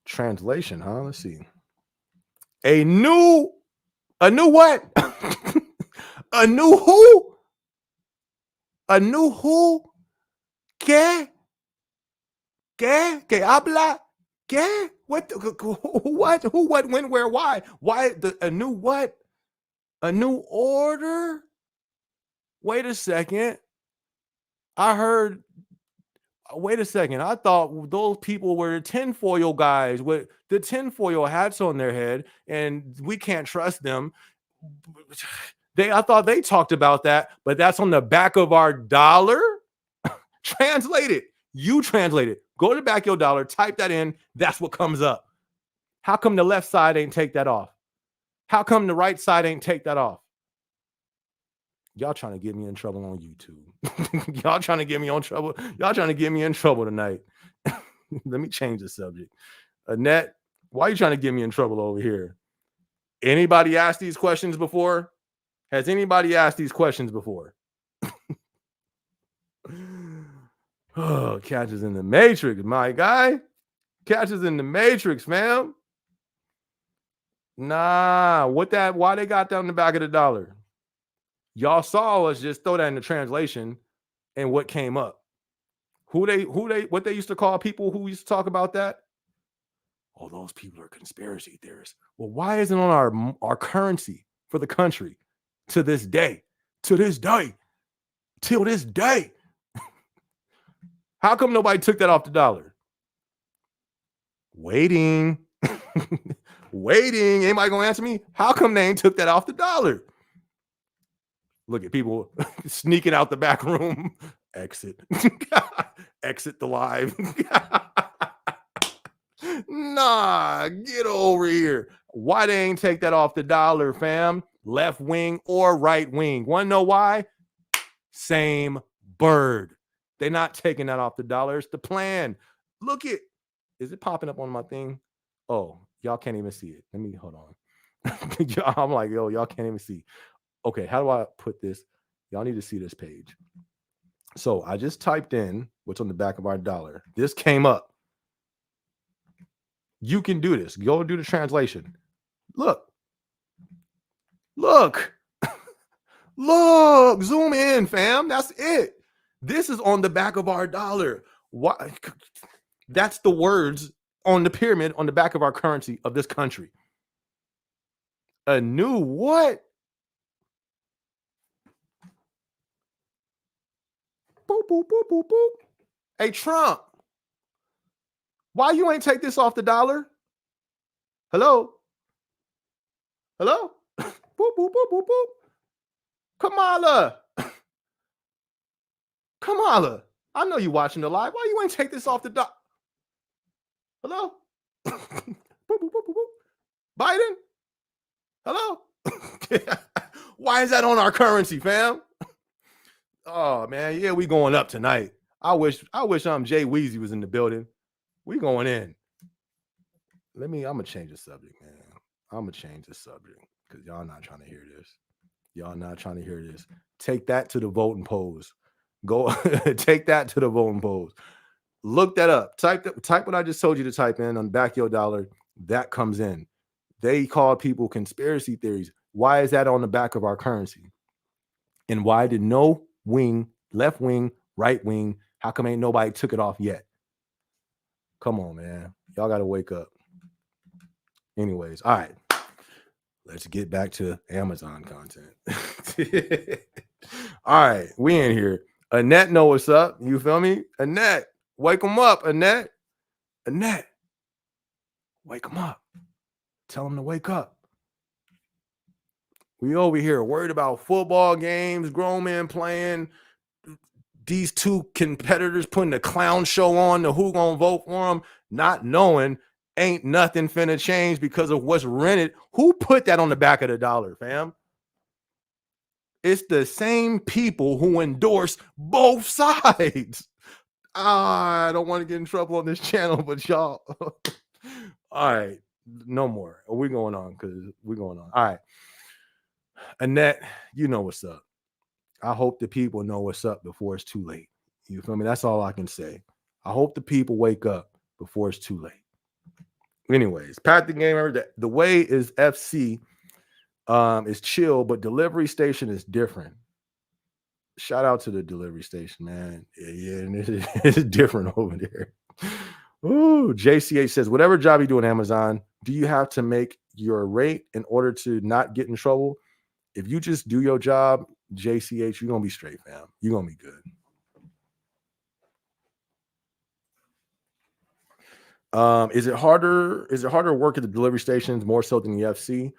Translation, huh? Let's see. A new what? A new who? A new who? ¿Qué? ¿Qué? ¿Qué habla? ¿Qué? What? What? Who? What? When? Where? Why? Why? A new what? A new order? Wait a second. Wait a second. I thought those people were the tinfoil guys with the tinfoil hats on their head, and we can't trust them. I thought they talked about that, but that's on the back of our dollar. Translate it. You translate it. Go to the back of your dollar, type that in. That's what comes up. How come the left side ain't take that off? How come the right side ain't take that off? Y'all trying to get me in trouble on YouTube. Y'all trying to get me on trouble. Y'all trying to get me in trouble tonight. Let me change the subject. Annette, why are you trying to get me in trouble over here? Anybody asked these questions before? Has anybody asked these questions before? Oh, catches in the matrix, my guy. Catches in the matrix, fam. Nah, why they got that on the back of the dollar? Y'all saw us just throw that in the translation and what came up. What they used to call people who used to talk about that? Oh, those people are conspiracy theorists. Well, why isn't on our currency for the country to this day? To this day. Till this day. How come nobody took that off the dollar? Waiting. Waiting. Anybody gonna answer me? How come they ain't took that off the dollar? Look at people sneaking out the back room. Exit. Exit the live. Nah, get over here. Why they ain't take that off the dollar, fam? Left wing or right wing. Want to know why? Same bird. They're not taking that off the dollar. It's the plan. Look it. Is it popping up on my thing? Oh, y'all can't even see it. Let me hold on. I'm like, yo, y'all can't even see. Okay, how do I put this? Y'all need to see this page. So I just typed in what's on the back of our dollar. This came up. You can do this. Go do the translation. Look. Look. Look. Zoom in, fam. That's it. This is on the back of our dollar. Why? That's the words on the pyramid on the back of our currency of this country. A new what? Boop, boop, boop, boop, boop. Hey, Trump. Why you ain't take this off the dollar? Hello? Hello? Boop, boop, boop, boop, boop. Kamala. Kamala. I know you watching the live. Why you ain't take this off the dollar? Hello? Boop, boop, boop, boop, boop. Biden? Hello? Why is that on our currency, fam? Oh, man. Yeah, we going up tonight. I wish Jay Weezy was in the building. We going in. I'm going to change the subject, man. I'm going to change the subject because y'all not trying to hear this. Y'all not trying to hear this. Take that to the voting polls. Go take that to the voting polls. Look that up. Type what I just told you to type in on the back of your dollar. That comes in. They call people conspiracy theories. Why is that on the back of our currency? And why did no wing, left wing, right wing, how come ain't nobody took it off yet? Come on, man. Y'all got to wake up. Anyways, all right. Let's get back to Amazon content. All right, we in here. Annette know what's up. You feel me? Annette, wake them up, Annette. Annette, wake them up. Tell them to wake up. We over here worried about football games, grown men playing, these two competitors putting a clown show on to who gonna vote for them, not knowing ain't nothing finna change because of what's rented. Who put that on the back of the dollar, fam? It's the same people who endorse both sides. I don't want to get in trouble on this channel, but y'all. All right, no more. We're going on because we're going on. All right. Annette, you know what's up. I hope the people know what's up before it's too late. You feel me? That's all I can say. I hope the people wake up before it's too late. Anyways, Pat the Gamer, the way is FC is chill, but delivery station is different. Shout out to the delivery station, man. Yeah, it's different over there. Ooh, JCH says, whatever job you do on Amazon, do you have to make your rate in order to not get in trouble? If you just do your job, JCH, you're going to be straight, fam. You're going to be good. Is it harder to work at the delivery stations more so than the FC?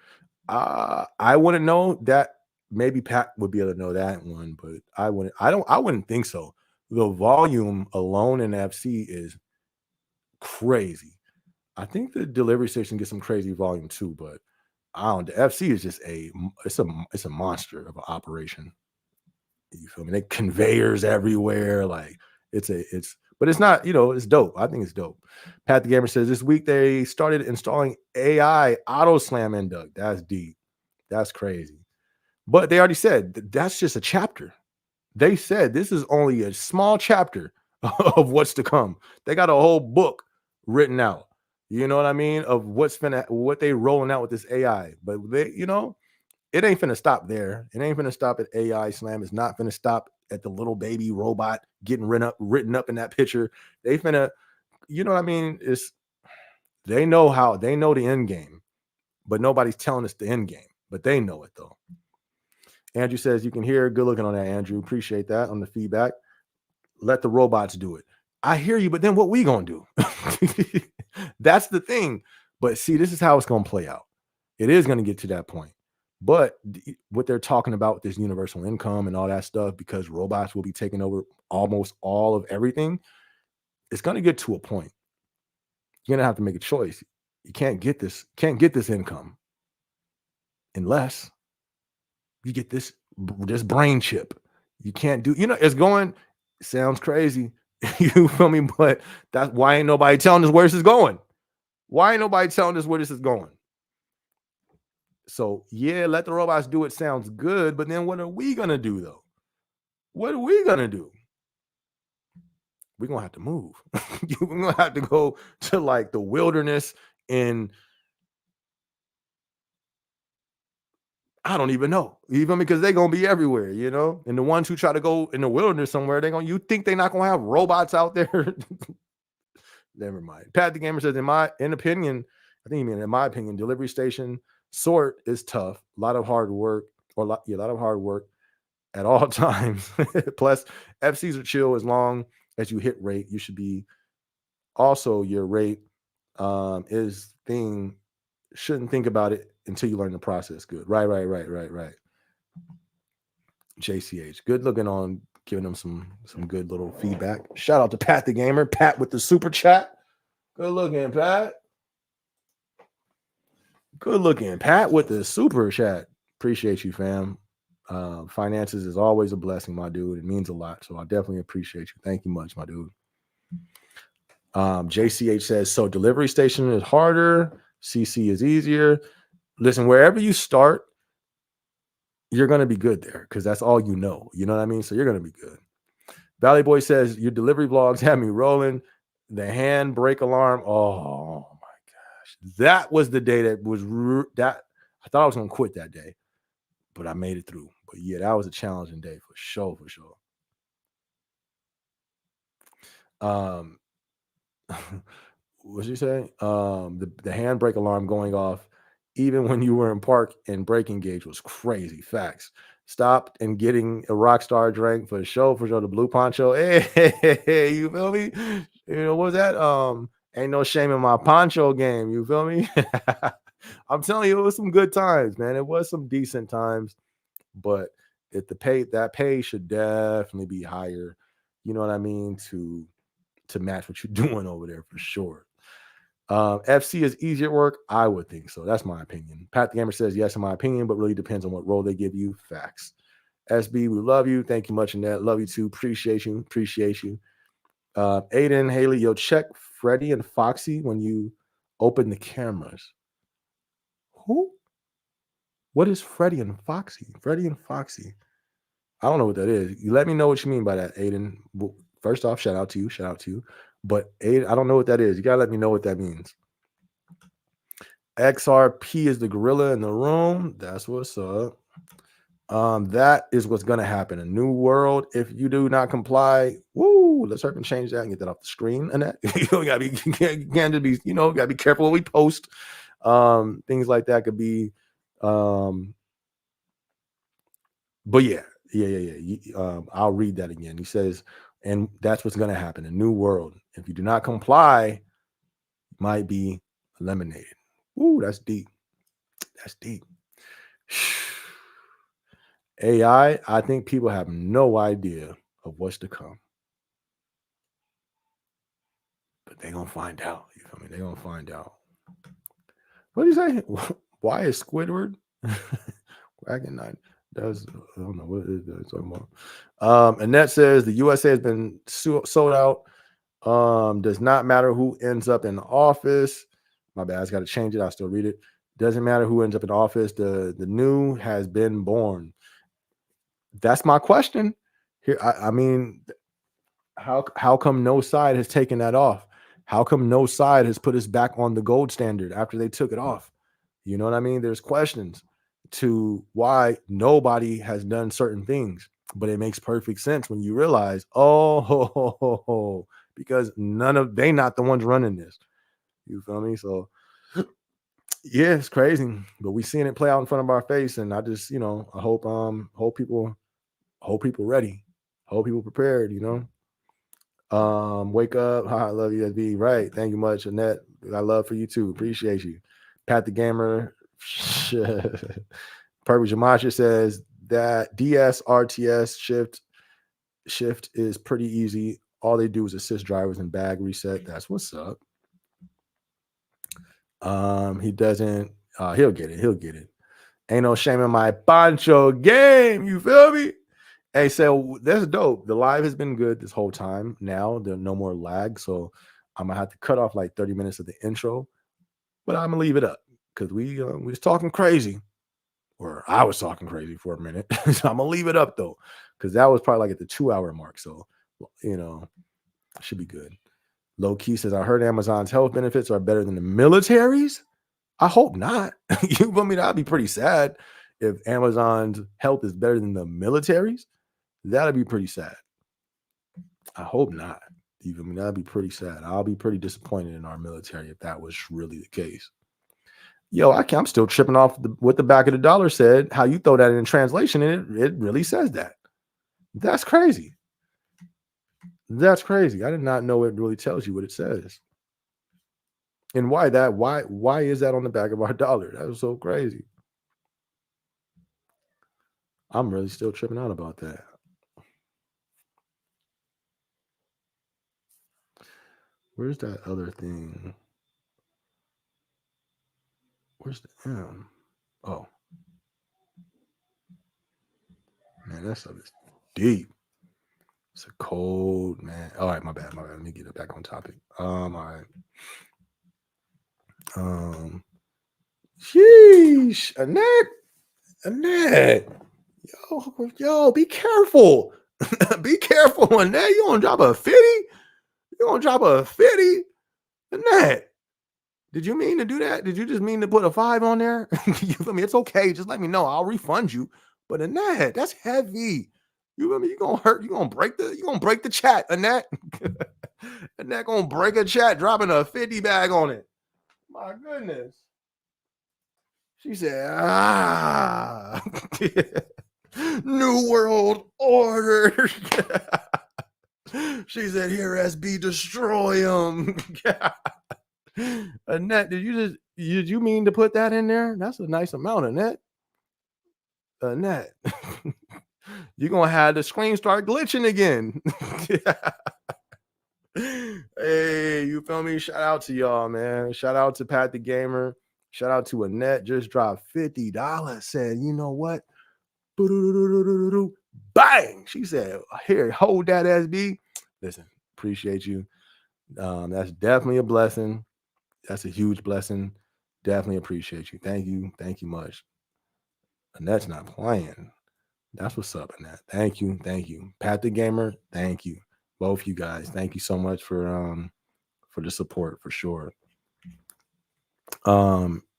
I wouldn't know that. Maybe Pat would be able to know that one, but I wouldn't think so. The volume alone in FC is crazy. I think the delivery station gets some crazy volume too, but I don't. The FC is just it's a monster of an operation. You feel me? They conveyors everywhere. Like but it's not, it's dope. I think it's dope. Pat the Gamer says this week they started installing AI auto slam induct. That's deep. That's crazy. But they already said that's just a chapter. They said this is only a small chapter of what's to come. They got a whole book written out. You know what I mean? Of what they rolling out with this AI. But it ain't finna stop there. It ain't finna stop at AI slam. It's not finna stop at the little baby robot getting written up in that picture. They finna, you know what I mean? They know the end game, but nobody's telling us the end game. But they know it though. Andrew says you can hear. Good looking on that, Andrew. Appreciate that on the feedback. Let the robots do it. I hear you, but then what we gonna do? That's the thing. But see, this is how it's gonna play out. It is gonna get to that point. But what they're talking about with this universal income and all that stuff, because robots will be taking over almost all of everything, it's gonna get to a point. You're gonna have to make a choice. You can't get this income unless you get this brain chip. You can't do, sounds crazy. You feel me? But that's why ain't nobody telling us where this is going. Why ain't nobody telling us where this is going? So yeah, let the robots do it sounds good, but then what are we gonna do though? What are we gonna do? We're gonna have to move. We're gonna have to go to like the wilderness and I don't even know. Even because they're gonna be everywhere, And the ones who try to go in the wilderness somewhere, you think they're not gonna have robots out there? Never mind. Pat the Gamer says, in my opinion, delivery station sort is tough. A lot of hard work, a lot of hard work at all times. Plus, FCs are chill as long as you hit rate. You should be also your rate is thing. Shouldn't think about it until you learn the process. Good. Right. JCH. Good looking on giving them some good little feedback. Shout out to Pat the Gamer. Pat with the super chat. Good looking, Pat. Good looking, Pat with the super chat. Appreciate you, fam. Finances is always a blessing, my dude. It means a lot. So I definitely appreciate you. Thank you much, my dude. JCH says, so delivery station is harder. CC is easier. Listen, wherever you start, you're going to be good there because that's all you know. You know what I mean? So you're going to be good. Valley Boy says, your delivery vlogs have me rolling. The handbrake alarm. Oh, my gosh. That was the day that was that I thought I was going to quit that day, but I made it through. But yeah, that was a challenging day for sure. What'd you say? The handbrake alarm going off even when you were in park and braking gauge was crazy. Facts. Stopped and getting a Rockstar drink for sure. The blue poncho. Hey, you feel me? What was that? Ain't no shame in my poncho game. You feel me? I'm telling you, it was some good times, man. It was some decent times, but that pay should definitely be higher. You know what I mean? To match what you're doing over there for sure. FC is easier work. I would think so. That's my opinion. Pat the Gamer says yes, in my opinion, but really depends on what role they give you. Facts. SB, we love you. Thank you much, Annette. Love you too. Appreciate you. Aiden, Haley, yo, check Freddie and Foxy when you open the cameras. Who? What is Freddie and Foxy? Freddie and Foxy. I don't know what that is. You let me know what you mean by that, Aiden. Well, first off, shout out to you. But Aiden, I don't know what that is. You gotta let me know what that means. XRP is the gorilla in the room. That's what's up. That is what's gonna happen. A new world. If you do not comply, let's hurry and change that and get that off the screen. And that you gotta be, can't be, gotta be careful what we post. Things like that could be. But yeah. I'll read that again. He says, and that's what's gonna happen. A new world. If you do not comply, might be eliminated. That's deep. That's deep. AI, I think people have no idea of what's to come. But they're going to find out. You feel me? They're going to find out. What do you say? Why is Squidward? Wagon 9. That's, I don't know what it is that it's talking about. Annette says the USA has been sold out. Does not matter who ends up in office. My bad, I got to change it. I'll still read it. Doesn't matter who ends up in office. The new has been born. That's my question. Here, I mean, how come no side has taken that off? How come no side has put us back on the gold standard after they took it off? You know what I mean? There's questions to why nobody has done certain things, but it makes perfect sense when you realize, because they not the ones running this. You feel me? So yeah, it's crazy, but we seeing it play out in front of our face, and I just, I hope people ready, hope people prepared. Wake up. I love you, SB. Right. Thank you much, Annette. I love for you too. Appreciate you. Pat the Gamer. Purple Jamasha says that DS RTS shift is pretty easy. All they do is assist drivers and bag reset. That's what's up. He doesn't. He'll get it. He'll get it. Ain't no shame in my poncho game. You feel me? Hey, so that's dope. The live has been good this whole time. Now there's no more lag, so I'm gonna have to cut off like 30 minutes of the intro, but I'm gonna leave it up because we was talking crazy, or I was talking crazy for a minute. So I'm gonna leave it up though, because that was probably like at the 2-hour mark. So should be good. Low key says I heard Amazon's health benefits are better than the military's. I hope not. You feel me? That'd be pretty sad if Amazon's health is better than the military's. That'd be pretty sad. I hope not. You feel me? That'd be pretty sad. I'll be pretty disappointed in our military if that was really the case. Yo, I'm still tripping off what the back of the dollar said. How you throw that in translation, and it really says that. That's crazy. That's crazy. I did not know it really tells you what it says. And why that? Why is that on the back of our dollar? That was so crazy. I'm really still tripping out about that. Where's that other thing? Where's the M? Oh. Man, that stuff is deep. It's a cold, man. All right, my bad. Let me get it back on topic. All right. Sheesh. Annette. Yo, be careful. Be careful, Annette. You gonna drop a 50? You gonna drop a 50? Annette. Did you mean to do that? Did you just mean to put a 5 on there? You feel me? It's okay. Just let me know. I'll refund you. But Annette, that's heavy. You feel me? You're gonna hurt. You're gonna break the chat, Annette. Annette gonna break a chat, dropping a 50 bag on it. My goodness. She said, New World Order. She said, here, SB, destroy him. Annette, did you mean to put that in there? That's a nice amount, Annette. Annette, you're gonna have the screen start glitching again. Hey, you feel me? Shout out to y'all, man. Shout out to Pat the Gamer. Shout out to Annette. Just dropped $50. Said, you know what? Bang! She said, here, hold that, SB. Listen, appreciate you. That's definitely a blessing. That's a huge blessing. Definitely appreciate you. Thank you. Thank you much. Annette's not playing. That's what's up, Annette. Thank you. Thank you. Pat the Gamer, thank you. Both you guys. Thank you so much for the support, for sure.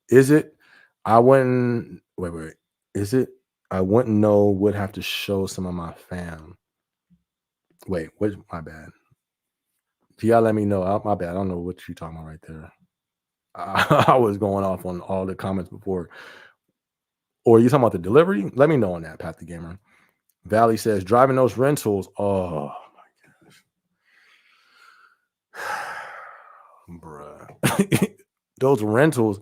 Is it? I wouldn't wait. Is it? I wouldn't know, would have to show some of my fam. Wait, what? My bad. You gotta let me know. My bad. I don't know what you're talking about right there. I was going off on all the comments before. Or you talking about the delivery? Let me know on that, Pat the Gamer. Valley says, driving those rentals. Oh my gosh. Bruh. Those rentals.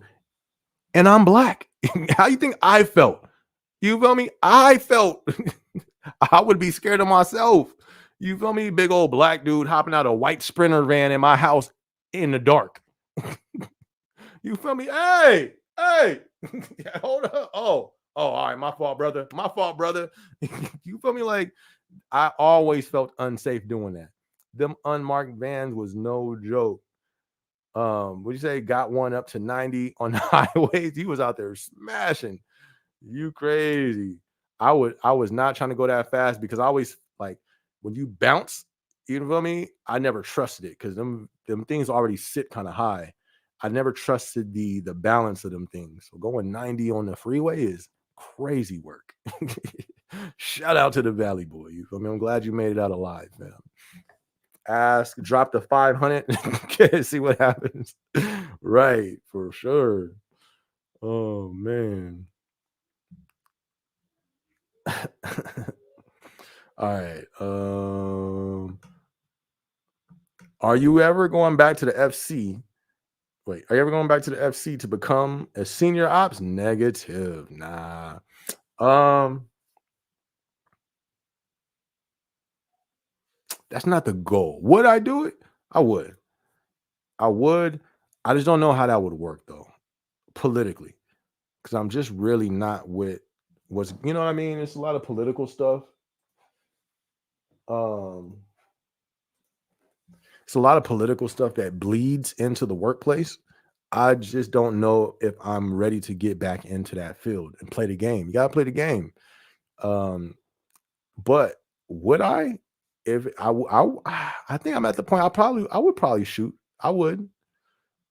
And I'm black. How you think I felt? You feel me? I felt I would be scared of myself. You feel me? Big old black dude hopping out a white Sprinter van in my house in the dark. You feel me? Hey, Hey, yeah, hold up. All right. My fault, brother. My fault, brother. You feel me? Like I always felt unsafe doing that. Them unmarked vans was no joke. Would you say got one up to 90 on the highways? He was out there smashing. You crazy. I was not trying to go that fast because I always like when you bounce, you feel me? I never trusted it because them things already sit kind of high. I never trusted the balance of them things. So going 90 on the freeway is crazy work. Shout out to the Valley Boy. You feel me? I'm glad you made it out alive, fam. Ask, drop the 500, see what happens. Right, for sure. Oh man. All right. Are you ever going back to the FC? Wait, are you ever going back to the FC to become a senior ops? Negative. Nah. Um, that's not the goal. Would I do it? I would. I would. I just don't know how that would work though, politically. Because I'm just really not with what's you know what I mean? It's a lot of political stuff. Um, it's a lot of political stuff that bleeds into the workplace. I just don't know if I'm ready to get back into that field and play the game. You gotta play the game. Um, but would I? If I, I think I'm at the point. I would probably shoot. I would.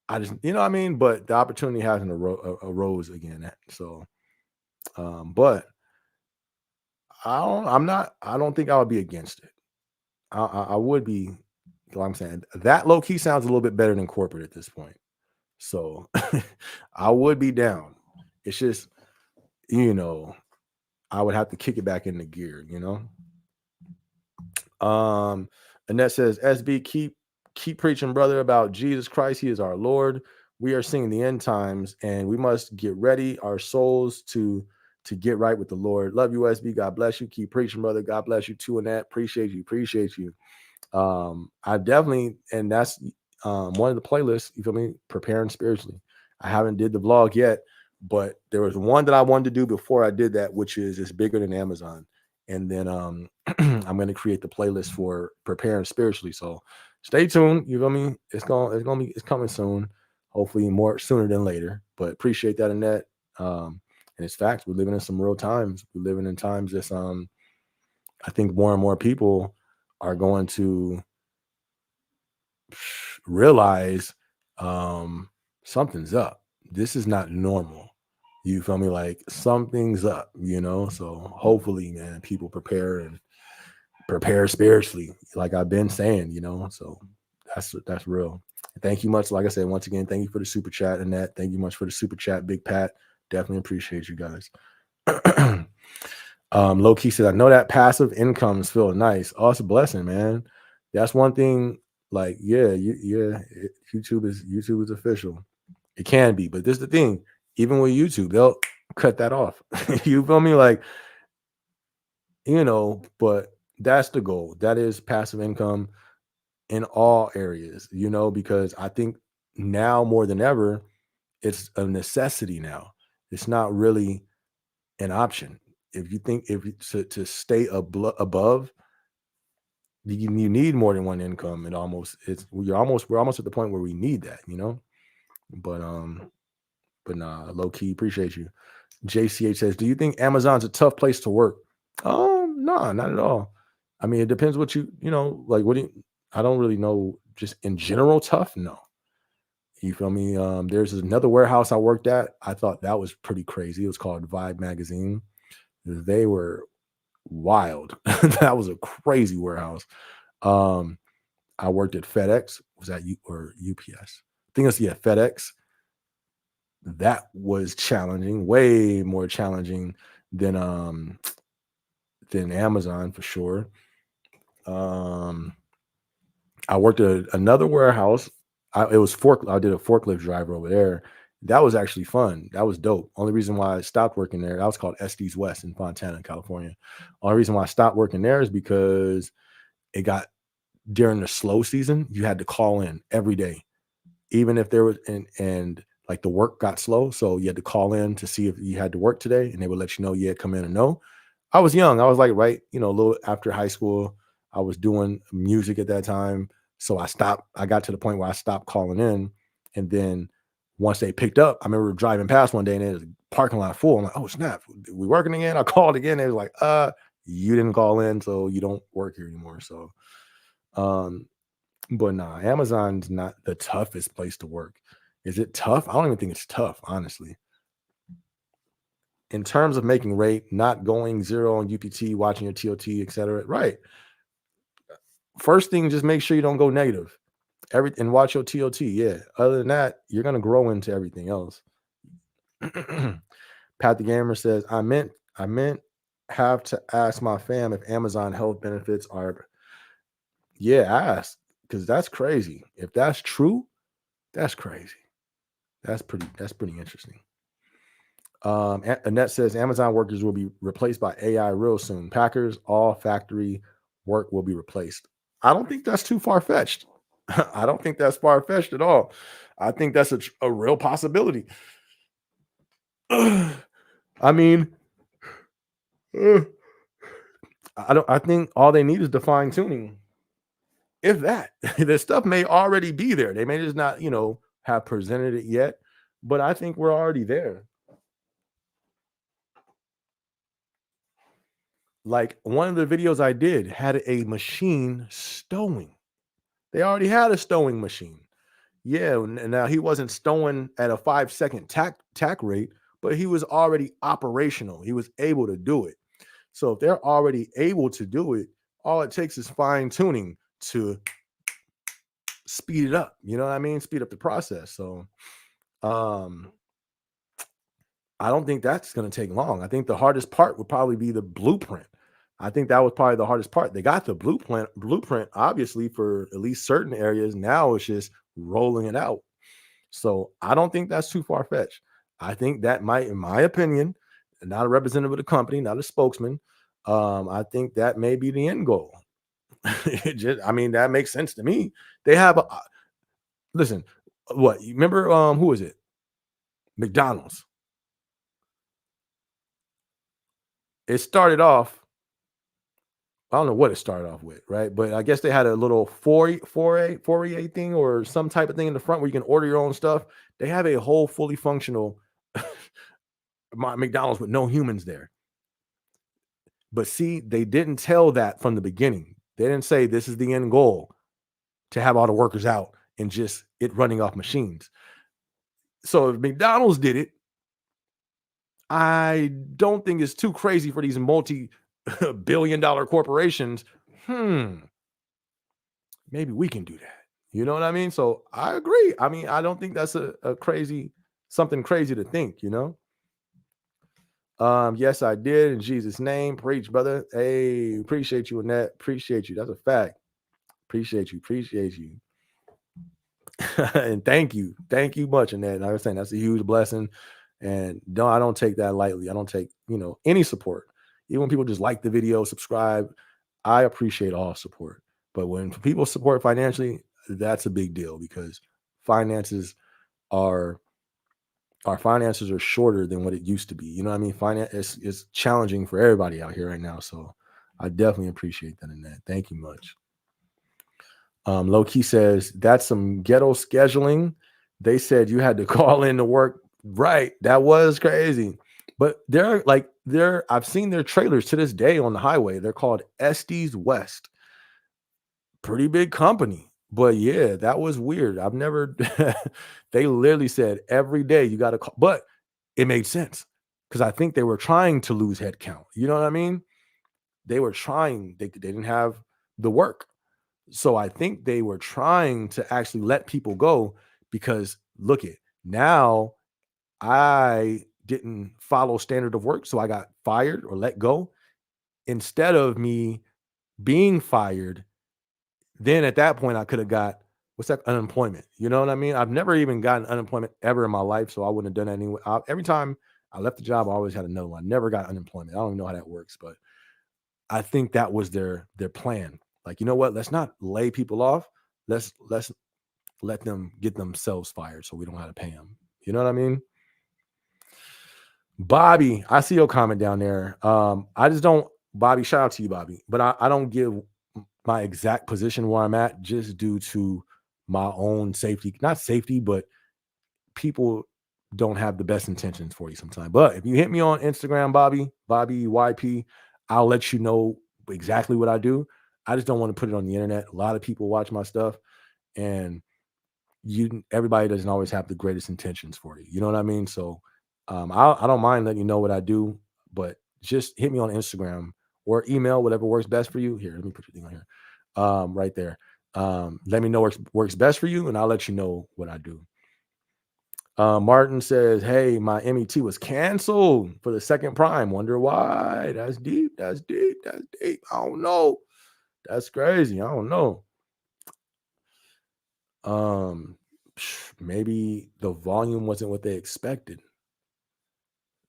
I just, you know what I mean. But the opportunity hasn't arose again. So, but I'm not. I don't think I would be against it. I would be. Like I'm saying that low key sounds a little bit better than corporate at this point. So I would be down. It's just, you know, I would have to kick it back into gear, you know. Annette says, SB, keep preaching, brother, about Jesus Christ. He is our Lord. We are seeing the end times, and we must get ready our souls to get right with the Lord. Love you, SB. God bless you. Keep preaching, brother. God bless you too, Annette. Appreciate you. Appreciate you. I definitely, and that's one of the playlists, you feel me, preparing spiritually. I haven't did the vlog yet, but there was one that I wanted to do before I did that, which is it's bigger than Amazon. And then I'm going to create the playlist for preparing spiritually. So stay tuned. You feel me? It's coming soon. Hopefully more sooner than later. But appreciate that, Annette. And it's facts. We're living in some real times. We're living in times that's I think more and more people are going to realize something's up. This is not normal. You feel me? Like something's up, you know? So hopefully, man, people prepare and prepare spiritually, like I've been saying, you know. So that's real. Thank you much. Like I said, once again, thank you for the super chat, Annette. Thank you much for the super chat, Big Pat. Definitely appreciate you guys. Low key said, I know that passive incomes feel nice. Oh, it's a blessing, man. That's one thing. Like, yeah, YouTube is official. It can be, but this is the thing. Even with YouTube, they'll cut that off. You feel me? Like, you know, but that's the goal. That is passive income in all areas, you know, because I think now more than ever, it's a necessity now. It's not really an option. If you think to stay above, you need more than one income. And we're almost at the point where we need that, you know. But nah, low key appreciate you. JCH says, do you think Amazon's a tough place to work? No, not at all. I mean, it depends what you know, like what do you, I don't really know, just in general tough. No, you feel me? There's another warehouse I worked at. I thought that was pretty crazy. It was called Vibe Magazine. They were wild. That was a crazy warehouse. Um, I worked at FedEx. Was that or UPS? I think it's FedEx. That was challenging, way more challenging than Amazon for sure. I worked at another warehouse. It was I did a forklift driver over there. That was actually fun. That was dope. Only reason why I stopped working there, that was called SD's West in Fontana, California. Only reason why I stopped working there is because it got during the slow season, you had to call in every day, even if there was and like the work got slow. So you had to call in to see if you had to work today, and they would let you know, yeah, come in and no. I was young. I was like, right, a little after high school. I was doing music at that time. So I stopped. I got to the point where I stopped calling in. And then once they picked up, I remember driving past one day and it was a parking lot full. I'm like, oh snap, we working again? I called again. They was like, you didn't call in, so you don't work here anymore. So um, but nah, Amazon's not the toughest place to work. Is it tough? I don't even think it's tough, honestly. In terms of making rate, not going zero on UPT, watching your TOT, etc. Right. First thing, just make sure you don't go negative. And watch your TOT. Yeah. Other than that, you're gonna grow into everything else. Pat the Gamer says, I meant have to ask my fam if Amazon health benefits are, yeah, ask, because that's crazy. If that's true, that's crazy. That's pretty interesting. Annette says Amazon workers will be replaced by AI real soon. Packers, all factory work will be replaced. I don't think that's too far fetched. I don't think that's far fetched at all. I think that's a real possibility. I mean, uh, I don't. I think all they need is the fine tuning. If that, the stuff may already be there. They may just not, have presented it yet. But I think we're already there. Like one of the videos I did had a machine stowing. They already had a stowing machine. Yeah, and now he wasn't stowing at a 5-second tack rate, but he was already operational. He was able to do it. So if they're already able to do it, all it takes is fine tuning to speed it up. You know what I mean? Speed up the process. So um I don't think that's going to take long. I think the hardest part would probably be the blueprint. I think that was probably the hardest part. They got the blueprint obviously for at least certain areas. Now it's just rolling it out. So I don't think that's too far fetched. I think that might, in my opinion, not a representative of the company, not a spokesman. I think that may be the end goal. I mean, that makes sense to me. They have listen. What you remember? Who was it? McDonald's. It started off. I don't know what it started off with, right? But I guess they had a little foyer thing or some type of thing in the front where you can order your own stuff. They have a whole fully functional McDonald's with no humans there. But see, they didn't tell that from the beginning. They didn't say this is the end goal to have all the workers out and just it running off machines. So if McDonald's did it, I don't think it's too crazy for these multi-billion-dollar corporations. Maybe we can do that. You know what I mean? So I agree. I mean, I don't think that's a crazy, something crazy to think, Yes, I did in Jesus' name. Preach, brother. Hey, appreciate you, Annette. Appreciate you. That's a fact. Appreciate you. Appreciate you. And thank you. Thank you much, Annette. Like I was saying, that's a huge blessing. And I don't take that lightly. I don't take, any support. Even when people just like the video, subscribe, I appreciate all support. But when people support financially, that's a big deal because finances are our finances are shorter than what it used to be. You know what I mean? Finance is challenging for everybody out here right now. So I definitely appreciate that in that. Thank you much. Low key says that's some ghetto scheduling. They said you had to call in to work. Right. That was crazy. But I've seen their trailers to this day on the highway. They're called Estes West. Pretty big company. But yeah, that was weird. I've never, they literally said every day you got to call, but it made sense because I think they were trying to lose headcount. You know what I mean? They were trying, they didn't have the work. So I think they were trying to actually let people go because look it, now I didn't follow standard of work. So I got fired or let go instead of me being fired. Then at that point, I could have got what's that unemployment. You know what I mean? I've never even gotten unemployment ever in my life, so I wouldn't have done that anyway. Every time I left the job, I always had another one. I never got unemployment. I don't even know how that works, but I think that was their plan. Like, you know what? Let's not lay people off. Let's let them get themselves fired, so we don't have to pay them. You know what I mean? Bobby, I see your comment down there. I just don't, Bobby, shout out to you, Bobby, but I don't give my exact position where I'm at just due to my own safety, not safety, but people don't have the best intentions for you sometimes. But if you hit me on Instagram, Bobby YP, I'll let you know exactly what I do. I just don't want to put it on the internet. A lot of people watch my stuff, and everybody doesn't always have the greatest intentions for you. You know what I mean? So I don't mind letting you know what I do, but just hit me on Instagram or email, whatever works best for you. Here, let me put your thing on here. Right there. Let me know what works best for you, and I'll let you know what I do. Martin says, "Hey, my MET was canceled for the second prime. Wonder why? That's deep. That's deep. That's deep. I don't know. That's crazy. I don't know. Maybe the volume wasn't what they expected.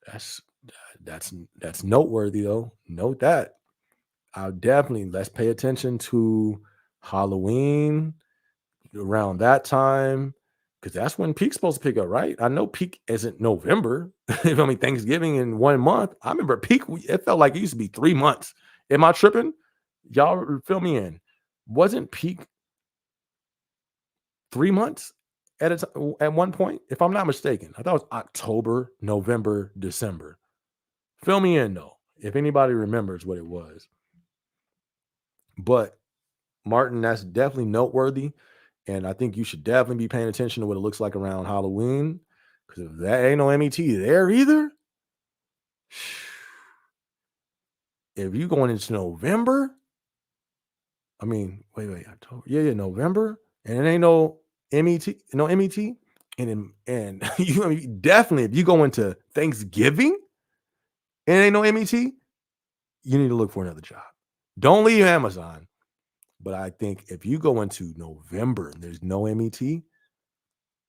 That's that's noteworthy though. Note that. I'll definitely let's pay attention to Halloween around that time because that's when peak's supposed to pick up, right? I know peak isn't November. If I mean Thanksgiving in 1 month. I remember peak. It felt like it used to be 3 months. Am I tripping? Y'all fill me in. Wasn't peak 3 months at one point? If I'm not mistaken, I thought it was October, November, December. Fill me in though, if anybody remembers what it was. But Martin, that's definitely noteworthy. And I think you should definitely be paying attention to what it looks like around Halloween. Because if that ain't no MET there either, if you going into November, I mean, wait, October, yeah, November, and it ain't no MET, and you I mean, definitely if you go into Thanksgiving and it ain't no MET, you need to look for another job. Don't leave Amazon. But I think if you go into November and there's no MET,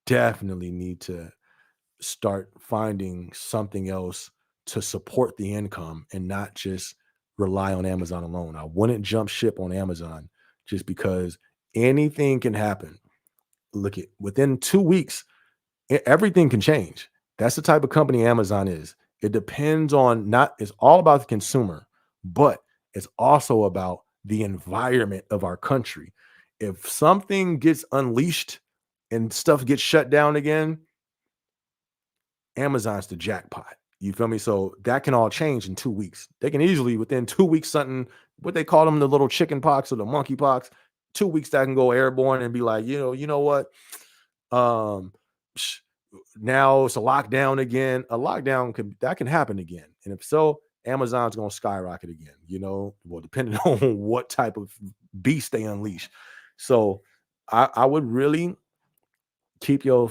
definitely need to start finding something else to support the income and not just rely on Amazon alone. I wouldn't jump ship on Amazon just because anything can happen. Look at within 2 weeks, everything can change. That's the type of company Amazon is. It depends on not, it's all about the consumer, but it's also about the environment of our country. If something gets unleashed and stuff gets shut down again, Amazon's the jackpot. You feel me? So that can all change in 2 weeks. They can easily, within 2 weeks, something, what they call them, the little chicken pox or the monkey pox, 2 weeks that can go airborne and be like, you know what? Um, now it's a lockdown again. A lockdown can happen again. And if so, Amazon's gonna skyrocket again, well, depending on what type of beast they unleash. So I would really keep your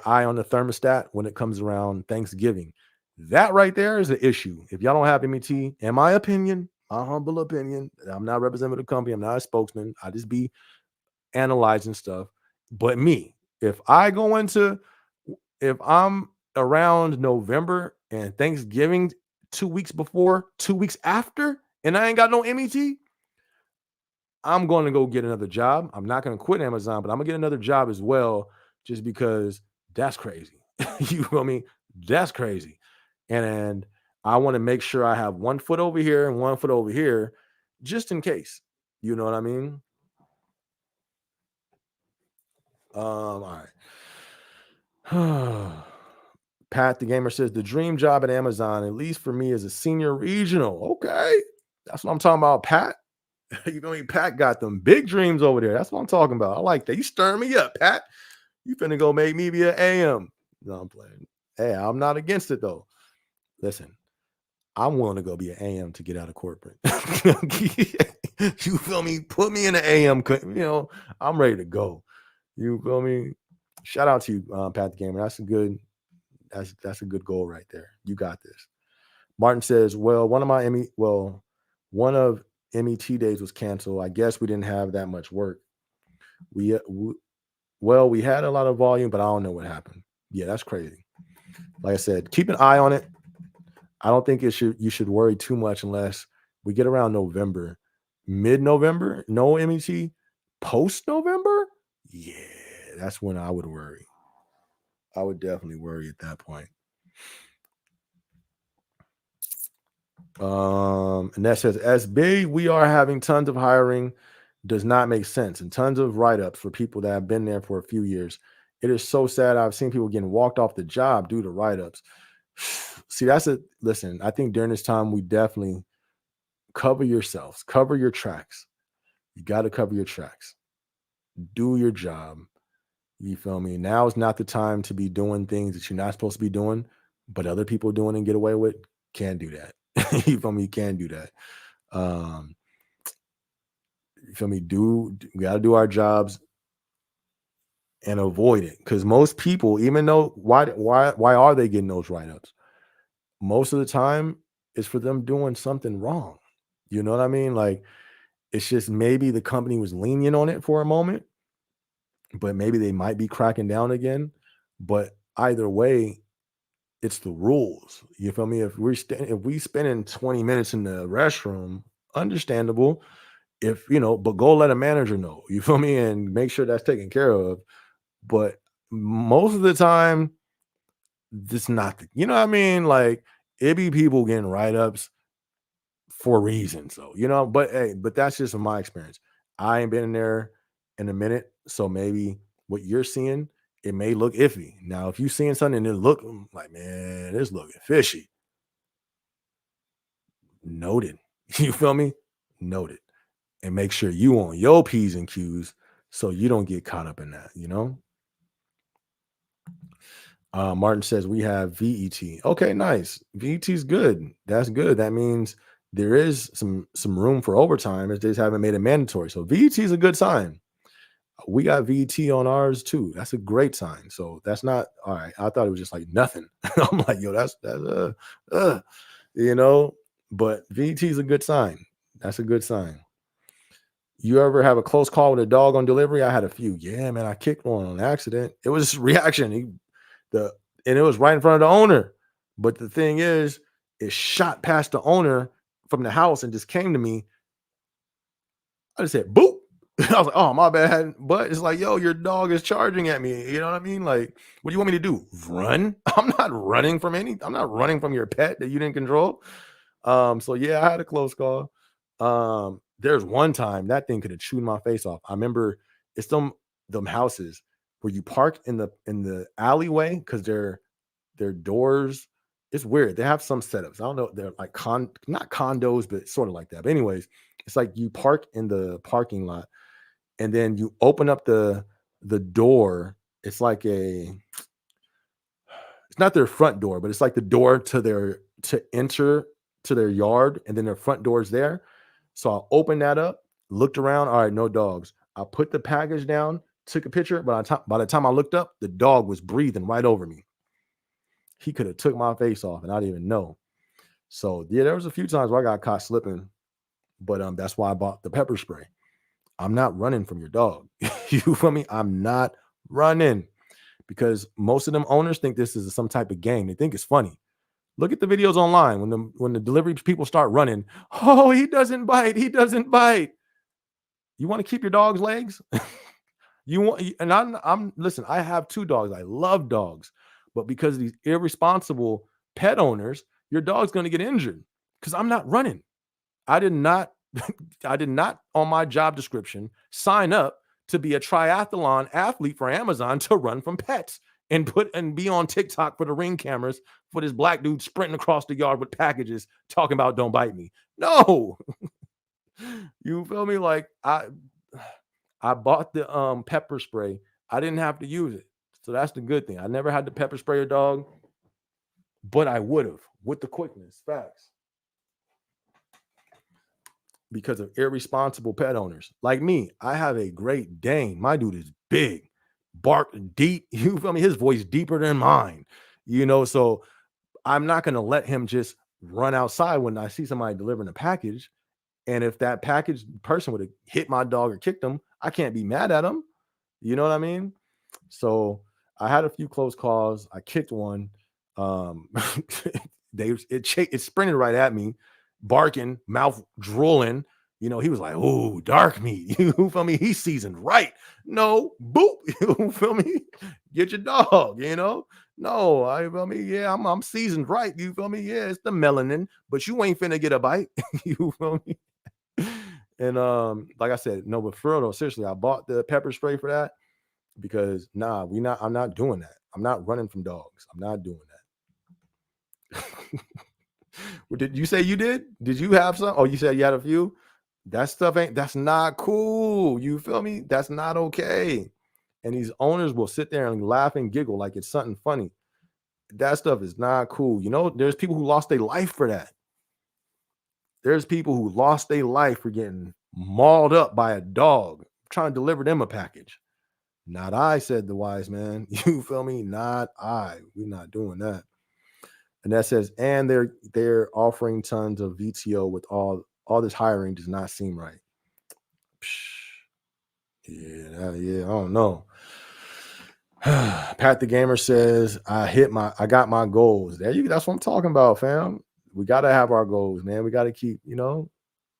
eye on the thermostat when it comes around Thanksgiving. That right there is an issue. If y'all don't have MET, in my opinion, my humble opinion, I'm not representing the company, I'm not a spokesman. I just be analyzing stuff. But me, if I go into if I'm around November and Thanksgiving 2 weeks before, 2 weeks after, and I ain't got no MET, I'm going to go get another job. I'm not going to quit Amazon, but I'm going to get another job as well, just because that's crazy. You feel me? That's crazy. And I want to make sure I have 1 foot over here and 1 foot over here, just in case. You know what I mean? All right. Pat the Gamer says the dream job at Amazon, at least for me, is a senior regional. Okay. That's what I'm talking about, Pat. You know, Pat got them big dreams over there. That's what I'm talking about. I like that. You stirring me up, Pat. You finna go make me be an AM. No, I'm playing. Hey, I'm not against it though. Listen, I'm willing to go be an AM to get out of corporate. You feel me? Put me in an AM. I'm ready to go. You feel me? Shout out to you, Pat the Gamer. That's a good goal right there. You got this. Martin says, well, one of MET days was canceled. I guess we didn't have that much work. We had a lot of volume, but I don't know what happened. Yeah, that's crazy. Like I said, keep an eye on it. I don't think you should worry too much unless we get around November, mid-November, no MET, post-November. Yeah, that's when I would worry. I would definitely worry at that point. And that says, SB, we are having tons of hiring, does not make sense, and tons of write-ups for people that have been there for a few years. It is so sad. I've seen people getting walked off the job due to write-ups. See, listen, I think during this time, we definitely cover yourselves, cover your tracks. You got to cover your tracks. Do your job. You feel me? Now is not the time to be doing things that you're not supposed to be doing, but other people doing and get away with. Can't do that. You feel me? You can't do that. Um, you feel me? We got to do our jobs and avoid it, because most people, even though why are they getting those write-ups? Most of the time, it's for them doing something wrong. You know what I mean? Like, it's just maybe the company was lenient on it for a moment, but maybe they might be cracking down again. But either way, it's the rules. You feel me? If we spending 20 minutes in the restroom, understandable. But go let a manager know. You feel me? And make sure that's taken care of. But most of the time, this not you know what I mean? Like, it be people getting write-ups for reasons, though, but hey, that's just from my experience. I ain't been in there in a minute, so maybe what you're seeing, it may look iffy. Now, if you seeing something and it look like, man, this looking fishy, noted. You feel me? Noted. And make sure you on your P's and Q's so you don't get caught up in that. Martin says we have VET. Okay, nice. VET is good. That's good. That means there is some room for overtime. They just haven't made it mandatory. So VET is a good sign. We got VET on ours too. That's a great sign. So that's not all right. I thought it was just like nothing. I'm like, yo, that's uh, you know. But VET is a good sign. That's a good sign. You ever have a close call with a dog on delivery? I had a few. Yeah, man, I kicked one on accident. It was reaction. And it was right in front of the owner. But the thing is, it shot past the owner from the house and just came to me. I just said, boop. I was like, oh, my bad. But it's like, yo, your dog is charging at me. You know what I mean? Like, what do you want me to do? Run? I'm not running from your pet that you didn't control. So yeah, I had a close call. There's one time that thing could have chewed my face off. I remember it's them houses where you park in the alleyway because their doors. It's weird. They have some setups. I don't know. They're like not condos, but sort of like that. But anyways, it's like you park in the parking lot, and then you open up the door. It's like it's not their front door, but it's like the door to enter to their yard, and then their front door is there. So I opened that up, looked around. All right, no dogs. I put the package down, took a picture, but by the time I looked up, the dog was breathing right over me. He could have took my face off, and I didn't even know. So yeah, there was a few times where I got caught slipping, but that's why I bought the pepper spray. I'm not running from your dog. You feel me? I'm not running, because most of them owners think this is some type of game. They think it's funny. Look at the videos online when the delivery people start running. Oh, he doesn't bite. He doesn't bite. You want to keep your dog's legs? And I'm listen, I have 2 dogs. I love dogs. But because of these irresponsible pet owners, your dog's going to get injured, because I'm not running. I did not on my job description sign up to be a triathlon athlete for Amazon to run from pets and be on TikTok for the Ring cameras for this black dude sprinting across the yard with packages talking about don't bite me. No. You feel me? Like, I bought the pepper spray. I didn't have to use it. So that's the good thing. I never had to pepper spray a dog, but I would have with the quickness. Facts. Because of irresponsible pet owners like me. I have a Great Dane. My dude is big, bark deep. You feel me? His voice deeper than mine. So I'm not going to let him just run outside when I see somebody delivering a package. And if that package person would have hit my dog or kicked him, I can't be mad at him. You know what I mean? So I had a few close calls. I kicked one. It sprinted right at me, barking, mouth drooling. He was like, "Oh, dark meat." You feel me? He's seasoned right. No, boop. You feel me? Get your dog, you know? No, I feel me? Yeah, I'm seasoned right. You feel me? Yeah, it's the melanin, but you ain't finna get a bite. You feel me? And like I said, no, but for real though, seriously, I bought the pepper spray for that because nah, I'm not doing that. I'm not running from dogs. I'm not doing that. Well, did you say you did? Did you have some? Oh, you said you had a few? That stuff ain't that's not cool. You feel me? That's not okay. And these owners will sit there and laugh and giggle like it's something funny. That stuff is not cool. You know, there's people who lost their life for that. There's people who lost their life for getting mauled up by a dog trying to deliver them a package. Not I, said the wise man. You feel me? Not I. We're not doing that. And that says, and they're offering tons of VTO with all this hiring does not seem right. Psh, yeah, yeah, I don't know. Pat the Gamer says, I got my goals. There you That's what I'm talking about, fam. We gotta have our goals, man. We gotta keep,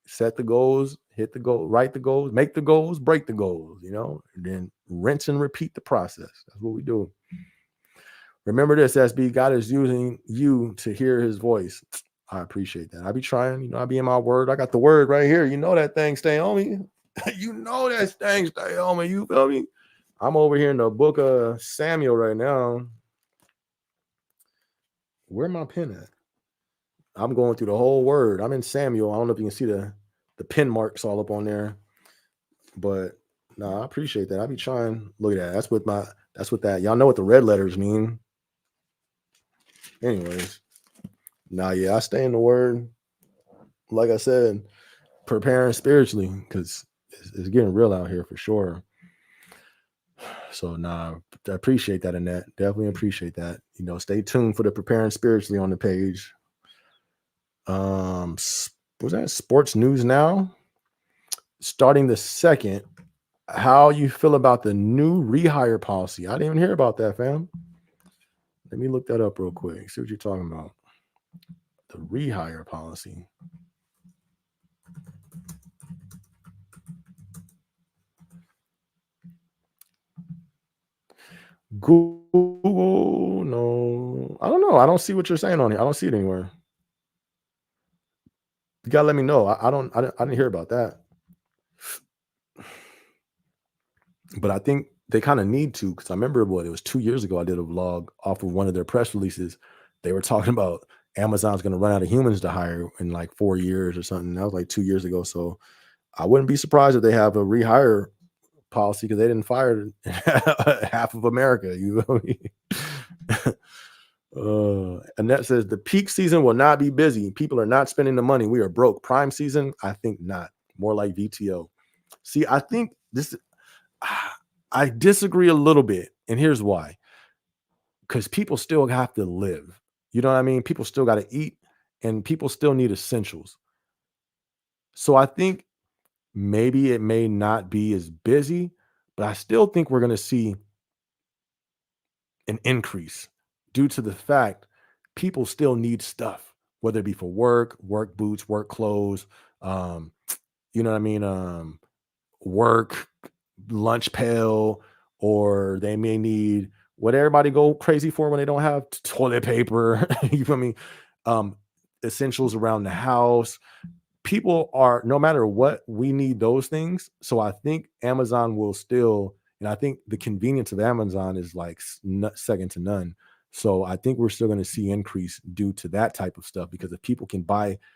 set the goals, hit the goal, write the goals, make the goals, break the goals, and then rinse and repeat the process. That's what we do. Remember this, SB. God is using you to hear his voice. I appreciate that. I be trying, I be in my word. I got the word right here. You know that thing stay on me. You know that thing stay on me. You feel me? I'm over here in the book of Samuel right now. Where my pen at? I'm going through the whole word. I'm in Samuel. I don't know if you can see the pin marks all up on there. But no, I appreciate that. I be trying. Look at that. That's what that. Y'all know what the red letters mean. Anyways. Yeah, I stay in the word. Like I said, preparing spiritually because it's getting real out here for sure. So I appreciate that, Annette. Definitely appreciate that. Stay tuned for the preparing spiritually on the page. Was that sports news now? Starting the second. How you feel about the new rehire policy? I didn't even hear about that, fam. Let me look that up real quick. See what you're talking about. The rehire policy. Google, no. I don't know. I don't see what you're saying on here. I don't see it anywhere. You gotta let me know. I didn't hear about that. But I think they kind of need to, because I remember it was 2 years ago. I did a vlog off of one of their press releases. They were talking about Amazon's going to run out of humans to hire in like 4 years or something. That was like 2 years ago. So I wouldn't be surprised if they have a rehire policy because they didn't fire half of America. You know what I mean? Annette says the peak season will not be busy. People are not spending the money. We are broke. Prime season, I think not. More like VTO. See, I think this. I disagree a little bit, and here's why. Because people still have to live. You know what I mean? People still got to eat, and people still need essentials. So I think maybe it may not be as busy, but I still think we're going to see an increase due to the fact people still need stuff, whether it be for work boots, work clothes, um, you know what I mean? Work, lunch pail, or they may need what everybody go crazy for when they don't have toilet paper. You feel me? Um, Essentials around the house. People are, no matter what, we need those things. So I think Amazon will still, and I think the convenience of Amazon is like second to none. So I think we're still going to see increase due to that type of stuff, because if people can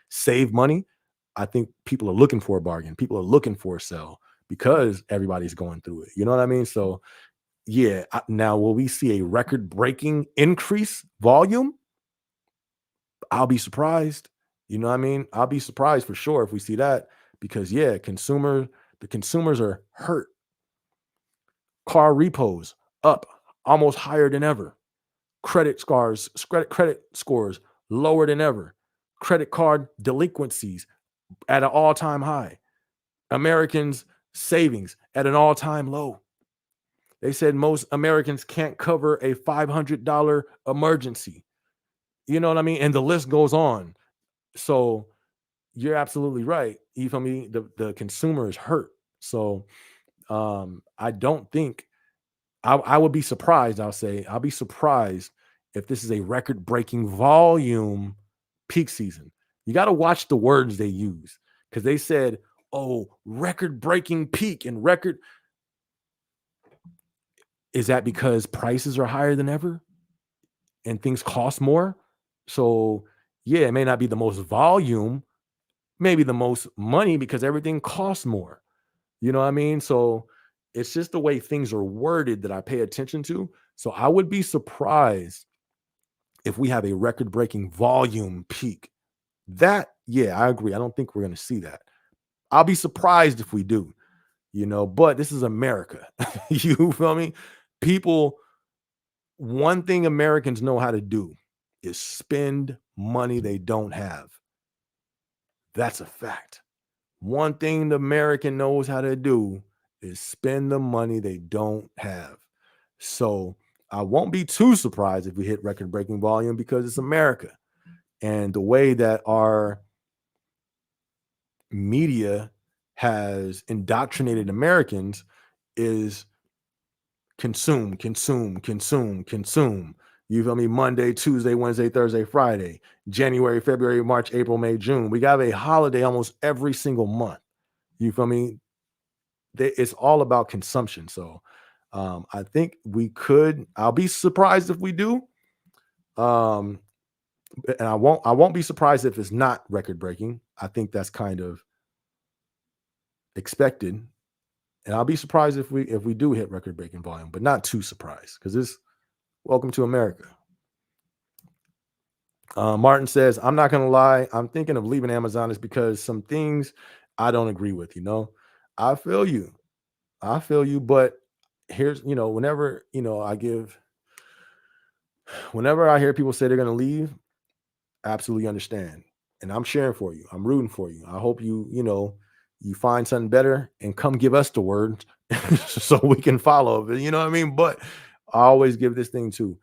save money, I think people are looking for a bargain. People are looking for a sell because everybody's going through it. You know what I mean? So yeah. Now, will we see a record breaking increase volume? I'll be surprised. You know what I mean? I'll be surprised for sure if we see that, because yeah, the consumers are hurt. Car repos up almost higher than ever. Credit scores lower than ever. Credit card delinquencies at an all-time high. Americans' savings at an all-time low. They said most Americans can't cover a $500 emergency. You know what I mean? And the list goes on. So you're absolutely right. You feel me? The consumer is hurt. So I don't think I would be surprised. I'll be surprised if this is a record-breaking volume peak season. You got to watch the words they use because they said, "Oh, record-breaking peak and record." Is that because prices are higher than ever and things cost more? So yeah, it may not be the most volume, maybe the most money because everything costs more. You know what I mean? So it's just the way things are worded that I pay attention to. So I would be surprised if we have a record breaking volume peak. That, yeah, I agree. I don't think we're going to see that. I'll be surprised if we do, but this is America. You feel me? People, one thing Americans know how to do is spend money they don't have. That's a fact. One thing the American knows how to do is spend the money they don't have. So I won't be too surprised if we hit record breaking volume because it's America. And the way that our media has indoctrinated Americans is consume, consume, consume, consume. You feel me? Monday, Tuesday, Wednesday, Thursday, Friday, January, February, March, April, May, June. We got a holiday almost every single month. You feel me? It's all about consumption. So I think we could. I'll be surprised if we do. Um, and I won't be surprised if it's not record breaking. I think that's kind of expected. And I'll be surprised if we do hit record breaking volume, but not too surprised because it's welcome to America. Martin says, I'm not gonna lie, I'm thinking of leaving Amazon is because some things I don't agree with, I feel you. I feel you, but here's, whenever, whenever I hear people say they're going to leave, absolutely understand. And I'm cheering for you. I'm rooting for you. I hope you find something better and come give us the word so we can follow it. You know what I mean? But I always give this thing to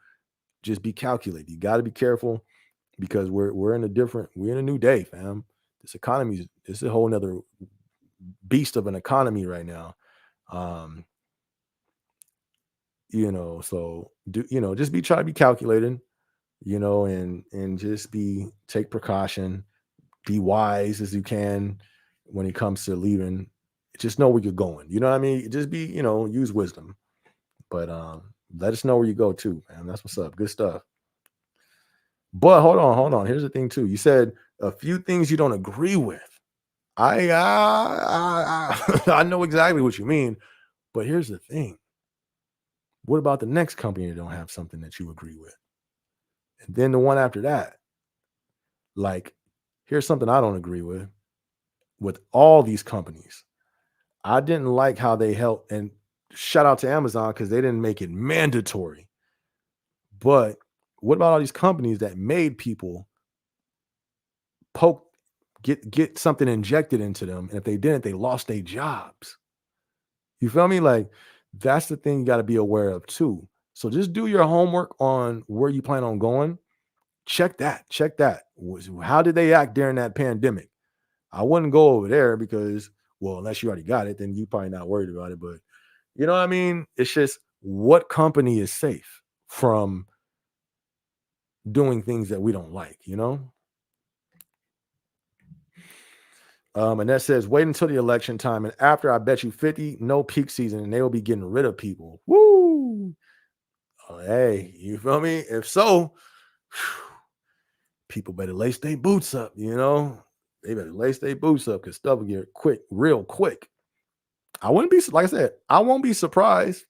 just be calculated. You got to be careful because we're in a new day, fam. This economy is a whole nother beast of an economy right now. Um, so just try to be calculated, and just take precaution, be wise as you can when it comes to leaving. Just know where you're going. You know what I mean? Just use wisdom. But let us know where you go too, man. That's what's up. Good stuff. But hold on. Here's the thing too. You said a few things you don't agree with. I know exactly what you mean, but here's the thing. What about the next company that don't have something that you agree with? And then the one after that, like, here's something I don't agree with all these companies. I didn't like how they helped, and shout out to Amazon because they didn't make it mandatory. But what about all these companies that made people poke, get something injected into them? And if they didn't, they lost their jobs. You feel me? Like, that's the thing you got to be aware of too. So just do your homework on where you plan on going. Check that. Check that. How did they act during that pandemic? I wouldn't go over there because, well, unless you already got it, then you probably not worried about it. But you know what I mean? It's just what company is safe from doing things that we don't like? And that says, wait until the election time. And after, I bet you 50, no peak season, and they will be getting rid of people. Woo! Oh, hey, you feel me? If so, people better lace their boots up. They better lace their boots up because stuff will get quick, real quick. I wouldn't be, like I said, I won't be surprised,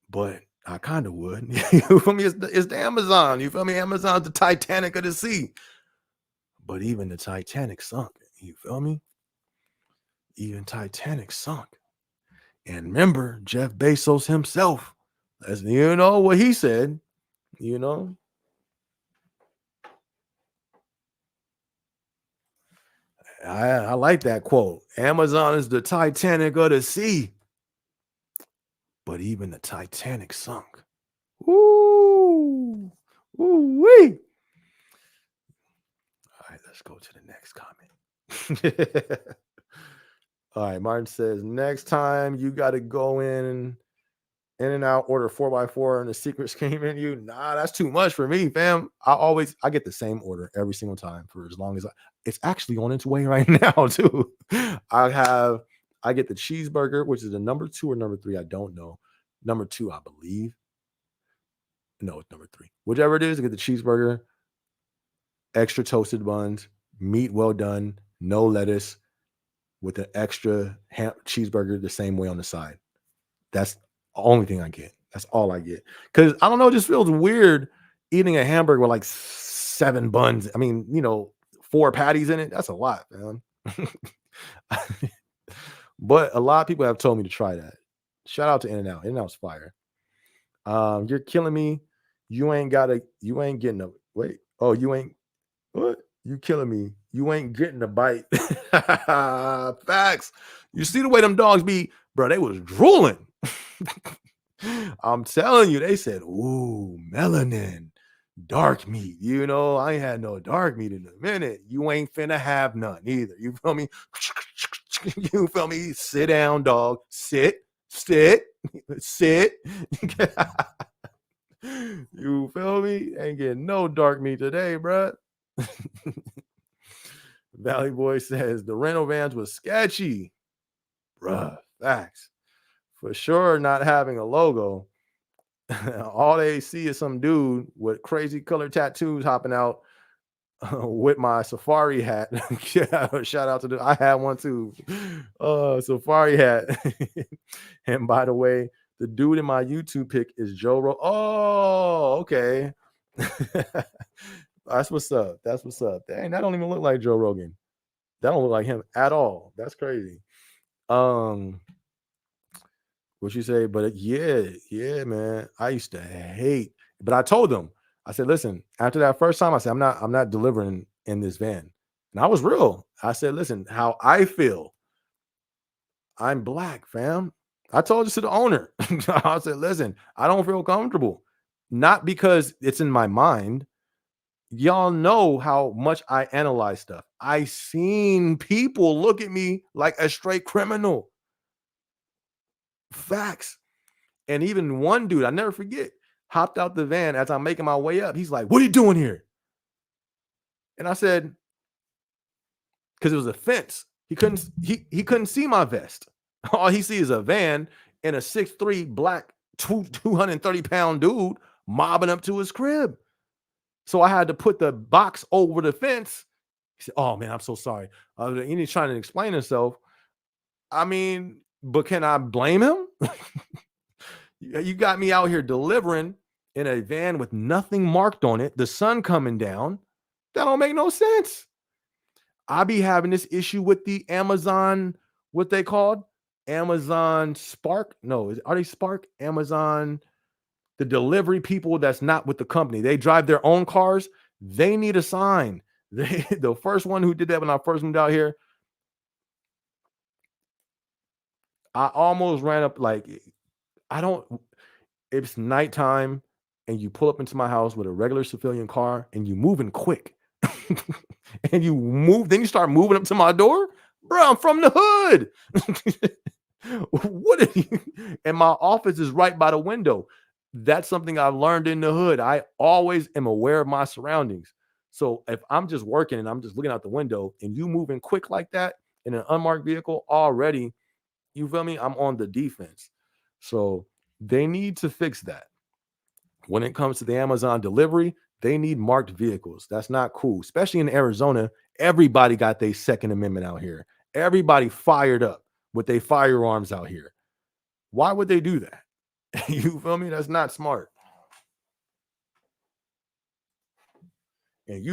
but I kind of would. You feel me? It's the Amazon. You feel me? Amazon's the Titanic of the sea. But even the Titanic sunk. You feel me? Even Titanic sunk. And remember, Jeff Bezos himself, as what he said, you know. I like that quote. Amazon is the Titanic of the sea. But even the Titanic sunk. Woo! Woo-wee! All right, let's go to the next comment. All right, Martin says, next time you got to go in In and out, order 4x4, and the secrets came in you. Nah, that's too much for me, fam. I get the same order every single time for as long as it's actually on its way right now, too. I have I get the cheeseburger, which is the number two or number three. I don't know. Number two, I believe. No, it's number three. Whichever it is, I get the cheeseburger, extra toasted buns, meat well done, no lettuce, with an extra cheeseburger the same way on the side. That's the only thing I get. That's all I get. Because I don't know, it just feels weird eating a hamburger with like 7 buns. I mean, 4 patties in it. That's a lot, man. But a lot of people have told me to try that. Shout out to In-N-Out. In-N-Out's fire. You're killing me. You ain't getting a wait. Oh, you ain't what? You killing me. You ain't getting a bite. Facts. You see the way them dogs be, bro, they was drooling. I'm telling you, they said, ooh, melanin, dark meat. I ain't had no dark meat in a minute. You ain't finna have none either. You feel me? You feel me? Sit down, dog. Sit. Sit. You feel me? Ain't getting no dark meat today, bruh. Valley Boy says the rental vans was sketchy. Bruh, facts. For sure, not having a logo. All they see is some dude with crazy color tattoos hopping out with my safari hat. Yeah, shout out to I had one too. Safari hat. And by the way, the dude in my YouTube pic is Joe Rogan. Oh, okay. That's what's up. That's what's up. Dang, that don't even look like Joe Rogan. That don't look like him at all. That's crazy. What you say? But yeah, man. I used to hate, but I told them, I said, listen, after that first time, I said, I'm not delivering in this van. And I was real. I said, listen, how I feel. I'm black, fam. I told this to the owner. I said, listen, I don't feel comfortable. Not because it's in my mind. Y'all know how much I analyze stuff. I seen people look at me like a straight criminal. Facts. And even one dude, I never forget, hopped out the van as I'm making my way up. He's like, "What are you doing here?" And I said, because it was a fence. He couldn't see my vest. All he sees is a van and a 6'3" black 230-pound dude mobbing up to his crib. So I had to put the box over the fence. He said, "Oh man, I'm so sorry." And he's trying to explain himself. I mean, but can I blame him? You got me out here delivering in a van with nothing marked on it, the sun coming down. That don't make no sense. I be having this issue with the Amazon, what they called? Amazon Spark? No, are they Spark? Amazon, the delivery people that's not with the company. They drive their own cars. They need a sign. The first one who did that when I first moved out here, I almost ran up like, I don't, it's nighttime and you pull up into my house with a regular civilian car and you moving quick. And you move, then you start moving up to my door. Bro, I'm from the hood. What are you? And my office is right by the window. That's something I've learned in the hood. I always am aware of my surroundings. So if I'm just working and I'm just looking out the window and you moving quick like that in an unmarked vehicle already, you feel me? I'm on the defense. So they need to fix that. When it comes to the Amazon delivery, they need marked vehicles. That's not cool, especially in Arizona. Everybody got their Second Amendment out here. Everybody fired up with their firearms out here. Why would they do that? You feel me? That's not smart. And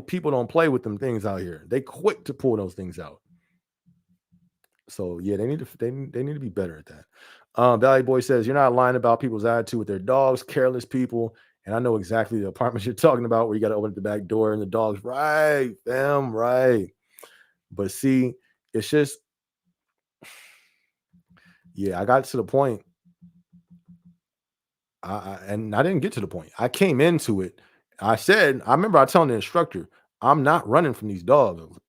people don't play with them things out here. They quick to pull those things out. So yeah, they need to be better at that. Valley Boy says you're not lying about people's attitude with their dogs, careless people. And I know exactly the apartments you're talking about where you got to open up the back door and the dog's right, fam, right. But see, it's just, yeah, I got to the point. And I didn't get to the point. I came into it. I remember I telling the instructor, I'm not running from these dogs.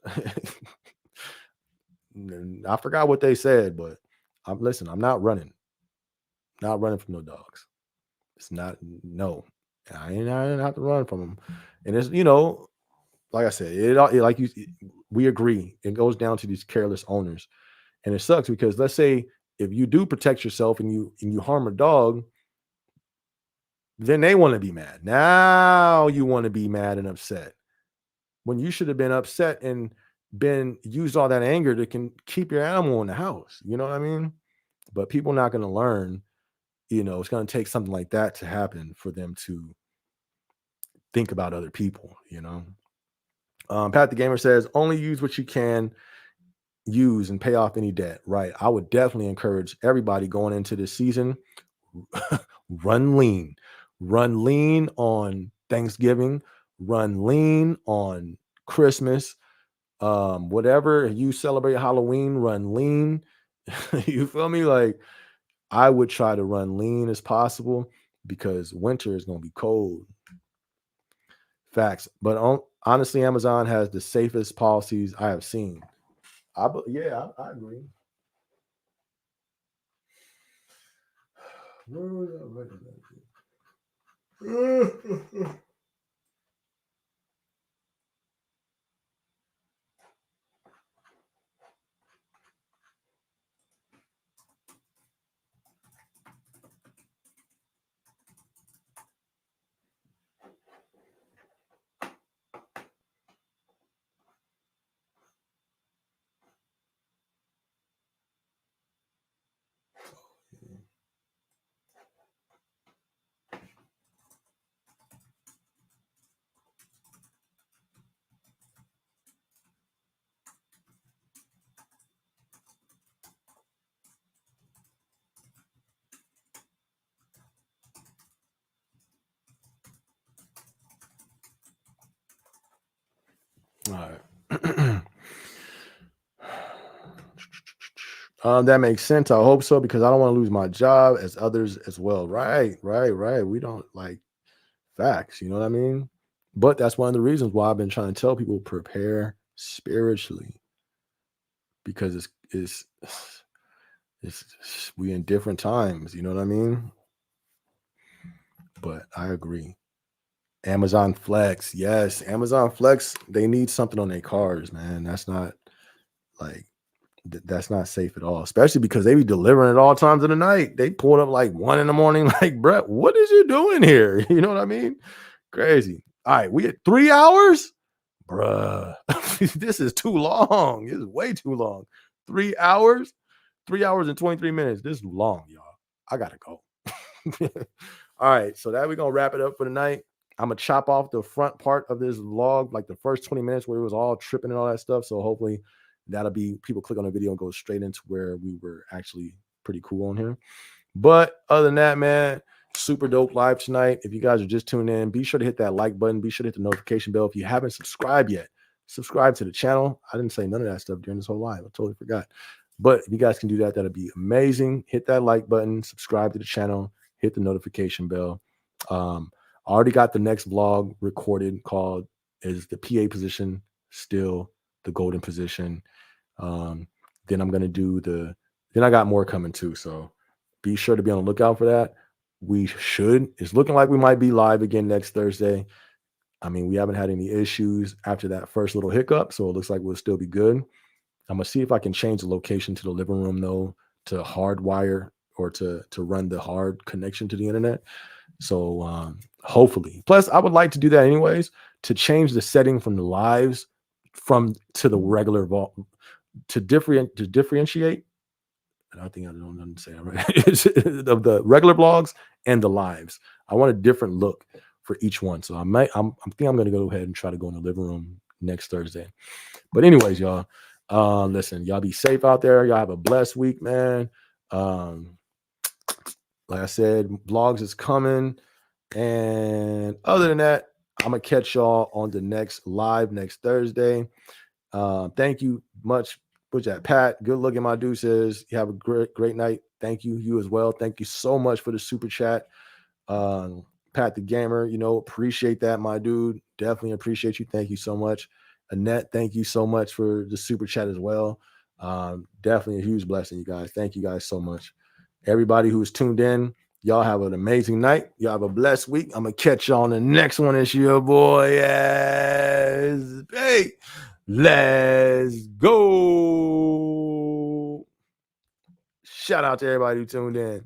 I forgot what they said, but I'm not running. Not running from no dogs. It's not, no. I ain't have to run from them. And it's, like I said, like we agree. It goes down to these careless owners. And it sucks because let's say if you do protect yourself and you harm a dog, then they want to be mad. Now you want to be mad and upset when you should have been upset and been used all that anger to can keep your animal in the house. You know what I mean? But people not going to learn. It's going to take something like that to happen for them to think about other people. Pat the Gamer says only use what you can use and pay off any debt. Right. I would definitely encourage everybody going into this season. Run lean. Run lean on Thanksgiving. Run lean on Christmas. Whatever you celebrate Halloween, run lean. You feel me? Like I would try to run lean as possible because winter is going to be cold. Facts. But honestly, Amazon has the safest policies I have seen. Yeah, I agree. All right. That makes sense. I hope so because I don't want to lose my job as others as well. Right, right, right. We don't like facts. You know what I mean? But that's one of the reasons why I've been trying to tell people prepare spiritually because it's we in different times. You know what I mean? But I agree. Amazon Flex, yes, Amazon Flex. They need something on their cars, man. That's not like that's not safe at all, especially because they be delivering at all times of the night. They pull up like 1 a.m. Like, Brett, what is you doing here? You know what I mean? Crazy. All right, we at 3 hours, bruh. This is too long. This is way too long. 3 hours, 3 hours and 23 minutes. This is long, y'all. I gotta go. All right, so that we're gonna wrap it up for tonight. I'm gonna chop off the front part of this vlog, like the first 20 minutes where it was all tripping and all that stuff. So hopefully that'll be people click on the video and go straight into where we were actually pretty cool on here. But other than that, man, super dope live tonight. If you guys are just tuning in, be sure to hit that like button. Be sure to hit the notification bell. If you haven't subscribed yet, subscribe to the channel. I didn't say none of that stuff during this whole live. I totally forgot. But if you guys can do that, that'd be amazing. Hit that like button, subscribe to the channel, hit the notification bell. I already got the next vlog recorded called Is the PA Position Still the Golden Position? Then I'm going to do then I got more coming too. So be sure to be on the lookout for that. It's looking like we might be live again next Thursday. I mean, we haven't had any issues after that first little hiccup. So it looks like we'll still be good. I'm going to see if I can change the location to the living room though, to hardwire or to run the hard connection to the internet. So hopefully, plus I would like to do that anyways, to change the setting from the lives to the regular to differentiate. I think I don't understand right. Of the regular vlogs and the lives. I want a different look for each one. So I think I'm going to go ahead and try to go in the living room next Thursday. But anyways, y'all, listen, y'all be safe out there. Y'all have a blessed week, man. Like I said, vlogs is coming. And other than that, I'm going to catch y'all on the next live next Thursday. Thank you much. What's that, Pat? Good looking, my dude says. You have a great night. Thank you. You as well. Thank you so much for the super chat. Pat the Gamer, appreciate that, my dude. Definitely appreciate you. Thank you so much. Annette, thank you so much for the super chat as well. Definitely a huge blessing, you guys. Thank you guys so much. Everybody who's tuned in, y'all have an amazing night. Y'all have a blessed week. I'm going to catch y'all on the next one. It's your boy, SB. Let's go. Shout out to everybody who tuned in.